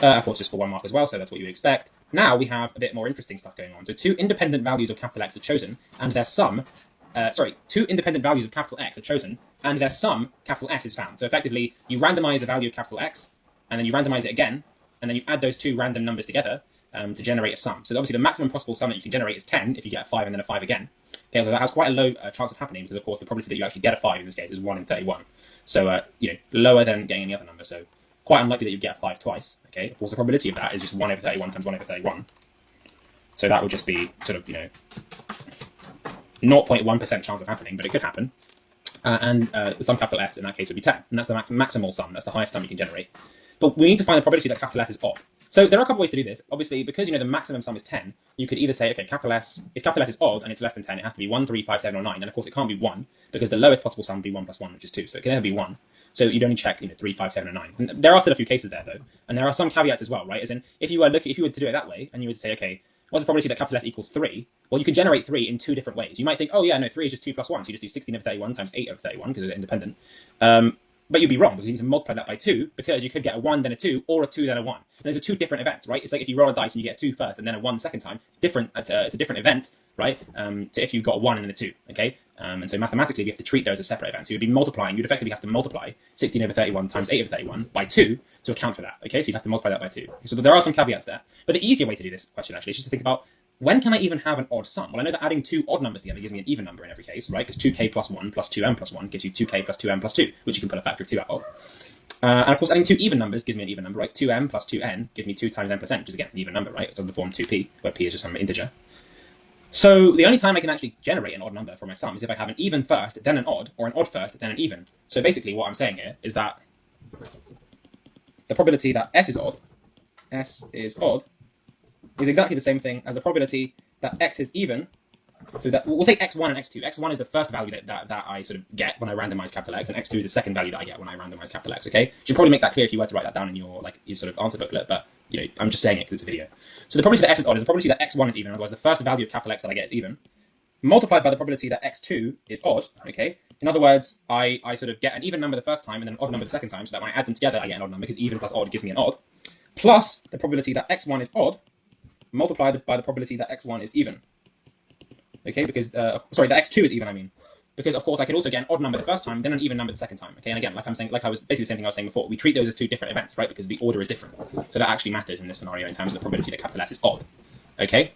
Of course, just for 1 mark as well, so that's what you would expect. Now we have a bit more interesting stuff going on. So two independent values of capital X are chosen, and their sum, two independent values of capital X are chosen, and their sum, capital S, is found. So effectively, you randomize a value of capital X, and then you randomize it again, and then you add those two random numbers together to generate a sum. So obviously the maximum possible sum that you can generate is 10 if you get a 5 and then a 5 again. Okay, although that has quite a low chance of happening because, of course, the probability that you actually get a 5 in this case is 1 in 31. So, lower than getting any other number. So quite unlikely that you get a 5 twice. Okay, of course, the probability of that is just 1 over 31 times 1 over 31. So that would just be sort of, 0.1% chance of happening, but it could happen. And the sum capital S in that case would be 10. And that's the maximal sum. That's the highest sum you can generate. But we need to find the probability that capital S is odd. So there are a couple ways to do this. Obviously, because the maximum sum is 10, you could either say, okay, capital S, if capital S is odd and it's less than 10, it has to be 1, 3, 5, 7, or 9. And of course, it can't be 1 because the lowest possible sum would be 1 plus 1, which is 2. So it can never be 1. So you'd only check 3, 5, 7, and 9. And there are still a few cases there, though. And there are some caveats as well, right? As in, if you were to do it that way, and you would say, okay, what's the probability that capital S equals 3? Well, you can generate 3 in two different ways. You might think, oh yeah, no, 3 is just 2 plus 1. So you just do 16 over 31 times 8 over 31 because they're independent. But you'd be wrong because you need to multiply that by 2 because you could get a 1 then a 2 or a 2 then a 1. And those are two different events, right? It's like if you roll a dice and you get a 2 first and then a 1 second time. It's different. It's a different event, right? To if you got a 1 and then a 2, okay? And so mathematically, we have to treat those as separate events. So you'd be multiplying. You'd effectively have to multiply 16 over 31 times 8 over 31 by 2 to account for that, okay? So you'd have to multiply that by 2. So there are some caveats there. But the easier way to do this question, actually, is just to think about when can I even have an odd sum? Well, I know that adding two odd numbers together gives me an even number in every case, right? Because 2k plus 1 plus 2m plus 1 gives you 2k plus 2m plus 2, which you can put a factor of 2 out of. And of course, adding two even numbers gives me an even number, right? 2m plus 2n gives me 2 times n%, which is again an even number, right? It's of the form 2p, where p is just some integer. So the only time I can actually generate an odd number for my sum is if I have an even first, then an odd, or an odd first, then an even. So basically what I'm saying here is that the probability that S is odd, is exactly the same thing as the probability that X is even. So that we'll say x1 and x2. x1 is the first value that I sort of get when I randomize capital X, and x2 is the second value that I get when I randomize capital X. Okay, you should probably make that clear if you were to write that down in your sort of answer booklet, but I'm just saying it because it's a video. So the probability that S is odd is the probability that x1 is even. Otherwise, the first value of capital X that I get is even, multiplied by the probability that x2 is odd. Okay, in other words, I sort of get an even number the first time and then an odd number the second time, so that when I add them together, I get an odd number because even plus odd gives me an odd, plus the probability that x1 is odd, multiplied by the probability that x1 is even. Okay, because that x2 is even, I mean. Because of course I could also get an odd number the first time, then an even number the second time. Okay, and again, like I was basically the same thing I was saying before, we treat those as two different events, right? Because the order is different. So that actually matters in this scenario in terms of the probability that capital S is odd. Okay?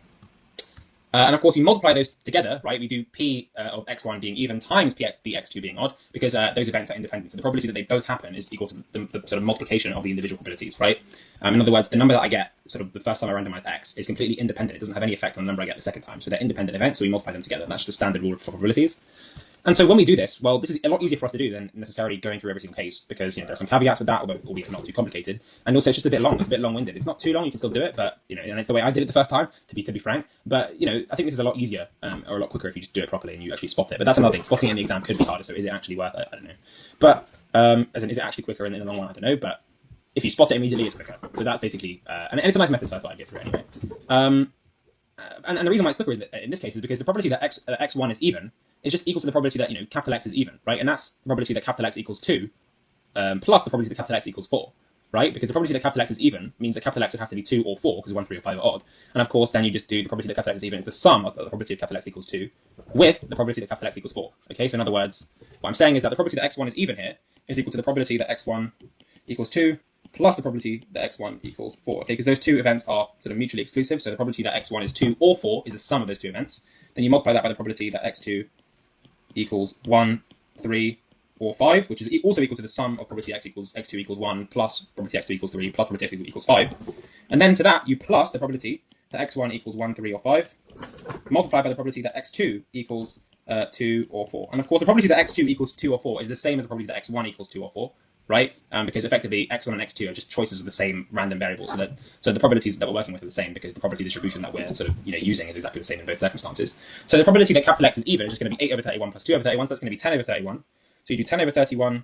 And of course, you multiply those together, right? We do p of x1 being even times px2 being odd, because those events are independent. So the probability that they both happen is equal to the sort of multiplication of the individual probabilities, right? In other words, the number that I get sort of the first time I randomize x is completely independent. It doesn't have any effect on the number I get the second time. So they're independent events, so we multiply them together. That's just the standard rule for probabilities. And so when we do this, well, this is a lot easier for us to do than necessarily going through every single case because there are some caveats with that, although albeit not too complicated. And also it's just a bit long. It's a bit long-winded. It's not too long. You can still do it, but and it's the way I did it the first time. To be frank, but I think this is a lot easier or a lot quicker if you just do it properly and you actually spot it. But that's another thing. Spotting it in the exam could be harder. So is it actually worth it? I don't know. But as in, is it actually quicker in the long run? I don't know. But if you spot it immediately, it's quicker. So that's basically and it's a nice method. So I thought I'd get through it anyway. And the reason why it's quicker in this case is because the probability that x1 is even is just equal to the probability that capital X is even, right? And that's the probability that capital X equals 2 plus the probability that capital X equals 4, right? Because the probability that capital X is even means that capital X would have to be 2 or 4 because 1, 3, or 5 are odd. And of course, then you just do the probability that capital X is even is the sum of the probability of capital X equals 2 with the probability that capital X equals 4. Okay, so in other words, what I'm saying is that the probability that x1 is even here is equal to the probability that x1 equals 2 plus the probability that x1 equals 4. Okay, because those two events are sort of mutually exclusive. So the probability that x1 is 2 or 4 is the sum of those two events. Then you multiply that by the probability that x2 equals 1, 3, or 5, which is also equal to the sum of probability x2 equals 1 plus probability x2 equals 3 plus probability x2 equals 5. And then to that, you plus the probability that x1 equals 1, 3, or 5, multiplied by the probability that x2 equals 2, or 4. And of course, the probability that x2 equals 2 or 4 is the same as the probability that x1 equals 2 or 4, right? Because effectively, x1 and x2 are just choices of the same random variable, so the probabilities that we're working with are the same because the probability distribution that we're sort of using is exactly the same in both circumstances. So the probability that capital X is even is just going to be 8 over 31 plus 2 over 31, so that's going to be 10 over 31. So you do 10 over 31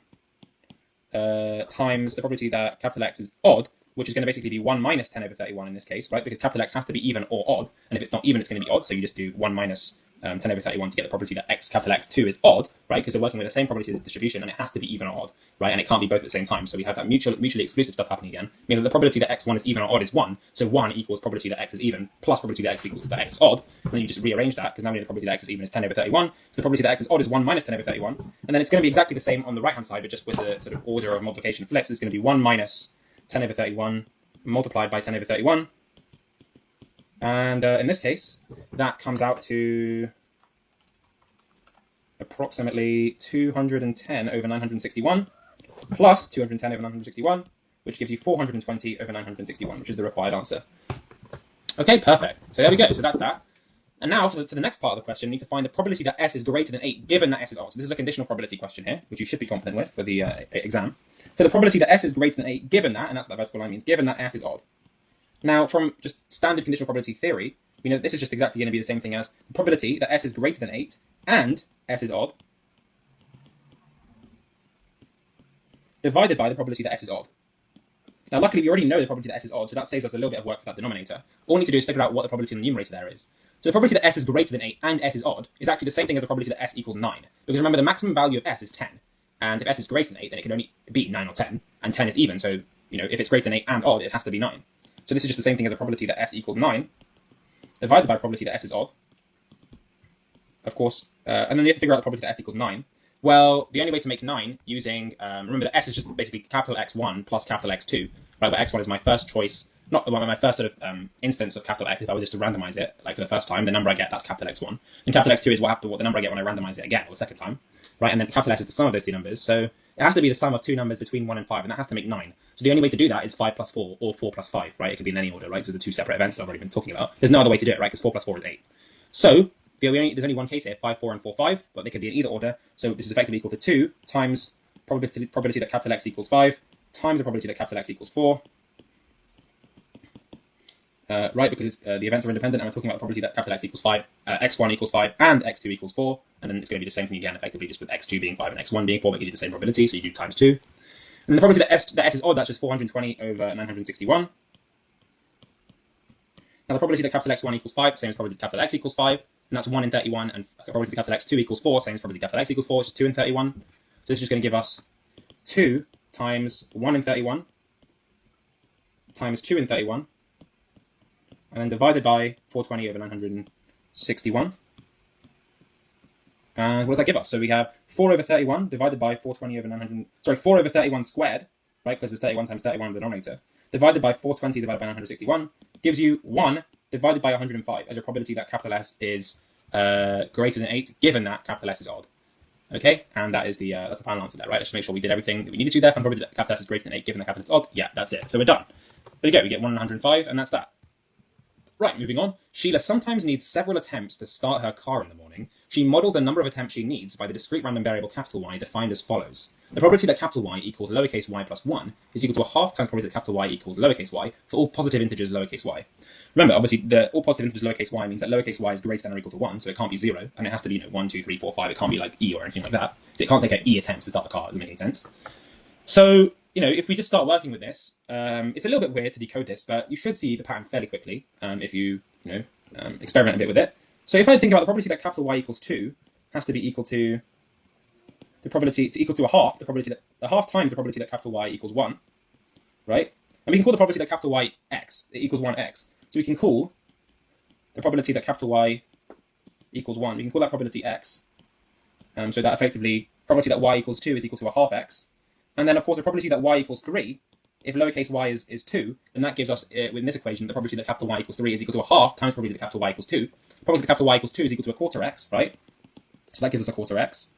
times the probability that capital X is odd, which is going to basically be 1 minus 10 over 31 in this case, right? Because capital X has to be even or odd, and if it's not even, it's going to be odd, so you just do 1 minus 10 over 31 to get the probability that capital X2 is odd, right? Because we're working with the same probability distribution, and it has to be even or odd, right? And it can't be both at the same time, so we have that mutually exclusive stuff happening again, meaning that the probability that x1 is even or odd is 1, so 1 equals probability that x is even plus probability that x equals that x is odd, and then you just rearrange that, because now we know the probability that x is even is 10 over 31, so the probability that x is odd is 1 minus 10 over 31, and then it's going to be exactly the same on the right-hand side, but just with the sort of order of multiplication flipped, so it's going to be 1 minus 10 over 31 multiplied by 10 over 31, and in this case, that comes out to approximately 210 over 961 plus 210 over 961, which gives you 420 over 961, which is the required answer. Okay, perfect. So there we go. So that's that. And now for the next part of the question, we need to find the probability that s is greater than 8, given that s is odd. So this is a conditional probability question here, which you should be confident with for the exam. So the probability that s is greater than 8, given that, and that's what that vertical line means, given that s is odd. Now, from just standard conditional probability theory, we know that this is just exactly going to be the same thing as the probability that s is greater than 8 and s is odd divided by the probability that s is odd. Now, luckily, we already know the probability that s is odd, so that saves us a little bit of work for that denominator. All we need to do is figure out what the probability in the numerator there is. So the probability that s is greater than 8 and s is odd is actually the same thing as the probability that s equals 9. Because remember, the maximum value of s is 10. And if s is greater than 8, then it can only be 9 or 10. And 10 is even, so if it's greater than 8 and odd, it has to be 9. So this is just the same thing as the probability that s equals 9 divided by probability that s is odd. Of course, and then you have to figure out the probability that s equals 9. Well, the only way to make 9 using, remember that s is just basically capital X1 plus capital X2, right? Where X1 is my first choice, not my first sort of instance of capital X. If I were just to randomize it, like for the first time, the number I get, that's capital X1. And capital X2 is what the number I get when I randomize it again, or the second time, right? And then capital S is the sum of those two numbers. So it has to be the sum of two numbers between 1 and 5, and that has to make 9. So the only way to do that is 5 plus 4, or 4 plus 5, right? It could be in any order, right? Because the two separate events that I've already been talking about. There's no other way to do it, right? Because 4 plus 4 is 8. So there's only one case here, 5, 4, and 4, 5, but they could be in either order. So this is effectively equal to 2 times probability that capital X equals 5 times the probability that capital X equals 4. Right, because it's, the events are independent, and we're talking about the probability that capital X equals 5, x1 equals 5, and x2 equals 4. And then it's going to be the same thing again, effectively, just with x2 being 5 and x1 being 4, but it gives you the same probability, so you do times 2. And the probability that s is odd, that's just 420 over 961. Now the probability that capital X1 equals 5, same as probability that capital X equals 5, and that's 1 in 31, and probability that capital X2 equals 4, same as probability that capital X equals 4, which is 2 in 31. So this is just going to give us 2 times 1 in 31 times 2 in 31, and then divided by 420 over 961. And what does that give us? So we have 4 over 31 divided by 420 over 4 over 31 squared, right, because there's 31 times 31 in the denominator, divided by 420 divided by 961, gives you 1 divided by 105 as your probability that capital S is greater than 8, given that capital S is odd. Okay, and that is that's the final answer there, right? Let's just make sure we did everything that we needed to there. And probability that capital S is greater than 8, given that capital S is odd. Yeah, that's it. So we're done. There you go. We get 1 in 105, and that's that. Right, moving on. Sheila sometimes needs several attempts to start her car in the morning. She models the number of attempts she needs by the discrete random variable capital Y defined as follows. The probability that capital Y equals lowercase y plus 1 is equal to a half times probability that capital Y equals lowercase y for all positive integers lowercase y. Remember, obviously, all positive integers lowercase y means that lowercase y is greater than or equal to 1, so it can't be 0, and it has to be 1, 2, 3, 4, 5. It can't be like e or anything like that. It can't take e attempts to start the car. It doesn't make any sense. So, if we just start working with this, it's a little bit weird to decode this, but you should see the pattern fairly quickly if you experiment a bit with it. So if I think about the probability that capital Y equals 2 has to be equal to the probability equal to a half, the half times the probability that capital Y equals 1, right? And we can call the probability that capital Y x, it equals 1x. So we can call the probability that capital Y equals 1, we can call that probability x. So that effectively, probability that Y equals 2 is equal to a half x. And then of course the probability that Y equals 3, if lowercase y is 2, then that gives us, within this equation, the probability that capital Y equals 3 is equal to a half times probability that capital Y equals 2. Probability that capital Y equals 2 is equal to a quarter x, right? So that gives us a quarter x.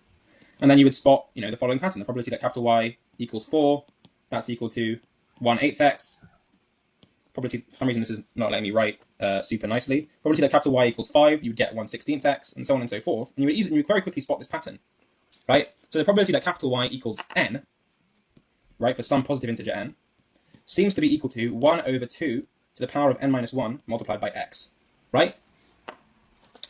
And then you would spot, the following pattern. The probability that capital Y equals 4, that's equal to 1/8 x. probability, for some reason this is not letting me write super nicely. Probability that capital Y equals 5, you would get 1/16 x, and so on and so forth. And you would very quickly spot this pattern, right? So the probability that capital Y equals n, right, for some positive integer n, seems to be equal to 1 over 2 to the power of n minus 1 multiplied by x, right?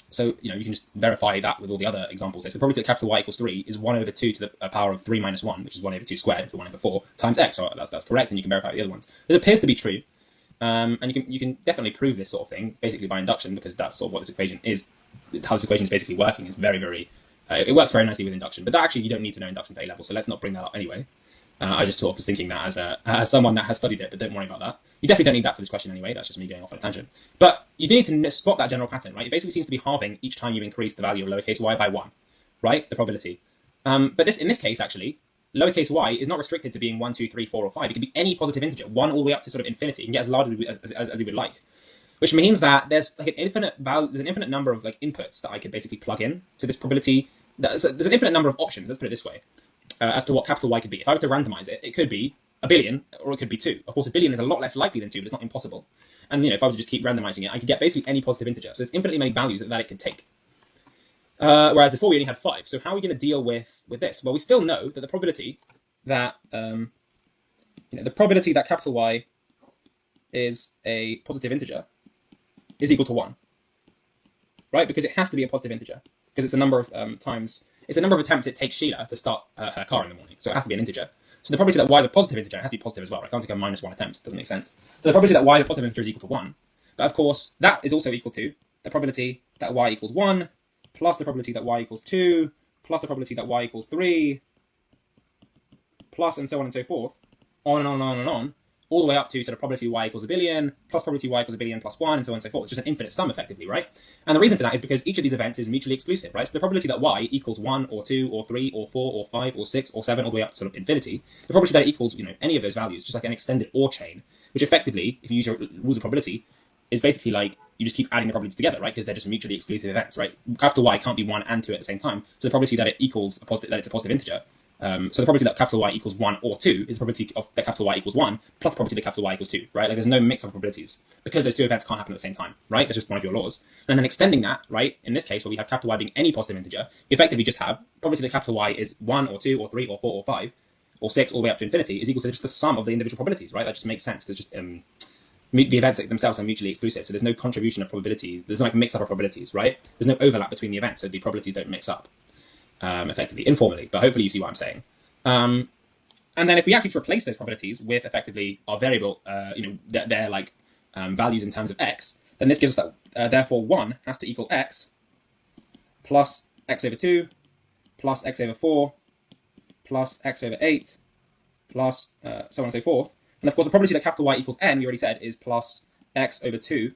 So, you can just verify that with all the other examples. So the probability that capital Y equals 3 is 1 over 2 to the power of 3 minus 1, which is 1 over 2 squared, so 1 over 4, times x. So that's correct, and you can verify the other ones. It appears to be true, and you can definitely prove this sort of thing, basically by induction, because that's sort of what this equation is, how this equation is basically working. It's very, very, it works very nicely with induction. But actually, you don't need to know induction for A level, so let's not bring that up anyway. I just sort of was thinking that as someone that has studied it, but don't worry about that. You definitely don't need that for this question anyway. That's just me going off on a tangent. But you do need to spot that general pattern, right? It basically seems to be halving each time you increase the value of lowercase y by 1, right? The probability. But in this case, actually, lowercase y is not restricted to being 1, 2, 3, 4, or 5. It can be any positive integer, 1 all the way up to sort of infinity. You can get as large as we would like. Which means that there's like there's an infinite number of like inputs that I could basically plug in to this probability. There's an infinite number of options, let's put it this way, as to what capital Y could be. If I were to randomize it, it could be a billion, or it could be 2. Of course, a billion is a lot less likely than 2, but it's not impossible. And if I was to just keep randomizing it, I could get basically any positive integer. So there's infinitely many values that it can take. Whereas before we only had 5. So how are we going to deal with this? Well, we still know that the probability that the probability that capital Y is a positive integer is equal to 1, right? Because it has to be a positive integer, because it's the number of it's the number of attempts it takes Sheila to start her car in the morning. So it has to be an integer. So the probability that Y is a positive integer has to be positive as well. Right? I can't take a minus 1 attempt. It doesn't make sense. So the probability that Y is a positive integer is equal to 1. But of course, that is also equal to the probability that Y equals 1, plus the probability that Y equals 2, plus the probability that Y equals 3, plus and so on and so forth, on and on and on and on, all the way up to sort of probability Y equals a billion, plus probability Y equals a billion plus 1, and so on and so forth. It's just an infinite sum, effectively, right? And the reason for that is because each of these events is mutually exclusive, right? So the probability that Y equals 1, or 2, or 3, or 4, or 5, or 6, or 7, all the way up to sort of infinity, the probability that it equals, any of those values, just like an extended OR chain, which effectively, if you use your rules of probability, is basically like, you just keep adding the probabilities together, right? Because they're just mutually exclusive events, right? Capital Y can't be 1 and 2 at the same time. So the probability that it equals that it's a positive integer, so the probability that capital Y equals 1 or 2 is the probability that capital Y equals 1 plus the probability that capital Y equals 2, right? Like there's no mix of probabilities because those two events can't happen at the same time, right? That's just one of your laws. And then extending that, right, in this case where we have capital Y being any positive integer, you effectively just have probability that capital Y is 1 or 2 or 3 or 4 or 5 or 6 all the way up to infinity is equal to just the sum of the individual probabilities, right? That just makes sense because just the events themselves are mutually exclusive, so there's no contribution of probability. There's no like mix up of probabilities, right? There's no overlap between the events, so the probabilities don't mix up effectively, informally. But hopefully you see what I'm saying. And then if we actually replace those probabilities with effectively our variable, they're like values in terms of x, then this gives us that therefore 1 has to equal x plus x over 2 plus x over 4 plus x over 8 plus so on and so forth. And of course the probability that capital Y equals n, we already said, is plus x over 2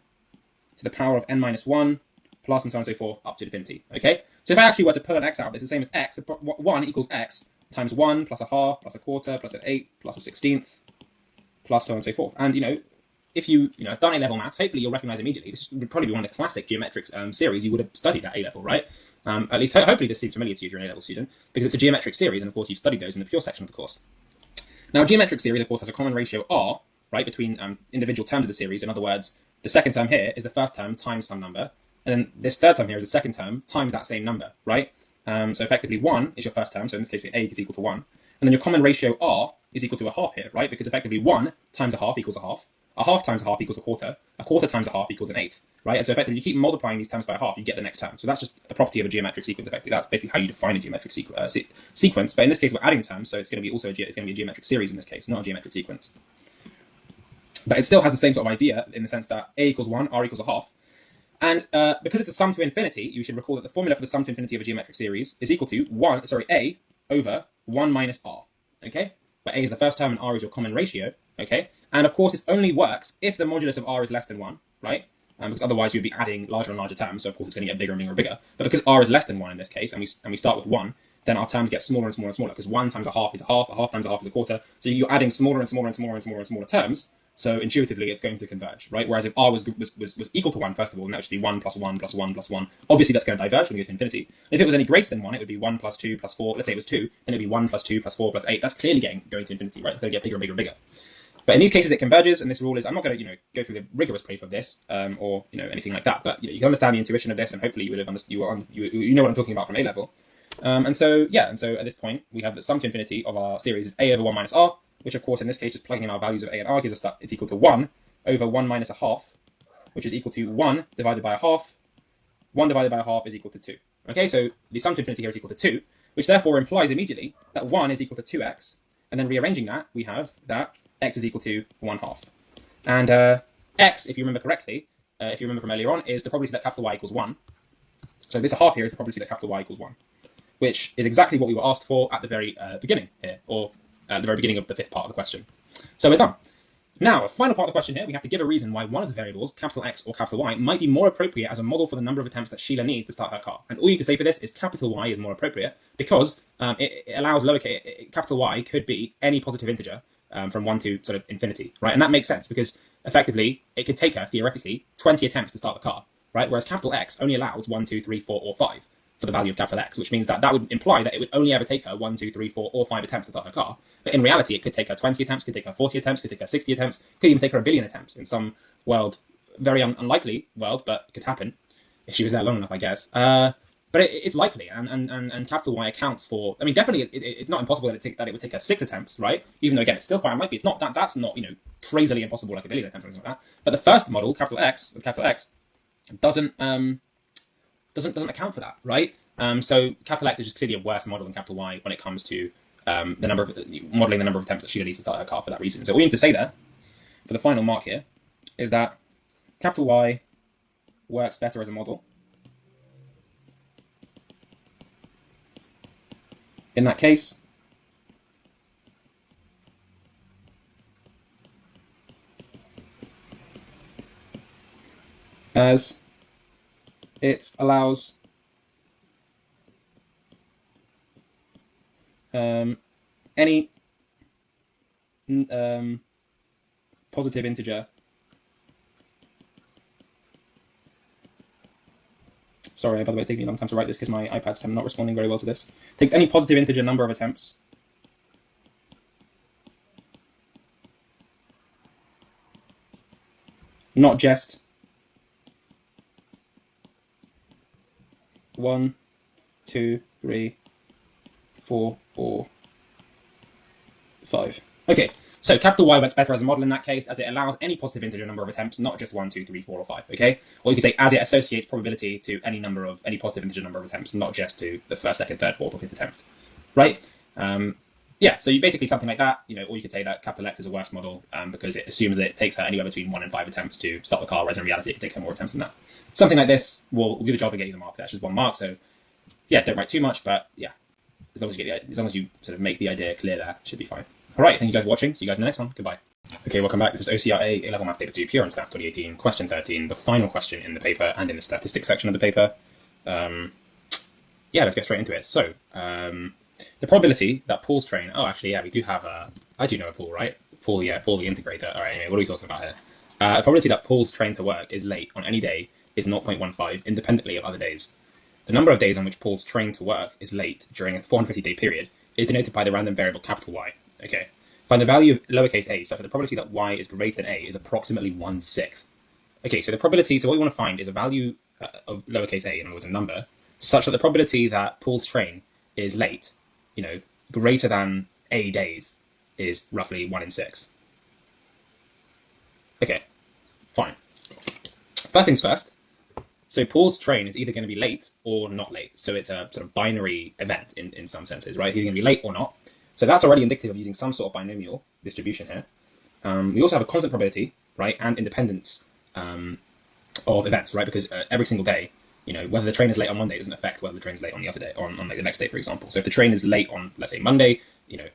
to the power of n minus 1 plus and so on and so forth up to infinity. Okay? So if I actually were to pull an x out, it's the same as x. 1 equals x times 1 plus a half plus a quarter plus an eighth plus a 16th plus so on and so forth. And if you have done A-level maths, hopefully you'll recognize immediately. This would probably be one of the classic geometric series you would have studied at A-level, right? At least hopefully this seems familiar to you if you're an A-level student, because it's a geometric series, and of course you've studied those in the pure section of the course. Now, a geometric series, of course, has a common ratio r, right, between individual terms of the series. In other words, the second term here is the first term times some number, and then this third term here is the second term times that same number, right? So effectively 1 is your first term, so in this case a is equal to 1. And then your common ratio r is equal to a half here, right? Because effectively 1 times a half equals a half times a half equals a quarter times a half equals an eighth, right? And so effectively you keep multiplying these terms by a half, you get the next term. So that's just a property of a geometric sequence, effectively. That's basically how you define a geometric sequence. But in this case we're adding terms, so it's going to be also it's going to be a geometric series in this case, not a geometric sequence. But it still has the same sort of idea in the sense that a equals 1, r equals a half. And because it's a sum to infinity, you should recall that the formula for the sum to infinity of a geometric series is equal to a over 1 minus r, okay? Where a is the first term and r is your common ratio, okay? And of course, this only works if the modulus of r is less than 1, right? Because otherwise you'd be adding larger and larger terms, so of course it's going to get bigger and bigger and bigger. But because r is less than 1 in this case, and we start with 1, then our terms get smaller and smaller and smaller, because 1 times a half is a half times a half is a quarter. So you're adding smaller and smaller and smaller and smaller and smaller terms. So intuitively, it's going to converge, right? Whereas if r was equal to 1, first of all, then that should be 1 plus 1 plus 1 plus 1. Obviously, that's going to diverge when we go to infinity. And if it was any greater than 1, it would be 1 plus 2 plus 4. Let's say it was 2, then it would be 1 plus 2 plus 4 plus 8. That's clearly going to infinity, right? It's going to get bigger and bigger and bigger. But in these cases, it converges, and this rule is, I'm not going to, go through the rigorous proof of this, or, anything like that, but, you can understand the intuition of this, and hopefully you would have understood, you know what I'm talking about from A level. And so at this point, we have the sum to infinity of our series is a over 1 minus r, which of course in this case, just plugging in our values of a and r gives us that it's equal to 1 over 1 minus a half, which is equal to 1 divided by a half. 1 divided by a half is equal to 2. Okay, so the sum to infinity here is equal to 2, which therefore implies immediately that 1 is equal to 2x, and then rearranging that, we have that x is equal to 1 half. And x, if you remember correctly, if you remember from earlier on, is the probability that capital Y equals 1. So this half here is the probability that capital Y equals 1, which is exactly what we were asked for at the very beginning here, or at the very beginning of the fifth part of the question. So we're done. Now, the final part of the question here, we have to give a reason why one of the variables, capital X or capital Y, might be more appropriate as a model for the number of attempts that Sheila needs to start her car. And all you can say for this is capital Y is more appropriate because it allows capital Y could be any positive integer from 1 to sort of infinity, right? And that makes sense because effectively it could take her, theoretically, 20 attempts to start the car, right? Whereas capital X only allows 1, 2, 3, 4, or 5 for the value of capital X, which means that would imply that it would only ever take her 1, 2, 3, 4, or 5 attempts to start her car. But in reality, it could take her 20 attempts, could take her 40 attempts, could take her 60 attempts, could even take her 1 billion attempts in some world, very unlikely world, but it could happen if she was there long enough, I guess. But it's likely, and capital Y accounts for. I mean, definitely, it's not impossible that it would take her 6 attempts, right? Even though again, it's still quite unlikely. It's not that's not crazily impossible like 1 billion attempts or anything like that. But the first model, capital X, doesn't account for that, right? So capital X is just clearly a worse model than capital Y when it comes to modeling the number of attempts that Sheila needs to start her car for that reason. So all you need to say there for the final mark here is that capital Y works better as a model. In that case, as it allows any positive integer. Sorry, by the way, it's taking me a long time to write this because my iPad's kind of not responding very well to this. Takes any positive integer number of attempts not just 1, 2, 3, 4, or 5. Okay, so capital Y works better as a model in that case, as it allows any positive integer number of attempts, not just 1, 2, 3, 4, or 5. Okay, or you could say as it associates probability to any positive integer number of attempts, not just to the first, second, third, fourth, or fifth attempt. Right? Yeah, so you basically something like that, or you could say that capital X is a worse model because it assumes that it takes her anywhere between 1 and 5 attempts to start the car, whereas in reality it can take her more attempts than that. Something like this will do the job and get you the mark. That's just 1 mark, so yeah, don't write too much, but yeah, as long as you sort of make the idea clear there, it should be fine. Alright, thank you guys for watching, see you guys in the next one, goodbye. Okay, welcome back, this is OCR A-Level Maths Paper 2, Pure and Stats 2018, question 13, the final question in the paper and in the statistics section of the paper. Yeah, let's get straight into it. So, the probability that Paul's train... Oh, actually, yeah, we do have a... I do know a Paul, right? Paul the integrator. All right, anyway, what are we talking about here? The probability that Paul's train to work is late on any day is 0.15, independently of other days. The number of days on which Paul's train to work is late during a 450-day period is denoted by the random variable capital Y. Okay. Find the value of lowercase a such that the probability that Y is greater than A is approximately 1/6. Okay, so the probability... So what we want to find is a value of lowercase a, in other words, a number, such that the probability that Paul's train is late, greater than A days is roughly 1 in 6. Okay, fine. First things first. So Paul's train is either going to be late or not late. So it's a sort of binary event in some senses, right? He's going to be late or not. So that's already indicative of using some sort of binomial distribution here. We also have a constant probability, right, and independence of events, right? Because every single day, whether the train is late on one day doesn't affect whether the train is late on the other day, or on like the next day, for example. So if the train is late on, let's say, Monday, it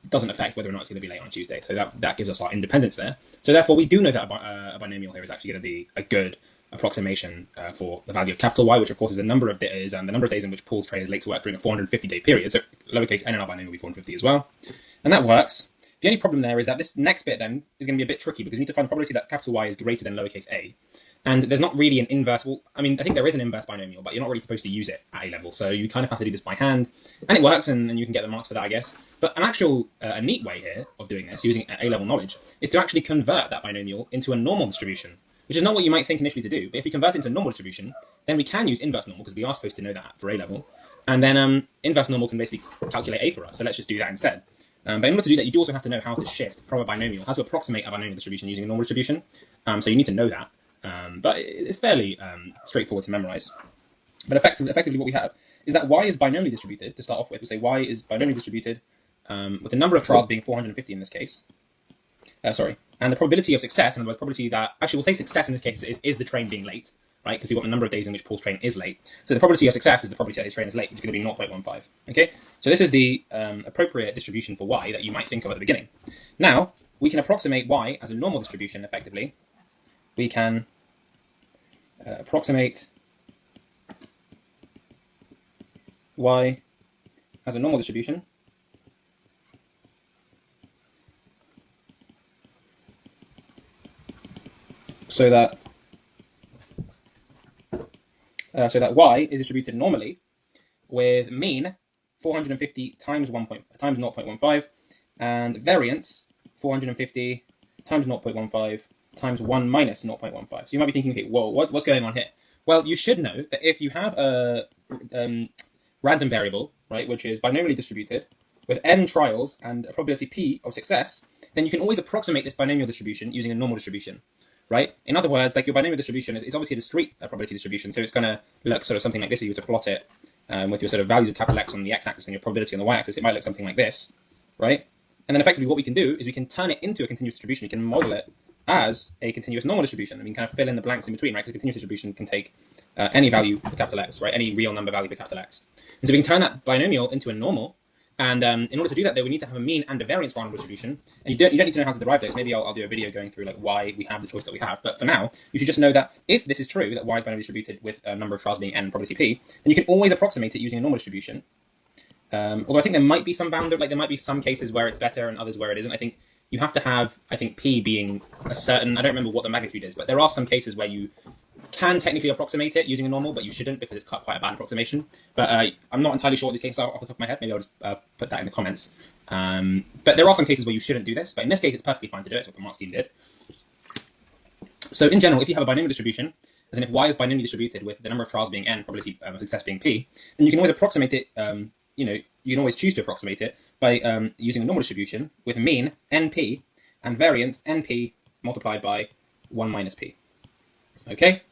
doesn't affect whether or not it's going to be late on Tuesday. So that gives us our independence there. So therefore, we do know that a binomial here is actually going to be a good approximation for the value of capital Y, which of course is the number of days in which Paul's train is late to work during a 450-day period. So lowercase n in our binomial will be 450 as well. And that works. The only problem there is that this next bit then is going to be a bit tricky because we need to find the probability that capital Y is greater than lowercase a. And there's not really an inverse. Well, I mean, I think there is an inverse binomial, but you're not really supposed to use it at A level. So you kind of have to do this by hand. And it works, and you can get the marks for that, I guess. But an actual, a neat way here of doing this, using A level knowledge, is to actually convert that binomial into a normal distribution, which is not what you might think initially to do. But if we convert it into a normal distribution, then we can use inverse normal, because we are supposed to know that for A level. And then inverse normal can basically calculate A for us. So let's just do that instead. But in order to do that, you do also have to know how to shift from a binomial, how to approximate a binomial distribution using a normal distribution. So you need to know that. But it's fairly straightforward to memorize. But effectively what we have is that y is binomially distributed. To start off with, we say y is binomially distributed with the number of trials being 450 in this case. And the probability of success, in other words, probability that, actually we'll say success in this case is the train being late, right? Because we want the number of days in which Paul's train is late. So the probability of success is the probability that his train is late, which is going to be 0.15. Okay? So this is the appropriate distribution for y that you might think of at the beginning. Now, we can approximate y as a normal distribution effectively. We can approximate y as a normal distribution so that y is distributed normally with mean 450 times 0.15 and variance 450 times 0.15 times 1 minus 0.15. So you might be thinking, okay, whoa, what's going on here? Well, you should know that if you have a random variable, right, which is binomially distributed with n trials and a probability p of success, then you can always approximate this binomial distribution using a normal distribution, right? In other words, like your binomial distribution is obviously a discrete probability distribution, so it's going to look sort of something like this if you were to plot it with your sort of values of capital X on the x-axis and your probability on the y-axis. It might look something like this, right? And then effectively what we can do is we can turn it into a continuous distribution. We can model it as a continuous normal distribution. I mean, kind of fill in the blanks in between, right? Because a continuous distribution can take any value for capital X, right? Any real number value for capital X. And so we can turn that binomial into a normal. And in order to do that, though, we need to have a mean and a variance for our normal distribution. And you don't need to know how to derive those. Maybe I'll do a video going through like why we have the choice that we have. But for now, you should just know that if this is true, that y is binomially distributed with a number of trials being n and probability p, then you can always approximate it using a normal distribution. Although I think there might be some boundary, like there might be some cases where it's better and others where it isn't. I think you have to have, I think, p being a certain, I don't remember what the magnitude is, but there are some cases where you can technically approximate it using a normal, but you shouldn't because it's quite a bad approximation. But I'm not entirely sure what these cases are off the top of my head. Maybe I'll just put that in the comments. But there are some cases where you shouldn't do this, but in this case it's perfectly fine to do it. It's what the Marx team did. So in general, if you have a binomial distribution, as in if y is binomially distributed with the number of trials being n, probability of success being p, then you can always approximate it, you can always choose to approximate it by using a normal distribution with mean np and variance np multiplied by 1 minus p. Okay?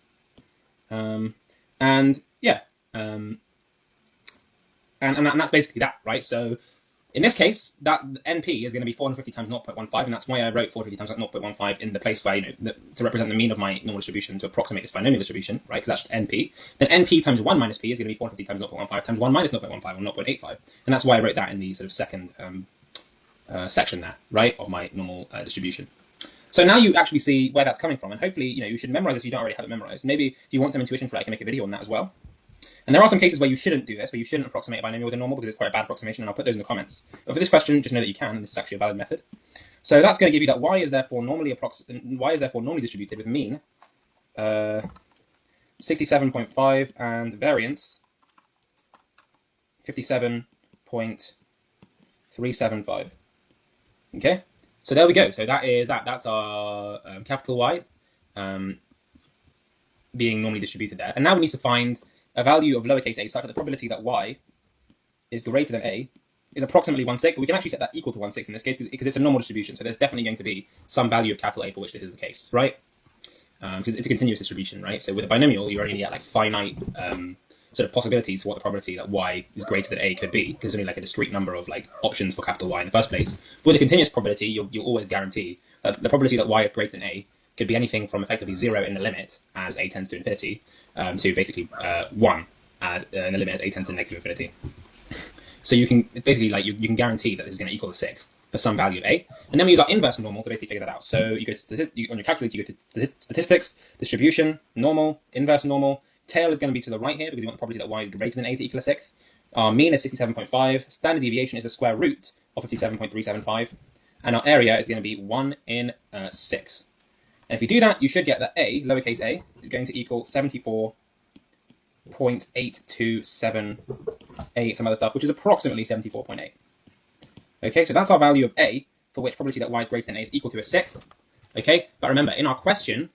And that's basically that, right? So in this case, that NP is going to be 450 times 0.15, and that's why I wrote 450 times 0.15 in the place where, to represent the mean of my normal distribution to approximate this binomial distribution, right? Because that's just NP. Then NP times 1 minus P is going to be 450 times 0.15 times 1 minus 0.15 or 0.85. And that's why I wrote that in the sort of second section there, right, of my normal distribution. So now you actually see where that's coming from, and hopefully, you should memorize it if you don't already have it memorized. Maybe if you want some intuition for it, I can make a video on that as well. And there are some cases where you shouldn't do this, where you shouldn't approximate a binomial with a normal because it's quite a bad approximation, and I'll put those in the comments. But for this question, just know that you can, and this is actually a valid method. So that's going to give you that y is therefore normally distributed with mean 67.5 and variance 57.375. Okay. So there we go. So that's our capital Y being normally distributed there. And now we need to find a value of lowercase a such that the probability that Y is greater than A is approximately 1/6, but we can actually set that equal to 1/6 in this case because it's a normal distribution. So there's definitely going to be some value of capital A for which this is the case, right? Because it's a continuous distribution, right? So with a binomial, you only get like finite sort of possibilities for what the probability that Y is greater than A could be, because there's only like a discrete number of like options for capital Y in the first place. But with a continuous probability, you'll always guarantee that the probability that Y is greater than A could be anything from effectively 0 in the limit as A tends to infinity to basically 1 as in the limit as A tends to negative infinity. So you can basically you can guarantee that this is going to equal to 6 for some value of A, and then we use our inverse normal to basically figure that out. So you go to on your calculator, you go to statistics, distribution, normal, inverse normal. Tail is going to be to the right here because you want the probability that Y is greater than A to equal a 6th. Our mean is 67.5. Standard deviation is the square root of 57.375. And our area is going to be 1 in 6. And if you do that, you should get that a, lowercase a, is going to equal 74.8278, some other stuff, which is approximately 74.8. Okay, so that's our value of a, for which probability that y is greater than a is equal to a sixth. Okay, but remember, in our question,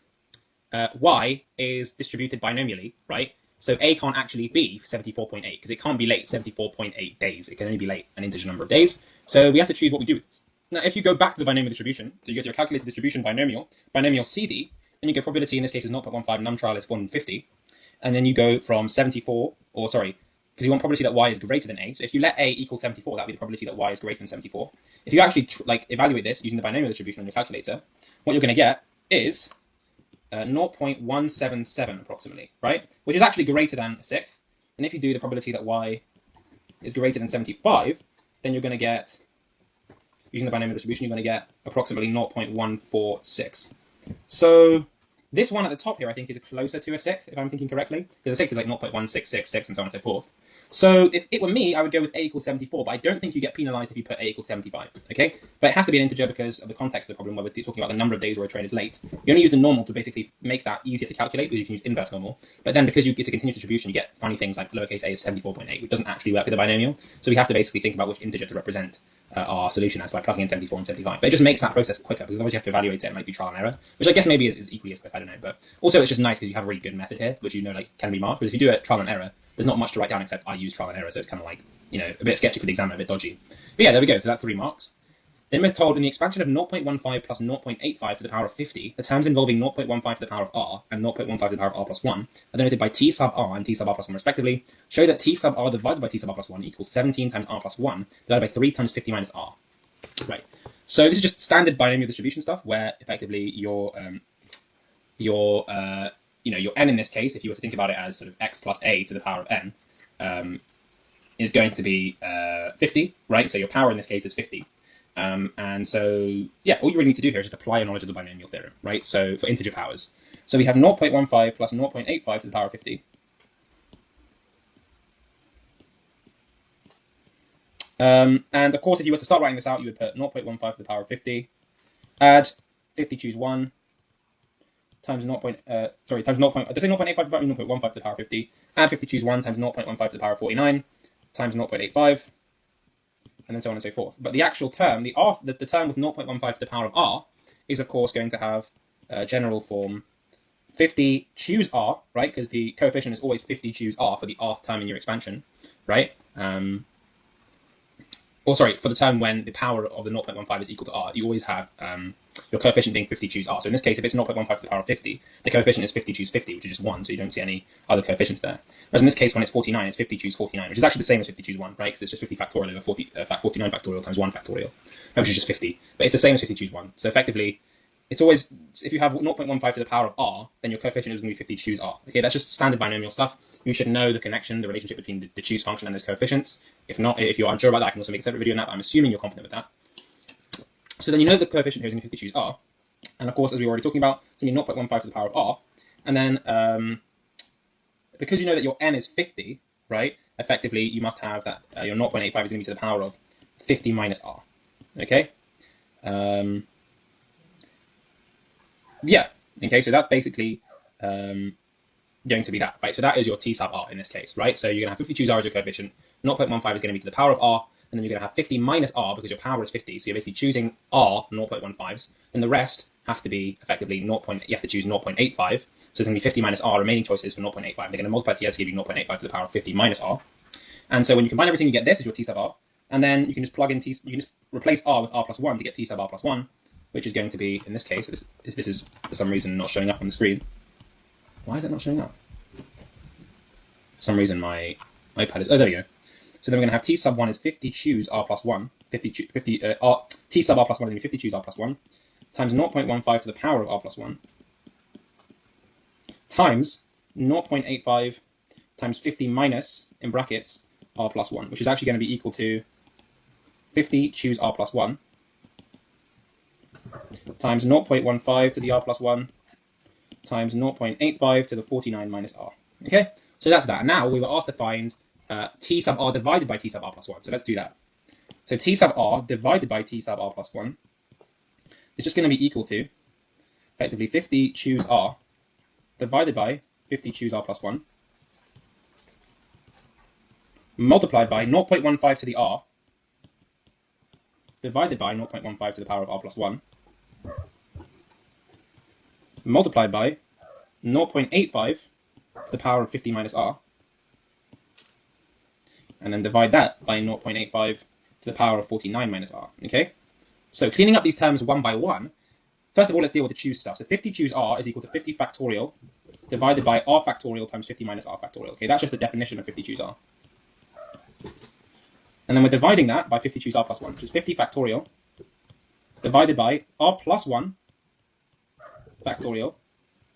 y is distributed binomially, right? So a can't actually be 74.8, because it can't be late 74.8 days. It can only be late an integer number of days. So we have to choose what we do with this. Now, if you go back to the binomial distribution, so you go to your calculated distribution binomial CD, and you go probability, in this case is 0.15, num trial is 450, and then you go from 74, or sorry, because you want probability that y is greater than a. So if you let a equal 74, that would be the probability that y is greater than 74. If you actually evaluate this using the binomial distribution on your calculator, what you're going to get is 0.177 approximately, right? Which is actually greater than a sixth. And if you do the probability that y is greater than 75, then you're going to get, using the binomial distribution, you're going to get approximately 0.146. So this one at the top here, I think, is closer to a sixth, if I'm thinking correctly, because a sixth is like 0.1666 and so on and so forth. So if it were me, I would go with a equals 74, but I don't think you get penalized if you put a equals 75, okay? But it has to be an integer because of the context of the problem, where we're talking about the number of days where a trade is late. You only use the normal to basically make that easier to calculate, because you can use inverse normal. But then because it's a continuous distribution, you get funny things like lowercase a is 74.8, which doesn't actually work with the binomial. So we have to basically think about which integer to represent our solution as by plugging in 74 and 75. But it just makes that process quicker, because otherwise you have to evaluate it and do trial and error, which I guess maybe is equally as quick, I don't know. But also it's just nice because you have a really good method here, which can be marked. Because if you do it trial and error, there's not much to write down except I use trial and error, so it's kind of a bit sketchy for the examiner, a bit dodgy. But yeah, there we go, so that's 3 marks. Then we're told in the expansion of 0.15 plus 0.85 to the power of 50, the terms involving 0.15 to the power of r and 0.15 to the power of r plus 1 are denoted by t sub r and t sub r plus 1 respectively, show that t sub r divided by t sub r plus 1 equals 17 times r plus 1 divided by 3 times 50 minus r. Right. So this is just standard binomial distribution stuff, where effectively your n in this case, if you were to think about it as sort of x plus a to the power of n, is going to be 50, right? So your power in this case is 50. And so, yeah, all you really need to do here is just apply your knowledge of the binomial theorem, right? So for integer powers. So we have 0.15 plus 0.85 to the power of 50. And of course, if you were to start writing this out, you would put 0.15 to the power of 50, add 50, choose 1, times 0. Times 0. Did I say 0.85 to the power? 0.15 to the power of 50. Add 50, choose 1, times 0.15 to the power of 49, times 0.85, and then so on and so forth. But the actual term, the term with 0.15 to the power of r, is of course going to have a general form 50 choose r, right? Because the coefficient is always 50 choose r for the rth term in your expansion, right? Or sorry, for the term when the power of the 0.15 is equal to r, you always have your coefficient being 50 choose r. So in this case, if it's 0.15 to the power of 50, the coefficient is 50 choose 50, which is just 1, so you don't see any other coefficients there. Whereas in this case, when it's 49, it's 50 choose 49, which is actually the same as 50 choose 1, right? Because it's just 50 factorial over 49 factorial times 1 factorial, which is just 50. But it's the same as 50 choose 1. So effectively, it's always, if you have 0.15 to the power of r, then your coefficient is going to be 50 choose r. Okay, that's just standard binomial stuff. You should know the connection, the relationship between the choose function and those coefficients. If not, if you're unsure about that, I can also make a separate video on that, but I'm assuming you're confident with that. So then you know the coefficient here is going to be 50 choose r. And of course, as we were already talking about, it's going to be 0.15 to the power of r. And then, because you know that your n is 50, right, effectively you must have that your 0.85 is going to be to the power of 50 minus r. Okay? Yeah. Okay, so that's basically going to be that, right? So that is your t sub r in this case, right? So you're going to have 50 choose r as your coefficient, 0.15 is going to be to the power of r, and then you're going to have 50 minus r because your power is 50, so you're basically choosing r 0.15s, and the rest have to be effectively you have to choose 0.85, so it's going to be 50 minus r, remaining choices for 0.85, they're going to multiply together to give you 0.85 to the power of 50 minus r, and so when you combine everything, you get this as your t sub r, and then you can just plug in you can just replace r with r plus 1 to get t sub r plus 1, which is going to be, in this case, this is for some reason not showing up on the screen. Why is it not showing up? For some reason my iPad is, oh, there we go. So then we're going to have t sub 1 is 50 choose r plus 1, t sub r plus 1 is going to be 50 choose r plus 1, times 0.15 to the power of r plus 1, times 0.85 times 50 minus, in brackets, r plus 1, which is actually going to be equal to 50 choose r plus 1, times 0.15 to the r plus 1, times 0.85 to the 49 minus r. Okay, so that's that. Now we were asked to find t sub r divided by t sub r plus 1. So let's do that. So t sub r divided by t sub r plus 1 is just going to be equal to effectively 50 choose r divided by 50 choose r plus 1 multiplied by 0.15 to the r divided by 0.15 to the power of r plus 1 multiplied by 0.85 to the power of 50 minus r, and then divide that by 0.85 to the power of 49 minus r. Okay? So cleaning up these terms one by one, first of all, let's deal with the choose stuff. So 50 choose r is equal to 50 factorial divided by r factorial times 50 minus r factorial. Okay, that's just the definition of 50 choose r. And then we're dividing that by 50 choose r plus 1, which is 50 factorial divided by r plus 1 factorial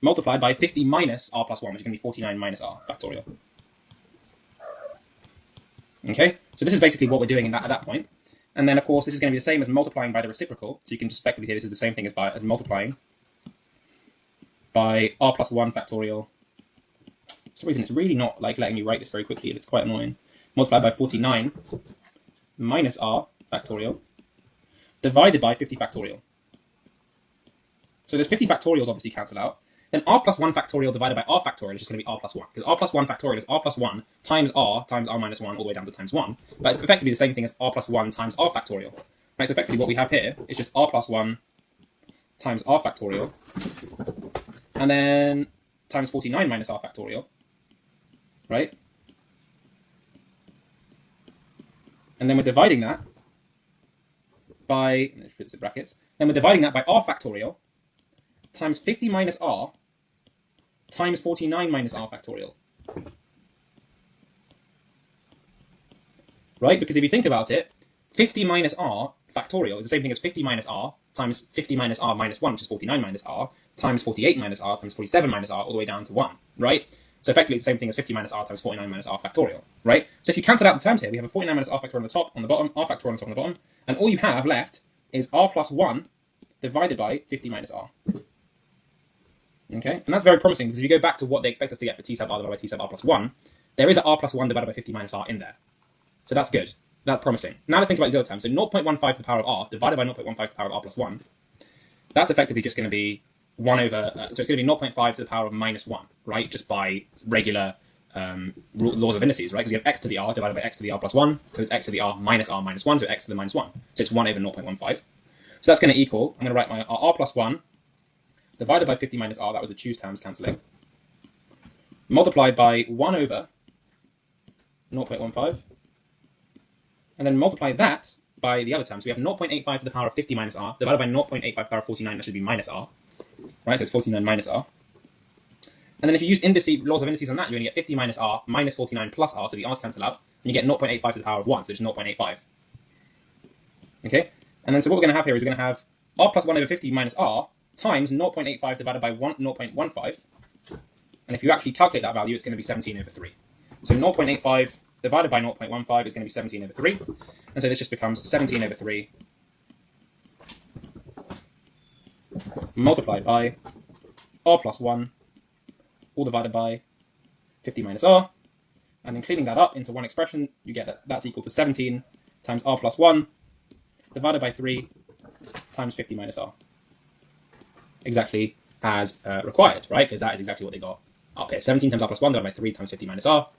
multiplied by 50 minus r plus 1, which is going to be 49 minus r factorial. Okay, so this is basically what we're doing at that point. And then, of course, this is going to be the same as multiplying by the reciprocal. So you can just effectively say this is the same thing as multiplying by r plus 1 factorial. For some reason, it's really not like letting me write this very quickly, and it's quite annoying. Multiplied by 49 minus r factorial divided by 50 factorial. So those 50 factorials obviously cancel out. Then r plus 1 factorial divided by r factorial is just going to be r plus 1. Because r plus 1 factorial is r plus 1 times r minus 1 all the way down to times 1. But it's effectively the same thing as r plus 1 times r factorial. Right, so effectively what we have here is just r plus 1 times r factorial. And then times 49 minus r factorial. Right? And then we're dividing that by, let's put this in brackets, then we're dividing that by r factorial times 50 minus r times 49 minus r factorial. Right? Because if you think about it, 50 minus r factorial is the same thing as 50 minus r times 50 minus r minus 1, which is 49 minus r, times 48 minus r times 47 minus r all the way down to 1. Right? So effectively it's the same thing as 50 minus r times 49 minus r factorial. Right? So if you cancel out the terms here, we have a 49 minus r factorial on the top, on the bottom, r factorial on the top and the bottom, and all you have left is r plus 1 divided by 50 minus r. Okay, and that's very promising because if you go back to what they expect us to get for t sub r divided by t sub r plus 1, there is an r plus 1 divided by 50 minus r in there. So that's good. That's promising. Now let's think about these other terms. So 0.15 to the power of r divided by 0.15 to the power of r plus 1, that's effectively just going to be 1 over, so it's going to be 0.5 to the power of minus 1, right? Just by regular laws of indices, right? Because you have x to the r divided by x to the r plus 1, so it's x to the r minus 1, so x to the minus 1. So it's 1 over 0.15. So that's going to equal, I'm going to write my r plus 1 divided by 50 minus r, that was the choose terms cancelling, multiplied by 1 over 0.15, and then multiply that by the other terms. We have 0.85 to the power of 50 minus r, divided by 0.85 to the power of 49, that should be minus r, right? So it's 49 minus r. And then if you use laws of indices on that, you're going to get 50 minus r minus 49 plus r, so the r's cancel out, and you get 0.85 to the power of 1, so it's 0.85. Okay? And then so what we're going to have here is we're going to have r plus 1 over 50 minus r times 0.85 divided by 0.15. And if you actually calculate that value, it's going to be 17 over 3. So 0.85 divided by 0.15 is going to be 17 over 3. And so this just becomes 17 over 3 multiplied by r plus 1 all divided by 50 minus r. And then cleaning that up into one expression, you get that that's equal to 17 times r plus 1 divided by 3 times 50 minus r. Exactly as required, right? Because that is exactly what they got up here. 17 times r plus 1 divided by 3 times 50 minus r.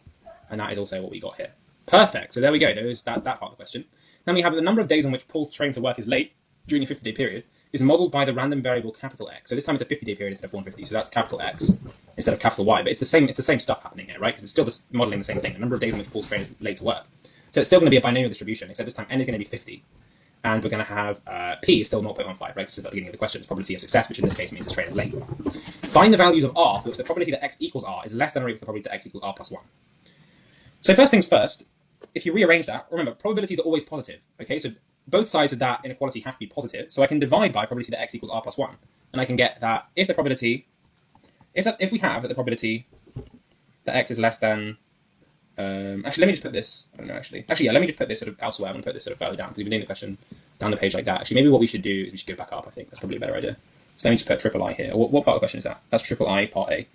And that is also what we got here. Perfect. So there we go. That's that part of the question. Then we have the number of days on which Paul's train to work is late during a 50-day period is modeled by the random variable capital X. So this time it's a 50-day period instead of 150. So that's capital X instead of capital Y. But it's the same stuff happening here, right? Because it's still modeling the same thing. The number of days on which Paul's train is late to work. So it's still going to be a binomial distribution, except this time n is going to be 50. And we're going to have p is still 0.15, right? This is at the beginning of the question. It's probability of success, which in this case means the train is late. Find the values of r for which the probability that x equals r is less than or equal to the probability that x equals r plus 1. So first things first, if you rearrange that, remember, probabilities are always positive, okay? So both sides of that inequality have to be positive. So I can divide by probability that x equals r plus 1. And I can get that if the probability, if we have that the probability that x is less than, actually, let me just put this, I don't know, actually, yeah, let me just put this sort of elsewhere. I'm going to put this sort of further down, because we've been doing the question down the page like that. Actually, maybe what we should do is we should go back up, I think. That's probably a better idea. So let me just put triple I here. What part of the question is that? That's triple I, part A.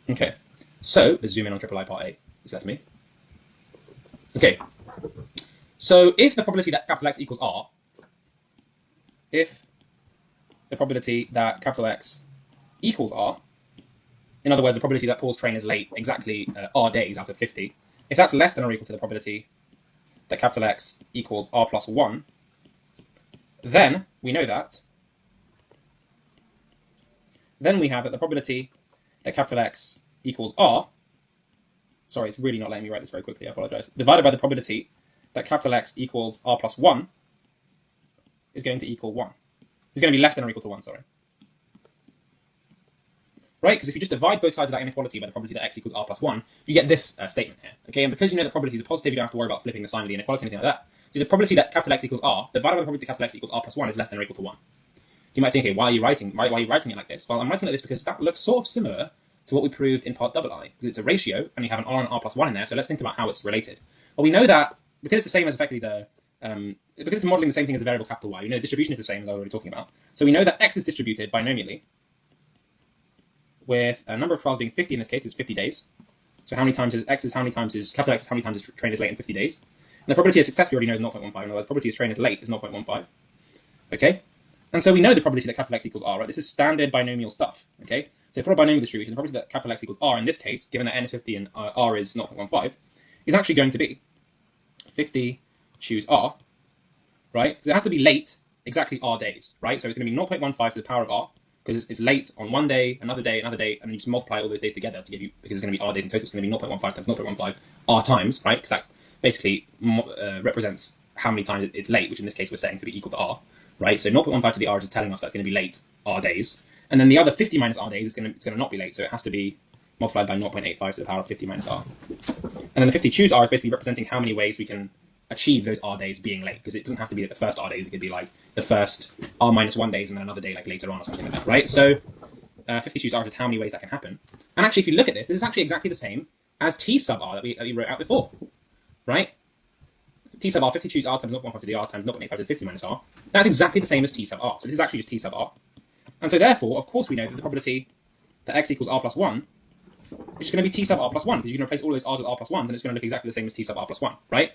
Okay, so let's zoom in on triple I part A. That's me. Okay, so if the probability that capital X equals R if the probability that capital X equals R, in other words, the probability that Paul's train is late exactly R days out of 50, if that's less than or equal to the probability that capital X equals R plus 1, then we know that. Then we have that the probability that capital X equals R, sorry, it's really not letting me write this very quickly, I apologize, divided by the probability that capital X equals R plus 1 is going to equal 1. It's going to be less than or equal to 1, sorry. Right? Because if you just divide both sides of that inequality by the probability that X equals R plus 1, you get this statement here. Okay, and because you know that probabilities are positive, you don't have to worry about flipping the sign of the inequality or anything like that. So the probability that capital X equals R divided by the probability that capital X equals R plus 1 is less than or equal to 1. You might think, okay, why are you writing it like this? Well, I'm writing it like this because that looks sort of similar to what we proved in part II, because it's a ratio, and you have an R and R plus 1 in there, so let's think about how it's related. Well, we know that because it's the same as effectively the, because it's modeling the same thing as the variable capital Y, you know the distribution is the same as I was already talking about. So we know that X is distributed binomially with a number of trials being 50 in this case, it's 50 days. So how many times is X is how many times is capital X is how many times is train is late in 50 days. And the probability of success we already know is 0.15. In other words, probability of train is late is 0.15. Okay? And so we know the probability that capital X equals R, right? This is standard binomial stuff. Okay? So for a binomial distribution, the probability that capital X equals R in this case, given that n is 50 and R is 0.15, is actually going to be 50 choose R, right? Because it has to be late exactly R days, right? So it's going to be 0.15 to the power of R, because it's late on one day, another day, and then you just multiply all those days together to give you, because it's going to be R days in total, it's going to be 0.15 times 0.15 R times, right? Because that basically represents how many times it's late, which in this case we're setting to be equal to R, right? So 0.15 to the R is just telling us that's going to be late R days. And then the other 50 minus R days is going to not be late, so it has to be multiplied by 0.85 to the power of 50 minus R. And then the 50 choose R is basically representing how many ways we can achieve those R days being late, because it doesn't have to be the first R days, it could be like the first R minus 1 days and then another day like later on or something like that, right? So 50 choose R is how many ways that can happen. And actually, if you look at this is actually exactly the same as T sub R that we wrote out before, right? T sub R, 50 choose R times 0.15 to the R times 0.85 to the 50 minus R. That's exactly the same as T sub R. So this is actually just T sub R. And so therefore, of course, we know that the probability that X equals R plus 1 is just going to be T sub R plus 1, because you can replace all those R's with R plus 1s, and it's going to look exactly the same as T sub R plus 1, right?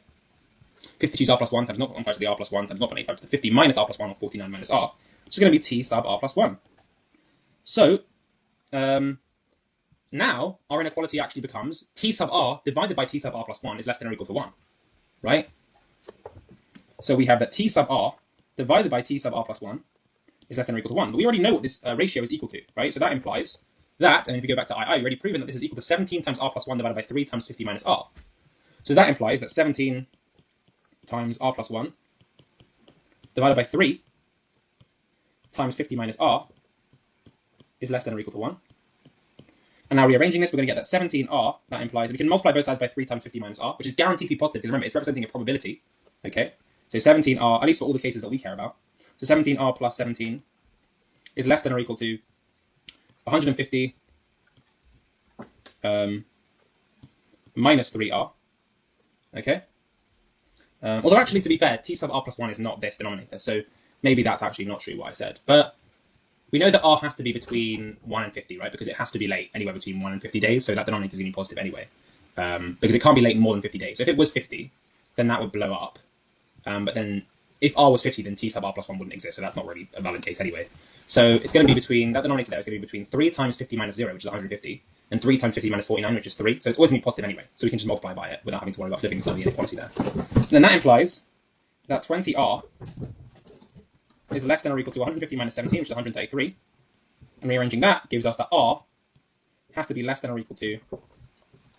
50 choose R plus 1 times 0.15 to the R plus 1 times 0.85 to the 50 minus R plus 1, or 49 minus R, which is going to be T sub R plus 1. So, now, our inequality actually becomes T sub R divided by T sub R plus 1 is less than or equal to 1, right? So we have that T sub R divided by T sub R plus 1 is less than or equal to 1. But we already know what this ratio is equal to, right? So that implies that, and if we go back to II, we've already proven that this is equal to 17 times R plus 1 divided by 3 times 50 minus R. So that implies that 17 times R plus 1 divided by 3 times 50 minus R is less than or equal to 1. And now rearranging this, we're going to get that 17R, that implies we can multiply both sides by 3 times 50 minus R, which is guaranteed to be positive, because remember, it's representing a probability, okay? So 17R, at least for all the cases that we care about, so 17R plus 17 is less than or equal to 150 minus 3R, okay? Although actually, to be fair, T sub R plus 1 is not this denominator, so maybe that's actually not true what I said. But we know that R has to be between 1 and 50, right? Because it has to be late anywhere between 1 and 50 days, so that denominator is going to be positive anyway. Because it can't be late more than 50 days. So if it was 50, then that would blow up. But then if R was 50, then T sub R plus 1 wouldn't exist, so that's not really a valid case anyway. So it's going to be between, that denominator there is going to be between 3 times 50 minus 0, which is 150, and 3 times 50 minus 49, which is 3. So it's always going to be positive anyway, so we can just multiply by it without having to worry about flipping some of the inequality there. And then that implies that 20R is less than or equal to 150 minus 17, which is 133. And rearranging that gives us that R has to be less than or equal to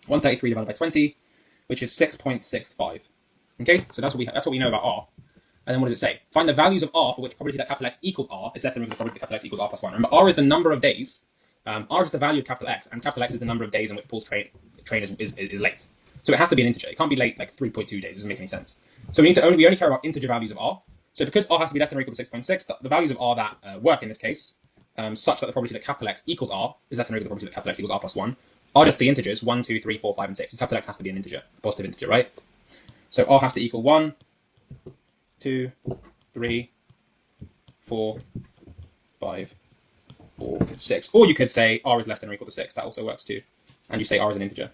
133 divided by 20, which is 6.65. Okay, so that's what we know about R. And then what does it say? Find the values of R for which probability that capital X equals R is less than or equal to probability that capital X equals R plus 1. Remember, R is the number of days. R is the value of capital X, and capital X is the number of days in which Paul's train is late. So it has to be an integer. It can't be late like 3.2 days. It doesn't make any sense. So we only care about integer values of R. So because R has to be less than or equal to 6.6, the values of R that work in this case, such that the probability that capital X equals R is less than or equal to the probability that capital X equals R plus 1, are just the integers 1, 2, 3, 4, 5, and 6. So capital X has to be an integer, a positive integer, right? So R has to equal 1, 2, 3, 4, 5, 4, 6. Or you could say R is less than or equal to 6. That also works too. And you say R is an integer.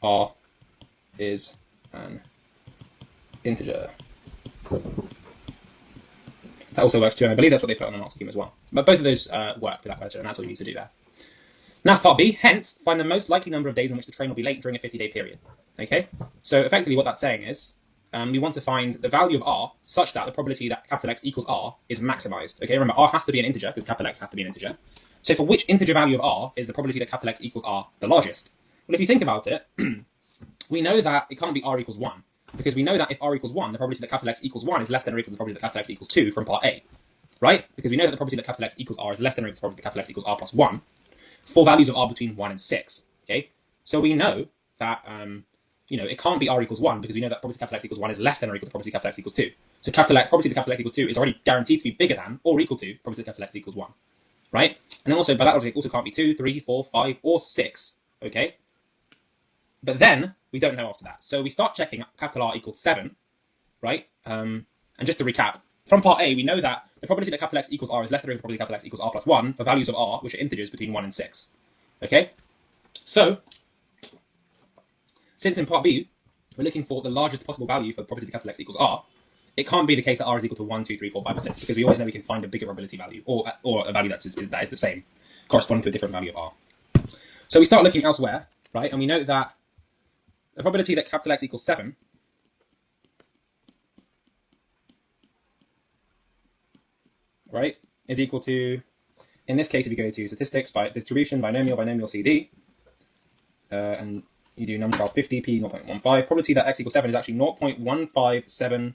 R is an integer. That also works too, and I believe that's what they put on the mark scheme as well. But both of those work for that question, and that's all you need to do there. Now, part B, hence, find the most likely number of days in which the train will be late during a 50-day period. Okay? So effectively what that's saying is, we want to find the value of r such that the probability that capital X equals r is maximized. Okay, remember, r has to be an integer, because capital X has to be an integer. So for which integer value of r is the probability that capital X equals r the largest? Well, if you think about it, we know that it can't be r equals 1, because we know that if r equals 1, the probability that capital X equals 1 is less than or equal to the probability that capital X equals 2 from part A. Right? Because we know that the probability that capital X equals r is less than or equal to the probability that capital X equals r plus 1 for values of r between 1 and 6. Okay? So we know that, it can't be r equals 1 because we know that probability capital X equals 1 is less than or equal to probability capital X equals 2. So probability that capital X equals 2 is already guaranteed to be bigger than or equal to probability that capital X equals 1. Right? And then also, by that logic, it also can't be 2, 3, 4, 5, or 6. Okay? But then, we don't know after that. So we start checking capital R equals 7. Right? And just to recap, from part A, we know that the probability that capital X equals r is less than or equal to the probability capital X equals r plus 1 for values of r, which are integers between 1 and 6. Okay? So, since in part B, we're looking for the largest possible value for the probability that capital X equals r, it can't be the case that r is equal to 1, 2, 3, 4, 5, or 6, because we always know we can find a bigger probability value, or a value that is the same, corresponding to a different value of r. So we start looking elsewhere, right? And we note that the probability that capital X equals 7 right, is equal to, in this case, if you go to statistics, by distribution, binomial CD, and you do numchild 50, p 0.15, probability that x equals 7 is actually 0.1575,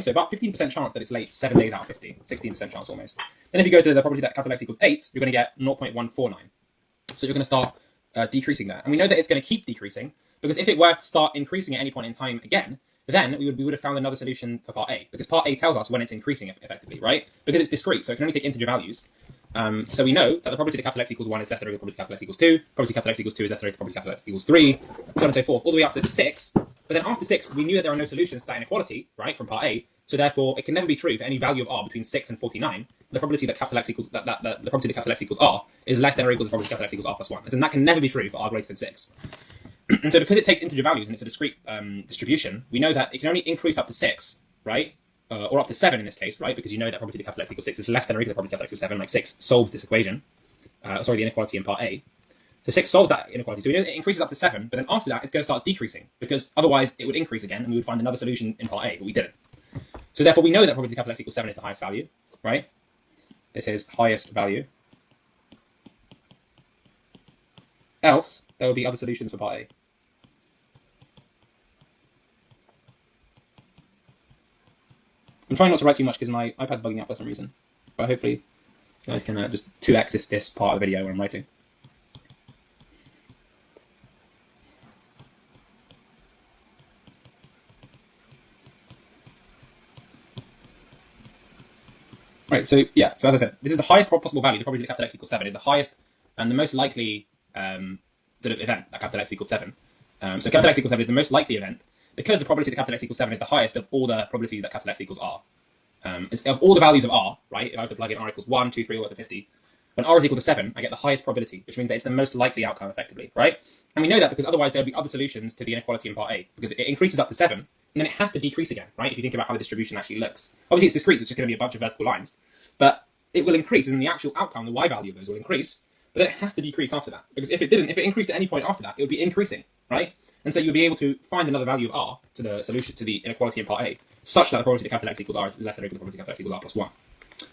so about 15% chance that it's late 7 days out of 50, 16% chance almost. Then if you go to the probability that capital X equals 8, you're going to get 0.149. So you're going to start decreasing there. And we know that it's going to keep decreasing, because if it were to start increasing at any point in time again, then we would have found another solution for part A, because part A tells us when it's increasing effectively, right? Because it's discrete, so it can only take integer values. So we know that the probability that capital X equals 1 is less than or equal to probability capital X equals 2, probability capital X equals 2 is less than or equal to probability capital X equals 3, so on and so forth, all the way up to 6. But then after 6, we knew that there are no solutions to that inequality, right, from part A, so therefore it can never be true for any value of r between 6 and 49, the probability that capital X equals, the probability that capital X equals r is less than or equal to the probability capital X equals r plus 1. And that can never be true for r greater than 6. And so because it takes integer values and it's a discrete distribution, we know that it can only increase up to 6, right? Or up to 7 in this case, right? Because you know that probability that capital X equals 6 is less than or equal to probability capital X equals 7, like 6 solves this equation. The inequality in part A. So 6 solves that inequality. So we know it increases up to 7, but then after that, it's going to start decreasing, because otherwise it would increase again, and we would find another solution in part A, but we didn't. So therefore, we know that probability capital X equals 7 is the highest value, right? This is highest value. Else, there will be other solutions for part A. I'm trying not to write too much because my iPad's bugging out for some reason. But hopefully you guys can just 2x this part of the video when I'm writing. Right, so yeah, so as I said, this is the highest possible value. The probability that capital X equals 7 is the highest and the most likely sort of event that capital X equals 7. So capital X equals 7 is the most likely event, because the probability that capital X equals 7 is the highest of all the probability that capital X equals r. It's of all the values of r, right? If I were to plug in r equals 1, 2, 3, or to 50, when r is equal to 7, I get the highest probability, which means that it's the most likely outcome effectively, right? And we know that because otherwise there'll be other solutions to the inequality in part A, because it increases up to 7, and then it has to decrease again, right? If you think about how the distribution actually looks. Obviously it's discrete, so it's just going to be a bunch of vertical lines, but it will increase, and the actual outcome, the y value of those will increase, but then it has to decrease after that, because if it increased at any point after that, it would be increasing, right? And so you'll be able to find another value of r to the solution to the inequality in part A, such that the probability that capital X equals r is less than or equal to the probability that capital X equals r plus 1.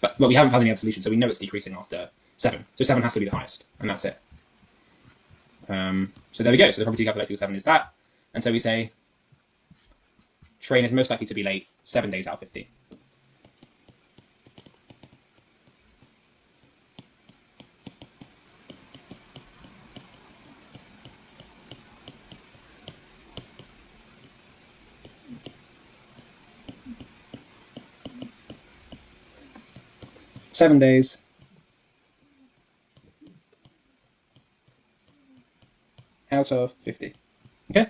But well, we haven't found any other solution, so we know it's decreasing after 7. So 7 has to be the highest, and that's it. So there we go. So the probability capital X equals 7 is that. And so we say train is most likely to be late 7 days out of 50. Seven days out of 50. Okay?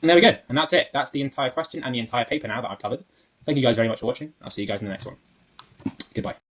And there we go. And that's it. That's the entire question and the entire paper now that I've covered. Thank you guys very much for watching. I'll see you guys in the next one. Goodbye.